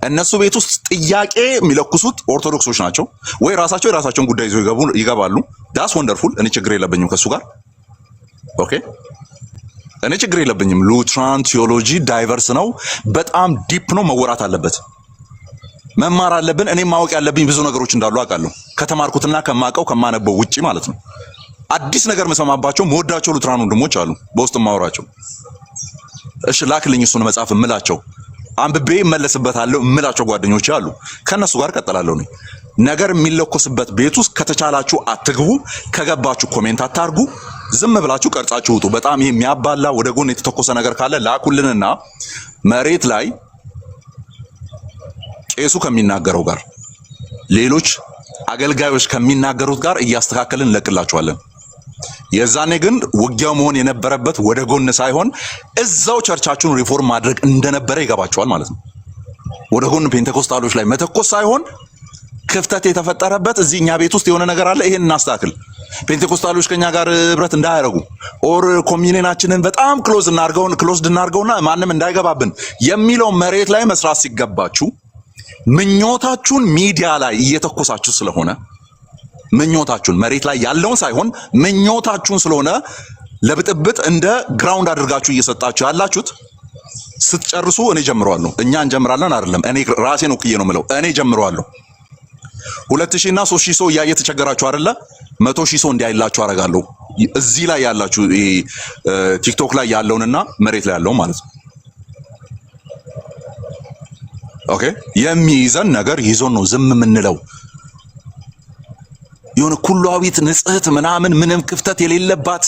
Speaker 1: እነሱ ቤት ውስጥ ጥያቄ የሚለኩሱት ኦርቶዶክሶች ናቸው ወይ ራሳቸው የራሳቸውን ጉዳይ ይዘው ይገባሉ። ዳስ ወንደርፉል። እኔ ችግር የለብኝም ከሱ ጋር ኦኬ። እኔ ችግር የለብኝም። ሉትራን ቲዮሎጂ ዳይቨርስ ነው፣ በጣም ዲፕ ነው፣ መወራት አለበት፣ መማር አለብን። እኔ ማወቅ ያለብኝ ብዙ ነገሮች እንዳሉ አውቃለሁ ከተማርኩትና ከማውቀው ከማነበው ውጪ ማለት ነው። አዲስ ነገር መሰማባቸው መወዳቸው ሉትራን ወንድሞች አሉ በውስጥ ማወራቸው። እሺ ላክልኝ እሱን መጽሐፍ እምላቸው አንብቤ እመለስበታለሁ እምላቸው ጓደኞች አሉ። ከነሱ ጋር ቀጥላለሁ። እኔ ነገር የሚለኮስበት ቤት ውስጥ ከተቻላችሁ አትግቡ፣ ከገባችሁ ኮሜንት አታርጉ፣ ዝም ብላችሁ ቀርጻችሁ ውጡ። በጣም ይሄ የሚያባላ ወደ ጎን የተተኮሰ ነገር ካለ ላኩልንና መሬት ላይ ቄሱ ከሚናገረው ጋር ሌሎች አገልጋዮች ከሚናገሩት ጋር እያስተካከልን እንለቅላችኋለን። የዛኔ ግን ውጊያው መሆን የነበረበት ወደ ጎን ሳይሆን እዛው ቸርቻችሁን ሪፎርም ማድረግ እንደነበረ ይገባችኋል ማለት ነው። ወደ ጎን ፔንቴኮስታሎች ላይ መተኮስ ሳይሆን ክፍተት የተፈጠረበት እዚህኛ ቤት ውስጥ የሆነ ነገር አለ፣ ይሄን እናስተካክል። ፔንቴኮስታሎች ከኛ ጋር ህብረት እንዳያረጉ ኦር ኮሚኒየናችንን በጣም ክሎዝድ እናርገውና ማንም እንዳይገባብን የሚለው መሬት ላይ መስራት ሲገባችሁ ምኞታችሁን ሚዲያ ላይ እየተኮሳችሁ ስለሆነ ምኞታችሁን መሬት ላይ ያለውን ሳይሆን ምኞታችሁን ስለሆነ ለብጥብጥ እንደ ግራውንድ አድርጋችሁ እየሰጣችሁ ያላችሁት ስትጨርሱ እኔ ጀምረዋለሁ። እኛ እንጀምራለን አይደለም፣ እኔ ራሴ ነው ክዬ ነው የምለው። እኔ ጀምረዋለሁ። 2000 እና 3000 ሰው እየተቸገራችሁ አይደለ? 100,000 ሰው እንዲያይላችሁ አደርጋለሁ። እዚህ ላይ ያላችሁ ቲክቶክ ላይ ያለውንና መሬት ላይ ያለው ማለት ነው። ኦኬ የሚይዘን ነገር ይዞን ነው ዝም የምንለው። የሆነ ኩሏዊት ንጽህት ምናምን ምንም ክፍተት የሌለባት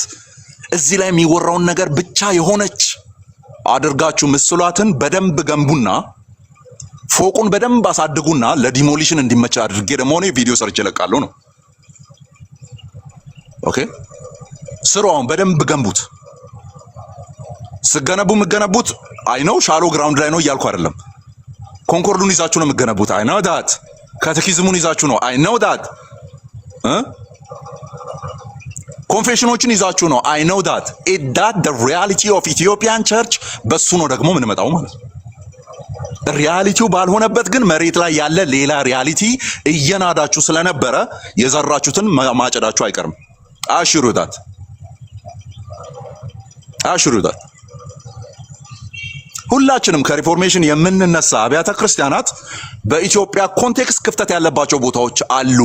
Speaker 1: እዚህ ላይ የሚወራውን ነገር ብቻ የሆነች አድርጋችሁ ምስሏትን በደንብ ገንቡና ፎቁን በደንብ አሳድጉና ለዲሞሊሽን እንዲመች አድርጌ ደግሞ ነው ቪዲዮ ሰርች እለቃለሁ ነው። ኦኬ ስራውን በደንብ ገንቡት። ስገነቡ የምገነቡት አይ ነው ሻሎ ግራውንድ ላይ ነው እያልኩ አይደለም። ኮንኮርዱን ይዛችሁ ነው የምገነቡት። አይ ነው ዳት ካቴኪዝሙን ይዛችሁ ነው። አይ ነው ዳት ኮንፌሽኖችን ይዛችሁ ነው። አይ ነው ዳት ኢት ዳት ዘ ሪያሊቲ ኦፍ ኢትዮጵያን ቸርች በሱ ነው ደግሞ ምን መጣው ማለት ነው። ሪያሊቲው ባልሆነበት ግን መሬት ላይ ያለ ሌላ ሪያሊቲ እየናዳችሁ ስለነበረ የዘራችሁትን ማጨዳችሁ አይቀርም። አሽሩታት ሁላችንም ከሪፎርሜሽን የምንነሳ አብያተ ክርስቲያናት በኢትዮጵያ ኮንቴክስት ክፍተት ያለባቸው ቦታዎች አሉ።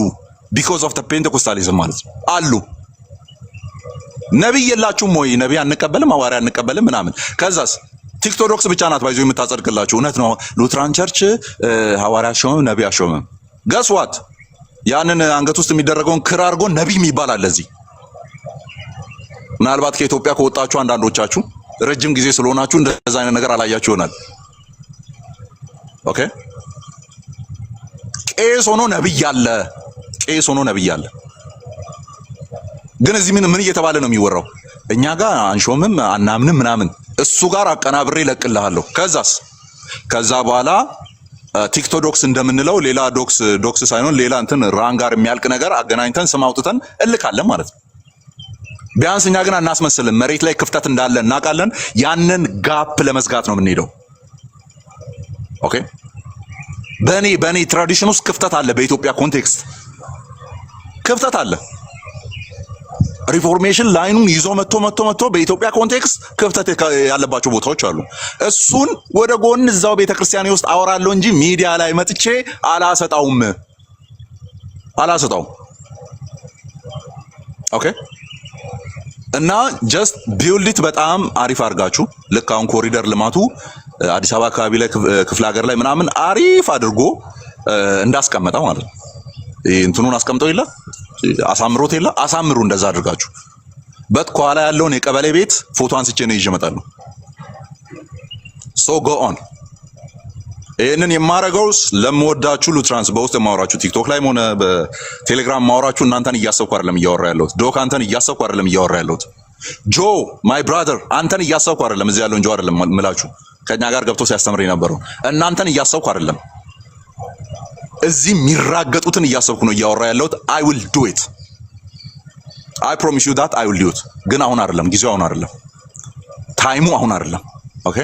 Speaker 1: ቢኮዝ ኦፍ ፔንቴኮስታሊዝም ማለት ነው አሉ። ነብይ የላችሁም ወይ? ነብይ አንቀበልም፣ ሐዋርያ አንቀበልም ምናምን። ከዛስ ቲክቶዶክስ ብቻ ናት ባይዞ የምታጸድቅላችሁ። እውነት ነው። ሉትራን ቸርች ሐዋርያ ሾመም፣ ነብይ አሾመም። ገስዋት ያንን አንገት ውስጥ የሚደረገውን ክር አድርጎ ነብይ የሚባል አለ እዚህ። ምናልባት ከኢትዮጵያ ከወጣችሁ አንዳንዶቻችሁ ረጅም ጊዜ ስለሆናችሁ እንደዛ አይነት ነገር አላያችሁ ይሆናል። ኦኬ ቄስ ሆኖ ነብይ አለ። ግን እዚህ ምን እየተባለ ነው የሚወራው? እኛ ጋር አንሾምም አናምንም ምናምን። እሱ ጋር አቀናብሬ ለቅልሃለሁ። ከዛ በኋላ ቲክቶዶክስ እንደምንለው ሌላ ዶክስ ሳይሆን ሌላ እንትን ራን ጋር የሚያልቅ ነገር አገናኝተን ስም አውጥተን እልካለን ማለት ነው። ቢያንስ እኛ ግን አናስመስልም። መሬት ላይ ክፍተት እንዳለ እናውቃለን። ያንን ጋፕ ለመዝጋት ነው የምንሄደው። ኦኬ በእኔ ትራዲሽን ውስጥ ክፍተት አለ። በኢትዮጵያ ኮንቴክስት ክፍተት አለ። ሪፎርሜሽን ላይኑን ይዞ መጥቶ በኢትዮጵያ ኮንቴክስት ክፍተት ያለባቸው ቦታዎች አሉ። እሱን ወደ ጎን እዛው ቤተክርስቲያን ውስጥ አወራለሁ እንጂ ሚዲያ ላይ መጥቼ አላሰጣውም። ኦኬ እና ጀስት ቢውልዲት በጣም አሪፍ አድርጋችሁ ልክ አሁን ኮሪደር ልማቱ አዲስ አበባ አካባቢ ላይ ክፍለ ሀገር ላይ ምናምን አሪፍ አድርጎ እንዳስቀመጠ ማለት ነው። እንትኑን አስቀምጠው የለ አሳምሮት የለ አሳምሩ። እንደዛ አድርጋችሁ ከኋላ ያለውን የቀበሌ ቤት ፎቶ አንስቼ ነው ይዤ እመጣለሁ። ሶ ጎ ኦን። ይሄንን የማረገው ለምወዳችሁ ሉትራንስ በውስጥ የማወራችሁ ቲክቶክ ላይም ሆነ በቴሌግራም ማወራችሁ እናንተን እያሰብኩ አይደለም እያወራ ያለሁት። ዶክ አንተን እያሰብኩ አይደለም እያወራ ያለሁት። ጆ ማይ ብራዘር አንተን እያሰብኩ አይደለም። እዚህ ያለውን ጆ አይደለም ምላችሁ ከኛ ጋር ገብቶ ሲያስተምር የነበረው እናንተን እያሰብኩ አይደለም። እዚህ የሚራገጡትን እያሰብኩ ነው እያወራ ያለሁት። I will do it. I promise you that I will do it. ግን አሁን አይደለም፣ ጊዜው አሁን አይደለም፣ ታይሙ አሁን አይደለም። ኦኬ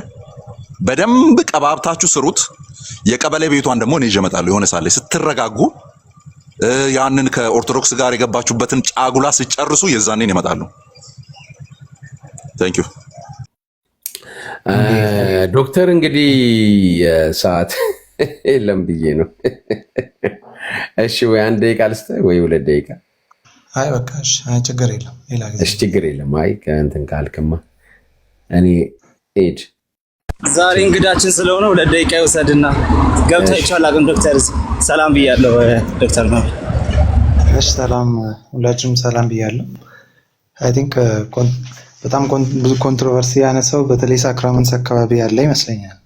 Speaker 1: በደንብ ቀባብታችሁ ስሩት። የቀበሌ ቤቷን ደግሞ እኔ ይዤ እመጣለሁ። የሆነ ሳለ ስትረጋጉ ያንን ከኦርቶዶክስ ጋር የገባችሁበትን ጫጉላ ሲጨርሱ የዛኔን ይመጣሉ። ታንክ ዩ
Speaker 2: ዶክተር። እንግዲህ ሰዓት የለም ብዬ ነው። እሺ ወይ 1 ደቂቃ ልስጥህ ወይ 2 ደቂቃ?
Speaker 5: አይ በቃ እሺ፣ ችግር የለም ሌላ ጊዜ።
Speaker 2: እሺ ችግር የለም። አይ ከእንትን ካልክማ እኔ ኤድ
Speaker 4: ዛሬ እንግዳችን ስለሆነ 2 ደቂቃ ይወሰድና ገብታችኋል። አሁን ዶክተር ሰላም ብያለሁ። ዶክተር ነው።
Speaker 5: እሺ ሰላም፣ ሁላችሁም ሰላም ብያለሁ። አይ ቲንክ በጣም ብዙ ኮንትሮቨርሲ ያነሳው በተለይ ሳክራመንት አካባቢ ያለ ይመስለኛል።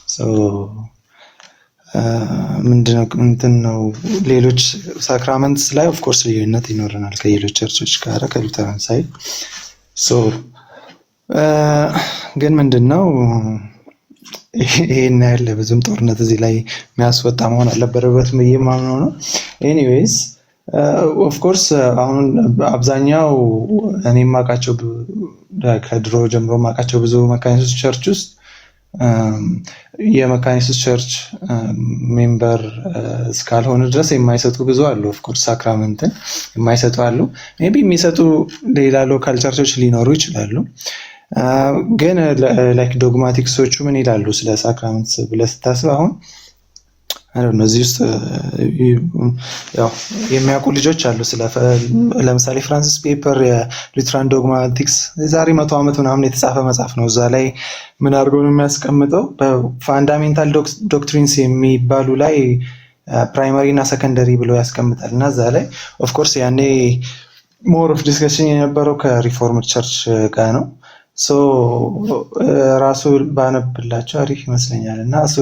Speaker 5: ሶ ምንድነው እንትን ነው ሌሎች ሳክራመንትስ ላይ ኦፍ ኮርስ ልዩነት ይኖረናል ከሌሎች ቸርቾች ጋር ከሉተራን ሳይድ። ሶ ግን ምንድነው ይሄን ያለ ብዙም ጦርነት እዚህ ላይ የሚያስወጣ መሆን አልነበረበትም ብዬ የማምነው ነው። ኤኒዌይስ ኦፍ ኮርስ አሁን አብዛኛው እኔ የማውቃቸው ከድሮ ጀምሮ የማውቃቸው ብዙ መካኒስት ቸርች ውስጥ የመካኒስት ቸርች ሜምበር እስካልሆነ ድረስ የማይሰጡ ብዙ አሉ። ኦፍ ኮርስ ሳክራመንትን የማይሰጡ አሉ። ሜቢ የሚሰጡ ሌላ ሎካል ቸርቾች ሊኖሩ ይችላሉ። ግን ላይክ ዶግማቲክሶቹ ምን ይላሉ ስለ ሳክራመንት ብለህ ስታስብ አሁን እዚህ ውስጥ ያው የሚያውቁ ልጆች አሉ። ለምሳሌ ፍራንሲስ ፔፐር የሉትራን ዶግማቲክስ የዛሬ 100 ዓመት ምናምን የተጻፈ መጽሐፍ ነው። እዛ ላይ ምን አድርጎ ነው የሚያስቀምጠው? በፋንዳሜንታል ዶክትሪንስ የሚባሉ ላይ ፕራይመሪ እና ሰከንደሪ ብሎ ያስቀምጣል። እና እዛ ላይ ኦፍኮርስ ያኔ ሞር ኦፍ ዲስከሽን የነበረው ከሪፎርምድ ቸርች ጋር ነው። ሶ ራሱ ባነብላቸው አሪፍ ይመስለኛል። እና እሱ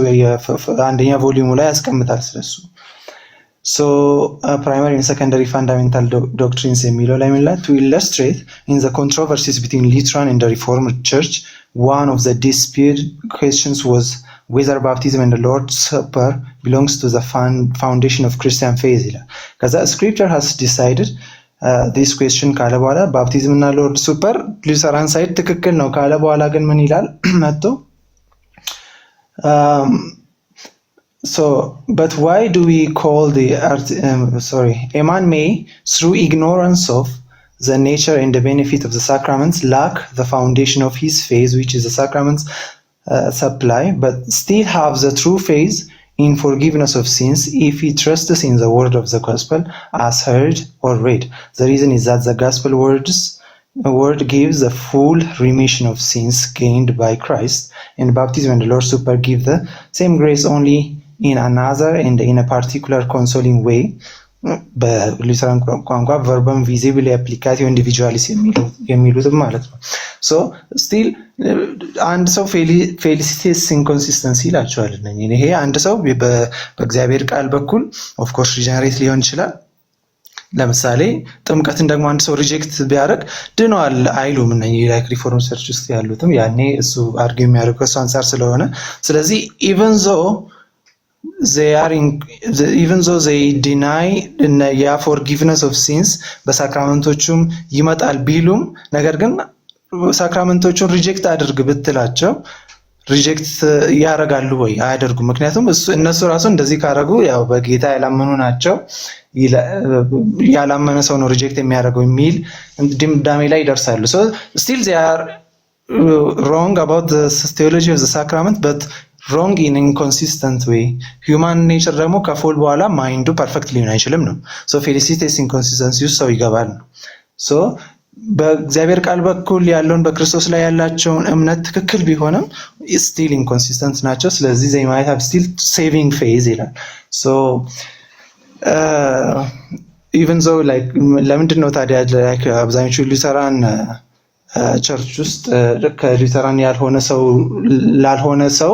Speaker 5: አንደኛ ቮሊዩሙ ላይ ያስቀምጣል ስለሱ። ሶ ፕራይመሪ እና ሰከንደሪ ፋንዳሜንታል ዶክትሪንስ የሚለው ላይ ምን to illustrate in the controversies between Lutheran and the Reformed Church, one of the disputed questions was whether baptism and the Lord's Supper belongs to the foundation of Christian faith. Because the scripture has decided this question ካለ በኋላ ባፕቲዝም እና ሎርድ ሱፐር ሉተራን ሳይድ ትክክል ነው ካለ በኋላ ግን ምን ይላል መጥቶ But why do we call a man may, through ignorance of the nature and the benefit of the sacraments, lack the foundation of his faith, which is the sacraments supply, but still have the true faith in forgiveness of sins if he trusts in the word of the gospel as heard or read. The reason is that the gospel word gives the full remission of sins gained by Christ, and baptism and the Lord's Supper give the same grace only in another and in a particular consoling way. በሉተራን ቋንቋ ቨርበም ቪዚብል አፕሊካቲቭ ኢንዲቪጁዋሊስ የሚሉትም ማለት ነው። ሶ ስቲል አንድ ሰው ፌሊሲቴስ ኢንኮንሲስተንሲ ይላቸዋል። ይሄ አንድ ሰው በእግዚአብሔር ቃል በኩል ኦፍኮርስ ሪጀነሬት ሊሆን ይችላል። ለምሳሌ ጥምቀትን ደግሞ አንድ ሰው ሪጀክት ቢያደርግ ድነዋል አይሉም። ላይክ ሪፎርም ቸርች ውስጥ ያሉትም ያኔ እሱ አድርገ የሚያደርጉ ከእሱ አንጻር ስለሆነ ስለዚህ even though they deny forgiveness of sins በሳክራመንቶቹም ይመጣል ቢሉም ነገር ግን ሳክራመንቶቹን ሪጀክት አድርግ ብትላቸው ሪጀክት ያደርጋሉ ወይ? አያደርጉም። ምክንያቱም እነሱ ራሱ እንደዚህ ካደረጉ ያው በጌታ ያላመኑ ናቸው፣ ያላመነ ሰው ነው ሪጀክት የሚያደርገው የሚል ድምዳሜ ላይ ይደርሳሉ። so still they are wrong about the theology of the sacrament but wrong in inconsistent way. human nature ደግሞ ከፎል በኋላ ማይንዱ ፐርፌክት ሊሆን አይችልም ነው። so felicitas inconsistency ውስጥ ሰው ይገባል ነው። so በእግዚአብሔር ቃል በኩል ያለውን በክርስቶስ ላይ ያላቸውን እምነት ትክክል ቢሆንም still inconsistent ናቸው። ስለዚህ they might have still saving faith ይላል። so even though like ለምንድን ነው ታዲያ አብዛኞቹ ሉተራን ቸርች ውስጥ ከሉተራን ያልሆነ ሰው ላልሆነ ሰው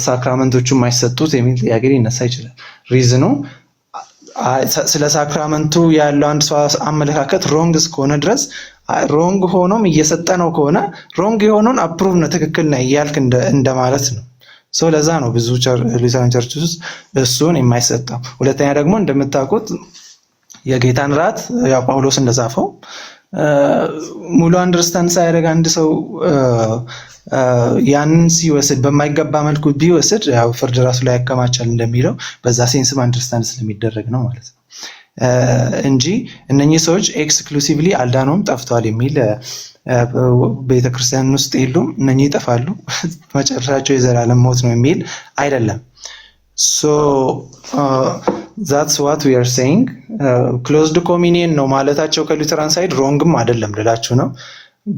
Speaker 5: ሳክራመንቶቹ የማይሰጡት የሚል ጥያቄ ሊነሳ ይችላል። ሪዝኑ ስለ ሳክራመንቱ ያለው አንድ ሰው አመለካከት ሮንግ እስከሆነ ድረስ ሮንግ ሆኖም እየሰጠ ነው ከሆነ ሮንግ የሆነውን አፕሩቭ ነው ትክክል ነው እያልክ እንደማለት ነው። ሶ ለዛ ነው ብዙ ሉተራን ቸርች ውስጥ እሱን የማይሰጠው። ሁለተኛ ደግሞ እንደምታውቁት የጌታን ራት ያው ጳውሎስ እንደጻፈው ሙሉ አንደርስታንድ ሳያደርግ አንድ ሰው ያንን ሲወስድ በማይገባ መልኩ ቢወስድ ያው ፍርድ ራሱ ላይ ያከማቻል እንደሚለው በዛ ሴንስም አንደርስታንድ ስለሚደረግ ነው ማለት ነው እንጂ እነኚህ ሰዎች ኤክስክሉሲቭሊ አልዳኖም ጠፍቷል የሚል ቤተክርስቲያን ውስጥ የሉም። እነኚህ ይጠፋሉ መጨረሻቸው የዘላለም ሞት ነው የሚል አይደለም። so that's what we are saying. closed communion ነው ማለታቸው ከሉተራን ሳይድ ሮንግም አይደለም ልላችሁ ነው።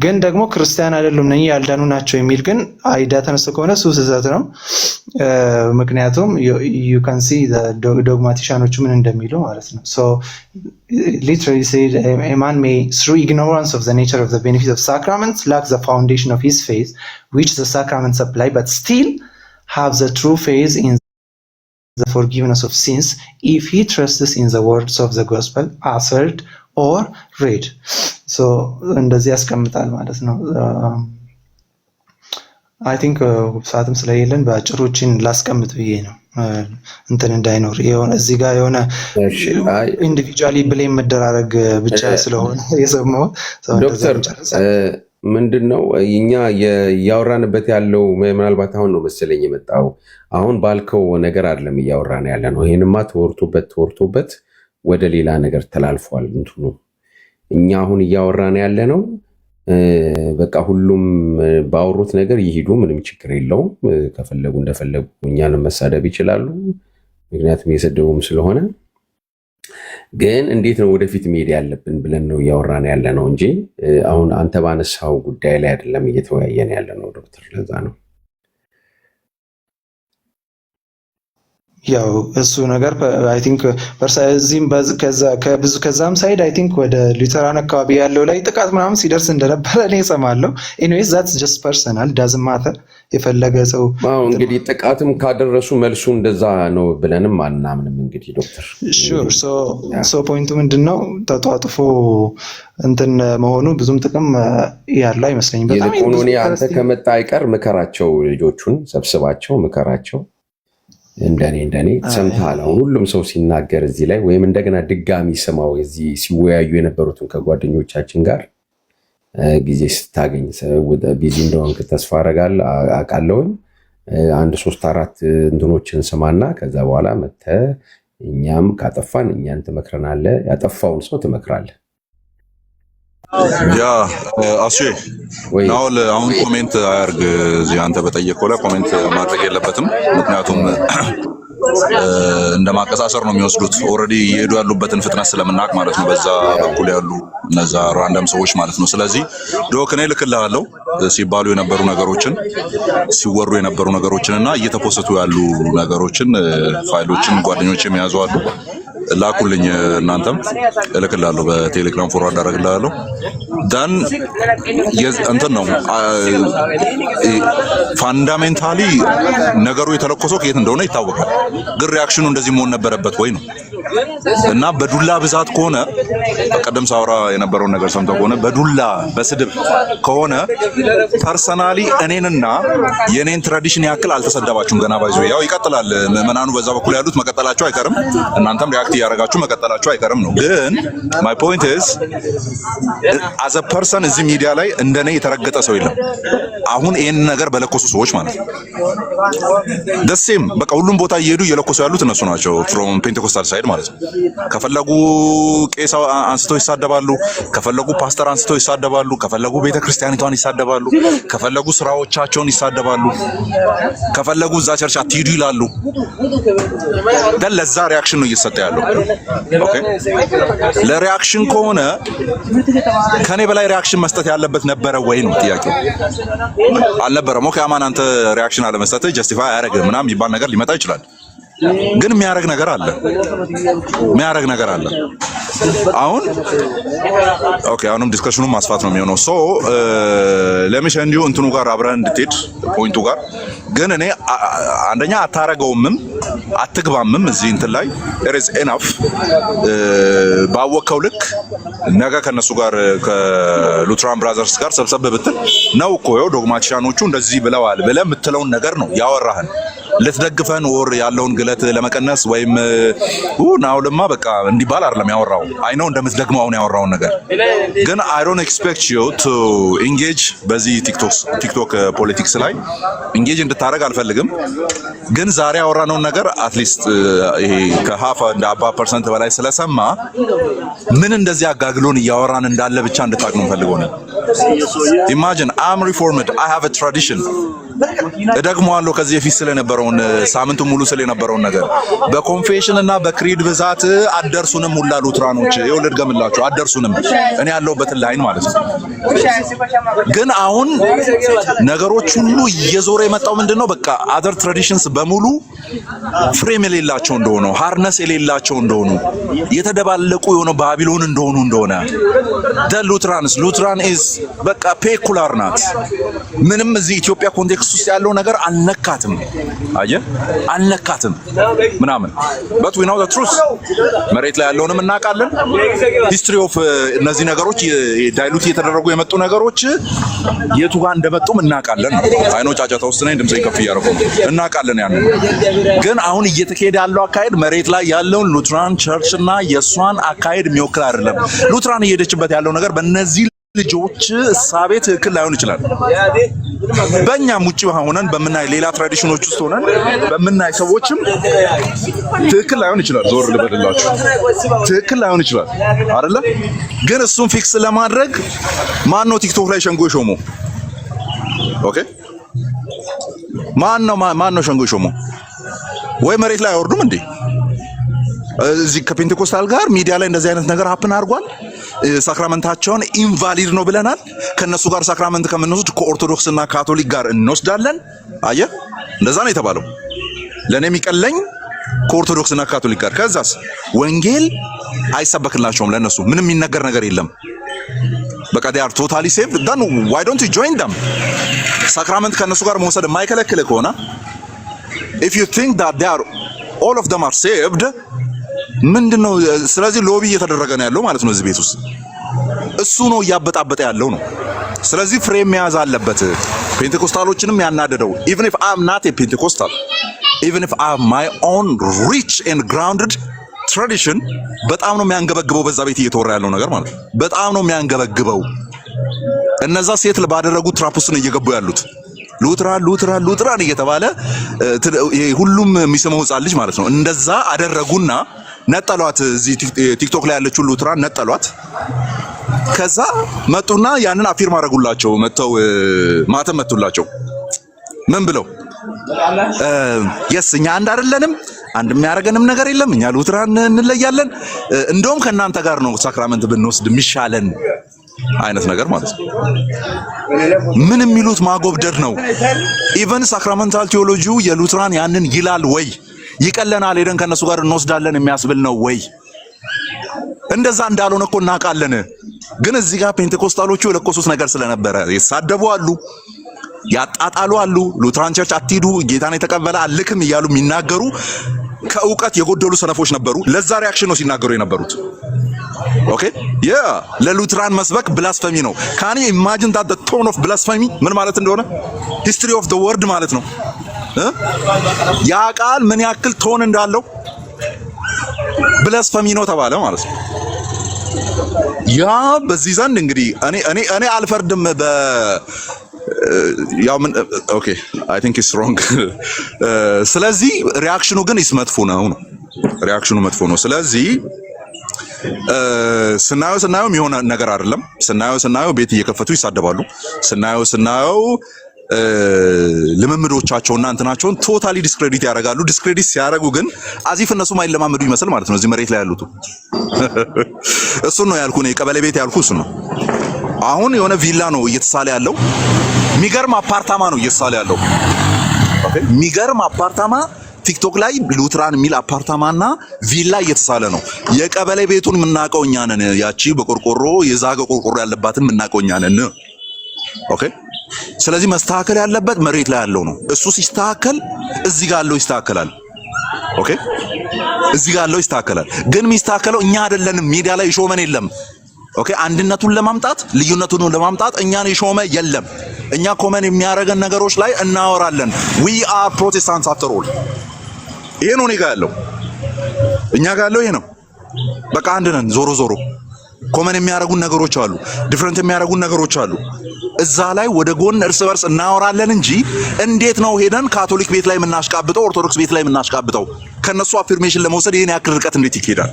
Speaker 5: ግን ደግሞ ክርስቲያን አይደሉም ነኝ ያልዳኑ ናቸው የሚል ግን አይዳ ተነስቶ ከሆነ እሱ ስህተት ነው። ምክንያቱም you can see the dogmaticians ምን እንደሚሉ ማለት ነው። so literally said a man may through ignorance of the nature of the benefit of sacraments lack the foundation of his faith which the sacraments supply but still have the true faith in the forgiveness of sins if he trusts in the words of the gospel as heard or read. so እንደዚህ ያስቀምጣል ማለት ነው። I think ሰዓትም ስለሌለን በአጭሮችን ላስቀምጥ ብዬ ነው እንትን እንዳይኖር የሆነ እዚህ ጋር የሆነ ኢንዲቪጁዋሊ ብሌም መደራረግ ብቻ ስለሆነ የሰማው
Speaker 2: ዶክተር ምንድነው እኛ ያወራንበት ያለው ምናልባት አሁን ነው መሰለኝ የመጣው አሁን ባልከው ነገር አይደለም እያወራን ያለ ነው። ይሄንማ ተወርቶበት ወደ ሌላ ነገር ተላልፏል እንትኑ እኛ አሁን እያወራን ያለ ነው። በቃ ሁሉም ባወሩት ነገር ይሄዱ ምንም ችግር የለውም። ከፈለጉ እንደፈለጉ እኛንም መሳደብ ይችላሉ ምክንያቱም የሰደቡም ስለሆነ ግን እንዴት ነው ወደፊት መሄድ ያለብን ብለን ነው እያወራን ያለ ነው እንጂ አሁን አንተ ባነሳው ጉዳይ ላይ አይደለም እየተወያየን ያለ ነው ዶክተር። ለዛ ነው
Speaker 5: ያው እሱ ነገር አይ ቲንክ ፐርሰናሊዝም ከዛም ሳይድ አይ ቲንክ ወደ ሉተራን አካባቢ ያለው ላይ ጥቃት ምናምን ሲደርስ እንደነበረ እኔ እሰማለሁ። ኤኒዌይስ ዛትስ ጀስት ፐርሰናል ዳዝንት ማተር የፈለገ ሰው
Speaker 2: እንግዲህ ጥቃትም ካደረሱ መልሱ እንደዛ ነው ብለንም አናምንም። እንግዲህ ዶክተር
Speaker 5: ሹር ሶ ፖይንቱ ምንድነው ተጧጥፎ እንትን መሆኑ ብዙም ጥቅም ያለው አይመስለኝም። በጣም
Speaker 2: ኢኮኖሚ አንተ ከመጣ አይቀር ምከራቸው፣ ልጆቹን ሰብስባቸው ምከራቸው። እንደኔ ሰምታል ሁሉም ሰው ሲናገር እዚህ ላይ ወይም እንደገና ድጋሚ ስማው እዚህ ሲወያዩ የነበሩትን ከጓደኞቻችን ጋር ጊዜ ስታገኝ ቢዚ እንደሆንክ ተስፋ አደርጋለሁ። አንድ 3-4 እንትኖችን ስማና ከዛ በኋላ መተህ እኛም ካጠፋን እኛን ትመክረናለህ፣ ያጠፋውን ሰው ትመክራለህ።
Speaker 1: ያ አሱ አሁን ኮሜንት አያርግ። እዚህ አንተ በጠየቀው ላይ ኮሜንት ማድረግ የለበትም። ምክንያቱም እንደ ማቀሳሰር ነው የሚወስዱት። ኦልሬዲ እየሄዱ ያሉበትን ፍጥነት ስለምናውቅ ማለት ነው፣ በዛ በኩል ያሉ እነዛ ራንደም ሰዎች ማለት ነው። ስለዚህ ዶክ እኔ ልክልሃለሁ ሲባሉ የነበሩ ነገሮችን፣ ሲወሩ የነበሩ ነገሮችን እና እየተፖሰቱ ያሉ ነገሮችን ፋይሎችን ጓደኞች የሚያዙ አሉ። ላኩልኝ፣ እናንተም እልክልሃለሁ፣ በቴሌግራም ፎርዋርድ አደርግልሃለሁ። ዳን እንትን ነው ፋንዳሜንታሊ ነገሩ የተለኮሰው ከየት እንደሆነ ይታወቃል። ግን ሪያክሽኑ እንደዚህ መሆን ነበረበት ወይ ነው። እና በዱላ ብዛት ከሆነ በቀደም ሳውራ የነበረውን ነገር ሰምተው ከሆነ በዱላ በስድብ ከሆነ ፐርሰናሊ እኔንና የኔን ትራዲሽን ያክል አልተሰደባችሁም ገና ባይዞ ያው ይቀጥላል። ምዕመናኑ በዛ በኩል ያሉት መቀጠላቸው አይቀርም፣ እናንተም ሪያክት እያደረጋችሁ መቀጠላቸው አይቀርም ነው። ግን ማይ ፖይንት ኢዝ አዝ አ ፐርሰን እዚህ ሚዲያ ላይ እንደኔ የተረገጠ ሰው የለም። አሁን ይሄን ነገር በለኮሱ ሰዎች ማለት ነው ደሴም በቃ ሁሉም ቦታ እየሄዱ እየለኮሱ ያሉት እነሱ ናቸው። ፍሮም ፔንቴኮስታል ሳይድ ማለት ነው። ከፈለጉ ቄስ አንስተው ይሳደባሉ፣ ከፈለጉ ፓስተር አንስተው ይሳደባሉ፣ ከፈለጉ ቤተክርስቲያኒቷን ይሳደባሉ፣ ከፈለጉ ስራዎቻቸውን ይሳደባሉ፣ ከፈለጉ እዛ ቸርች አትሂዱ ይላሉ። ግን ለዛ ሪያክሽን ነው እየሰጠ ያለው። ኦኬ ለሪያክሽን ከሆነ ከኔ በላይ ሪያክሽን መስጠት ያለበት ነበረ ወይ ነው ጥያቄው። አልነበረም። ኦኬ አማን አንተ ሪያክሽን አለመስጠት ጀስቲፋይ አያደርግም ምናምን የሚባል ነገር ሊመጣ ይችላል። ግን የሚያደርግ ነገር አለ። አሁን ኦኬ አሁንም ዲስከሽኑን ማስፋት ነው የሚሆነው። ሶ ለምሽ እንዲሁ እንትኑ ጋር አብረን እንድትሄድ ፖይንቱ ጋር ግን እኔ አንደኛ አታረገውምም አትግባምም እዚህ እንትን ላይ there is enough ባወቀው ልክ ነገ ከነሱ ጋር ከሉትራን ብራዘርስ ጋር ሰብሰብ ብትል ነው እኮ ያው ዶግማቲሻኖቹ እንደዚህ ብለዋል ብለህ የምትለውን ነገር ነው ያወራህን ልትደግፈን ወር ያለውን ግለት ለመቀነስ ወይም ናው ለማ በቃ እንዲባል አይደለም ያወራው። አይ ነው እንደምትደግመው አሁን ያወራውን ነገር ግን I don't expect you to engage በዚህ ቲክቶክ ፖለቲክስ ላይ engage እንድታረግ አልፈልግም። ግን ዛሬ ያወራነው ነገር አትሊስት ይሄ ከሃፍ እንደ 40% በላይ ስለሰማ ምን እንደዚህ አጋግሎን እያወራን እንዳለ ብቻ እንድታቅ ነው ፈልገው ነው። Imagine I'm reformed, I have a tradition እደግመዋለሁ ከዚህ በፊት ስለነበረውን ሳምንቱ ሙሉ ስለነበረውን ነገር በኮንፌሽን እና በክሪድ ብዛት አደርሱንም ሁላ ሉትራኖች ይወልድ ገምላችሁ አደርሱንም እኔ ያለሁበትን ላይን ማለት ነው። ግን አሁን ነገሮች ሁሉ እየዞረ የመጣው ምንድነው በቃ አደር ትራዲሽንስ በሙሉ ፍሬም የሌላቸው እንደሆነ ሃርነስ የሌላቸው እንደሆኑ የተደባለቁ የሆነ ባቢሎን እንደሆነ ሉትራን ኢዝ በቃ ፔኩላር ናት። ምንም እዚህ ኢትዮጵያ ኮንቴክስት ውስጥ ያለው ነገር አልነካትም። አልነካትም ምናምን but we know the truth መሬት ላይ ያለውንም እናውቃለን። ሂስትሪ ኦፍ እነዚህ ነገሮች ዳይሉት እየተደረጉ የመጡ ነገሮች የቱ ጋር እንደመጡም እናውቃለን። አይኖ ጫጫታ ውስጥ ነኝ ድምጼ ከፍ እያደረኩ እናውቃለን። ያን ግን አሁን እየተካሄደ ያለው አካሄድ መሬት ላይ ያለውን ሉትራን ቸርች እና የሷን አካሄድ የሚወክል አይደለም። ሉትራን እየሄደችበት ያለው ነገር በእነዚህ ልጆች እሳቤ ትክክል ላይሆን ይችላል። በእኛም ውጪ ሆነን በመናይ ሌላ ትራዲሽኖች ውስጥ ሆነን በመናይ ሰዎችም ትክክል ላይሆን ይችላል። ዞር ልበልላችሁ ትክክል ላይሆን ይችላል አይደለ? ግን እሱን ፊክስ ለማድረግ ማን ነው ቲክቶክ ላይ ሸንጎ ሾሞ? ኦኬ ማን ነው ሸንጎ ሾሞ? ወይ መሬት ላይ አይወርዱም እንዴ? እዚህ ከፔንቴኮስታል ጋር ሚዲያ ላይ እንደዚህ አይነት ነገር ሀፕን አድርጓል። ሳክራመንታቸውን ኢንቫሊድ ነው ብለናል። ከነሱ ጋር ሳክራመንት ከምንወስድ ከኦርቶዶክስ እና ካቶሊክ ጋር እንወስዳለን። አየህ እንደዛ ነው የተባለው። ለኔ የሚቀለኝ ከኦርቶዶክስ እና ካቶሊክ ጋር ከዛስ ወንጌል አይሰበክላቸውም። ለነሱ ምንም የሚነገር ነገር የለም። በቃ they are totally saved. then why don't you join them? ሳክራመንት ከነሱ ጋር መውሰድ የማይከለክል ከሆነ if you think that they are all of them are saved ምንድነው? ስለዚህ ሎቢ እየተደረገ ነው ያለው ማለት ነው እዚህ ቤት ውስጥ እሱ ነው እያበጣበጠ ያለው ነው። ስለዚህ ፍሬም መያዝ አለበት። ፔንቴኮስታሎችንም ያናደደው even if I'm not a Pentecostal, even if I have my own rich and grounded tradition በጣም ነው የሚያንገበግበው በዛ ቤት እየተወራ ያለው ነገር ማለት ነው። በጣም ነው የሚያንገበግበው። እነዛ ሴት ባደረጉት ትራፕ ውስጥ ነው እየገቡ ያሉት ሉትራን እየተባለ ሁሉም የሚሰማው ሕፃን ልጅ ማለት ነው። እንደዛ አደረጉና ነጠሏት። እዚህ ቲክቶክ ላይ ያለችው ሉትራን ነጠሏት። ከዛ መጡና ያንን አፊርም አደረጉላቸው። መተው ማተም መቱላቸው። ምን ብለው የስ እኛ አንድ አይደለንም፣ አንድ የሚያደርገንም ነገር የለም፣ እኛ ሉትራን እንለያለን፣ እንደውም ከእናንተ ጋር ነው ሳክራመንት ብንወስድ የሚሻለን አይነት ነገር ማለት ነው። ምን የሚሉት ማጎብደድ ነው። ኢቨን ሳክራመንታል ቴዎሎጂው የሉትራን ያንን ይላል ወይ? ይቀለናል፣ ሄደን ከነሱ ጋር እንወስዳለን የሚያስብል ነው ወይ? እንደዛ እንዳልሆነ እኮ እናውቃለን። ግን እዚህ ጋር ፔንቴኮስታሎቹ የለኮሱት ነገር ስለነበረ ይሳደቡ አሉ፣ ያጣጣሉ አሉ። ሉትራን ቸርች አትሂዱ፣ ጌታን የተቀበለ አልክም እያሉ የሚናገሩ ከእውቀት የጎደሉ ሰነፎች ነበሩ። ለዛ ሪአክሽን ነው ሲናገሩ የነበሩት። ኦኬ ያ ለሉትራን መስበክ ብላስፈሚ ነው። ካን ዩ ኢማጂን ዳት ዘ ቶን ኦፍ ብላስፈሚ ምን ማለት እንደሆነ ሂስትሪ ኦፍ ዘ ወርድ ማለት ነው። ያ ቃል ምን ያክል ቶን እንዳለው ብላስፈሚ ነው ተባለ ማለት ነው። ያ በዚህ ዘንድ እንግዲህ እኔ አልፈርድም ያው ምን ኦኬ አይ ቲንክ ኢትስ ሮንግ። ስለዚህ ሪአክሽኑ ግን መጥፎ ነው። ሪአክሽኑ መጥፎ ነው። ስለዚህ ስናየው የሚሆነ ነገር አይደለም። ስናየው ቤት እየከፈቱ ይሳደባሉ። ስናየው ልምምዶቻቸውና እንትናቸውን ቶታሊ ዲስክሬዲት ያደርጋሉ። ዲስክሬዲት ሲያደርጉ ግን አዚፍ እነሱ ማይለማመዱ ይመስል ማለት ነው። እዚህ መሬት ላይ ያሉት እሱን ነው ያልኩ ነው። የቀበሌ ቤት ያልኩ እሱ ነው። አሁን የሆነ ቪላ ነው እየተሳለ ያለው። ሚገርም አፓርታማ ነው እየተሳለ ያለው። ኦኬ ሚገርም አፓርታማ ቲክቶክ ላይ ሉትራን የሚል አፓርታማና ቪላ እየተሳለ ነው። የቀበሌ ቤቱን የምናውቀው እኛ ነን። ያቺ በቆርቆሮ የዛገ ቆርቆሮ ያለባትን የምናውቀው እኛ ነን። ኦኬ ስለዚህ መስተካከል ያለበት መሬት ላይ ያለው ነው። እሱ ሲስተካከል እዚህ ጋር ያለው ይስተካከላል። ኦኬ እዚህ ጋር ያለው ይስተካከላል። ግን የሚስተካከለው እኛ አይደለንም። ሚዲያ ላይ ሾመን የለም። ኦኬ አንድነቱን ለማምጣት ልዩነቱን ለማምጣት እኛን የሾመ የለም። እኛ ኮመን የሚያደርገን ነገሮች ላይ እናወራለን። ዊ አር ፕሮቴስታንትስ አፍተር ኦል። ይሄ ነው እኔ ጋር ያለው፣ እኛ ጋር ያለው ይሄ ነው። በቃ አንድ ነን። ዞሮ ኮመን የሚያደርጉን ነገሮች አሉ፣ ዲፍረንት የሚያደርጉን ነገሮች አሉ። እዛ ላይ ወደ ጎን እርስ በርስ እናወራለን እንጂ እንዴት ነው ሄደን ካቶሊክ ቤት ላይ የምናሽቃብጠው፣ ኦርቶዶክስ ቤት ላይ የምናሽቃብጠው? ከነሱ አፊርሜሽን ለመውሰድ ይሄን ያክል ርቀት እንዴት ይሄዳል?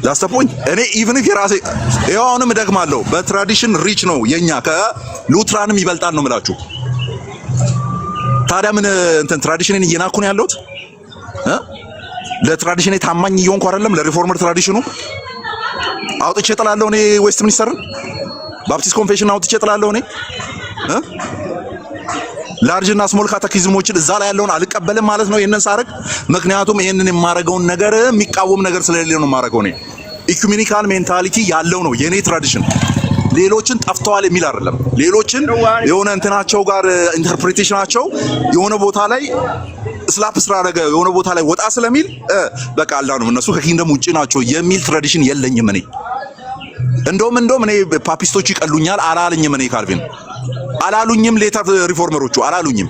Speaker 1: ዳስተፖኝ እኔ ኢቭን የራሴ ይሄው አሁንም እደግማለሁ። በትራዲሽን ሪች ነው የኛ ከሉትራንም ይበልጣል ነው የምላችሁ። ታዲያ ምን እንትን ትራዲሽንን እየናኩ ነው ያለሁት? ለትራዲሽኔ ታማኝ እየሆንኩ አይደለም። ለሪፎርመር ትራዲሽኑ አውጥቼ ጥላለሁ እኔ። ዌስት ሚኒስተርን ባፕቲስት ኮንፌሽን አውጥቼ ጥላለሁ እኔ። ላርጅና ስሞል ካቴኪዝሞችን እዛ ላይ ያለውን አልቀበልም ማለት ነው ይሄንን ሳረግ። ምክንያቱም ይሄንን የማረገውን ነገር የሚቃወም ነገር ስለሌለ ነው የማረገው እኔ። ኢኩሜኒካል ሜንታሊቲ ያለው ነው የኔ ትራዲሽን። ሌሎችን ጠፍተዋል የሚል አይደለም። ሌሎችን የሆነ እንትናቸው ጋር ኢንተርፕሬቴሽናቸው የሆነ ቦታ ላይ ስላፕ ስላደረገ የሆነ ቦታ ላይ ወጣ ስለሚል በቃ አላንም እነሱ ከኪንግደም ውጪ ናቸው የሚል ትራዲሽን የለኝም እኔ። እንደውም እኔ ፓፒስቶች ይቀሉኛል አላለኝም እኔ። ካልቪን አላሉኝም፣ ሌተር ሪፎርመሮቹ አላሉኝም።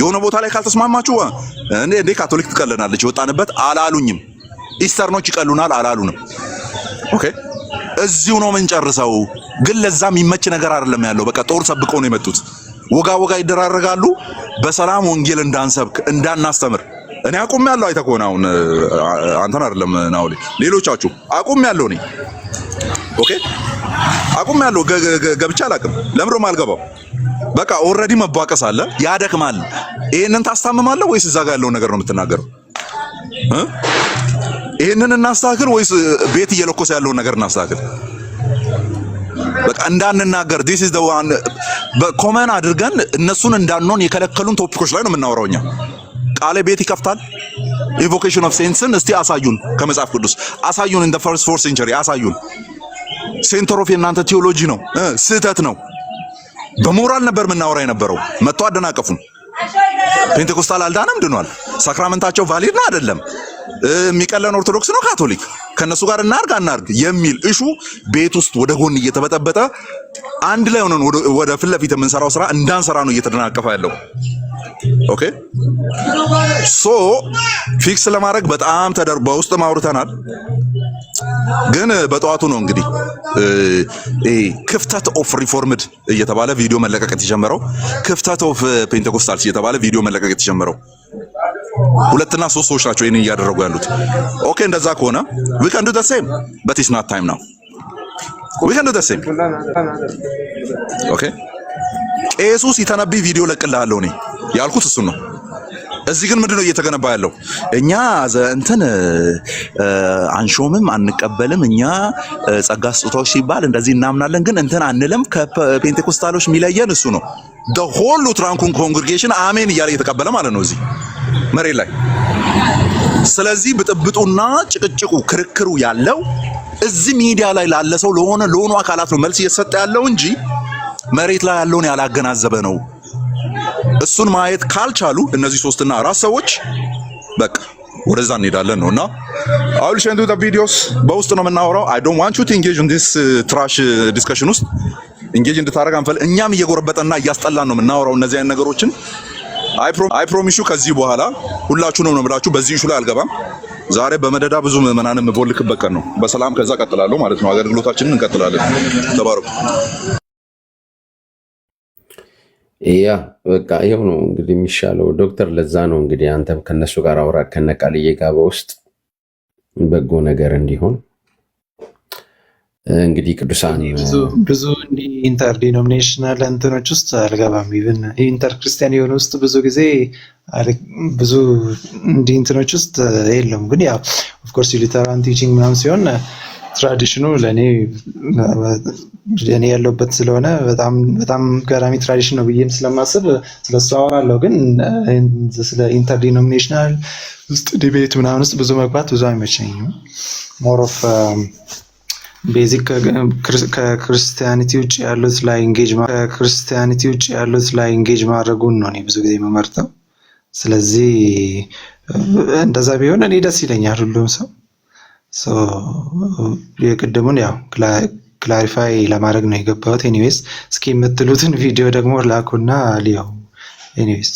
Speaker 1: የሆነ ቦታ ላይ ካልተስማማችሁ እንዴ ካቶሊክ ትቀለናለች ወጣንበት አላሉኝም። ኢስተርኖች ይቀሉናል አላሉንም። ኦኬ እዚሁ ነው የምንጨርሰው። ግን ለዛ የሚመች ነገር አይደለም ያለው። በቃ ጦር ሰብቀው ነው የመጡት። ወጋ ይደራረጋሉ። በሰላም ወንጌል እንዳንሰብክ እንዳናስተምር እኔ አቁሜያለሁ። አይተህ ከሆነ አሁን አንተን አይደለም ናውሊ ሌሎቻችሁ አቁሜያለሁ እኔ። ኦኬ አቁሜያለሁ። ገብቼ አላውቅም። ለምንድነው የማልገባው? በቃ ኦልሬዲ መቧቀስ አለ፣ ያደክማል። ይሄንን ታስታምማለህ ወይስ እዛ ጋር ያለውን ነገር ነው የምትናገረው? ይሄንን እናስተካክል ወይስ ቤት እየለኮሰ ያለውን ነገር እናስተካክል? በቃ እንዳንናገር this is the one በኮመን አድርገን እነሱን እንዳንሆን የከለከሉን ቶፒኮች ላይ ነው የምናወራው እኛ። ቃለ ቤት ይከፍታል። ኢንቮኬሽን ኦፍ ሴንስን እስቲ አሳዩን፣ ከመጽሐፍ ቅዱስ አሳዩን። in the first 4th century አሳዩን። ሴንተር ኦፍ የእናንተ ቴዎሎጂ ነው፣ ስህተት ነው። በሞራል ነበር የምናወራ የነበረው። መጥቶ አደናቀፉን። ፔንቴኮስታል አልዳነም ድኗል። ሳክራመንታቸው ቫሊድ ነው አይደለም? የሚቀለን ኦርቶዶክስ ነው ካቶሊክ፣ ከነሱ ጋር እናርግ አናርግ የሚል እሹ ቤት ውስጥ ወደ ጎን እየተበጠበጠ አንድ ላይ ሆነን ወደ ፊት ለፊት የምንሰራው ስራ እንዳንሰራ ነው እየተደናቀፈ ያለው። ኦኬ ሶ ፊክስ ለማድረግ በጣም በውስጥ ማውርተናል። ግን በጠዋቱ ነው እንግዲህ ክፍተት ኦፍ ሪፎርምድ እየተባለ ቪዲዮ መለቀቅ የተጀመረው፣ ክፍተት ኦፍ ፔንቴኮስታልስ እየተባለ ቪዲዮ መለቀቅ የተጀመረው። 2 እና 3 ሰዎች ናቸው ይሄን እያደረጉ ያሉት። ኦኬ እንደዛ ከሆነ we can do the same but it's not time now. we can do the same. ኦኬ ቄሱ ሲተነብይ ቪዲዮ ለቅልሃለሁ እኔ ያልኩት እሱን ነው። እዚህ ግን ምንድነው እየተገነባ ያለው? እኛ እንትን አንሾምም አንቀበልም፣ እኛ ጸጋ ስጦታዎች ሲባል እንደዚህ እናምናለን፣ ግን እንትን አንልም። ከፔንቴኮስታሎች የሚለየን እሱ ነው። the whole Lutheran congregation አሜን እያለ እየተቀበለ ማለት ነው እዚህ መሬት ላይ። ስለዚህ ብጥብጡና ጭቅጭቁ ክርክሩ ያለው እዚህ ሚዲያ ላይ ላለ ሰው ለሆኑ አካላት ነው መልስ እየተሰጠ ያለው እንጂ መሬት ላይ ያለውን ያላገናዘበ ነው። እሱን ማየት ካልቻሉ እነዚህ 3 እና 4 ሰዎች በቃ ወደዛ እንሄዳለን ነውና I will send you the videos በውስጥ ነው የምናወራው። I don't want you to engage in this trash discussion ውስጥ engage እንድታረጋ አንፈል። እኛም እየጎረበጠና እያስጠላን ነው የምናወራው እነዚህ አይነት ነገሮችን። I promise you ከዚህ በኋላ ሁላችሁንም ነው ብላችሁ በዚህ ኢሹ ላይ አልገባም። ዛሬ በመደዳ ብዙ ምዕመናንም የምቦልክበት ቀን ነው። በሰላም ከዛ ቀጥላለሁ ማለት ነው። አገልግሎታችንን እንቀጥላለን። ተባረኩ።
Speaker 2: ያ በቃ ይሄው ነው እንግዲህ የሚሻለው ዶክተር። ለዛ ነው እንግዲህ አንተም ከነሱ ጋር አውራ ከነቃልዬ ጋር በውስጥ በጎ ነገር እንዲሆን እንግዲህ ቅዱሳን
Speaker 5: ብዙ ኢንተር ዲኖሚኔሽናል እንትኖች ውስጥ አልገባም። ኢቭን ኢንተር ክርስቲያን የሆነ ውስጥ ብዙ ጊዜ ብዙ እንዲህ እንትኖች ውስጥ የለም። ግን ያው ኦፍ ኮርስ ሉተራን ቲቺንግ ምናምን ሲሆን ትራዲሽኑ ለእኔ ያለሁበት ስለሆነ በጣም ገራሚ ትራዲሽን ነው ብዬም ስለማስብ ስለሱ አወራለሁ። ግን ስለ ኢንተር ዲኖሚኔሽናል ውስጥ ዲቤት ምናምን ውስጥ ብዙ መግባት ብዙ አይመቸኝም። ሞር ኦፍ ቤዚክ ከክርስቲያኒቲ ውጭ ያሉት ላይ ኢንጌጅ ማድረጉን ነው እኔ ብዙ ጊዜ የምመርጠው። ስለዚህ እንደዛ ቢሆን እኔ ደስ ይለኛል ሁሉም ሰው የቅድሙን ያው ክላሪፋይ ለማድረግ ነው የገባሁት። ኤኒዌይስ እስኪ የምትሉትን ቪዲዮ ደግሞ ላኩና ሊያው። ኤኒዌይስ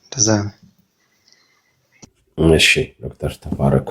Speaker 5: እንደዛ ነው።
Speaker 2: እሺ ዶክተር ተባረኩ።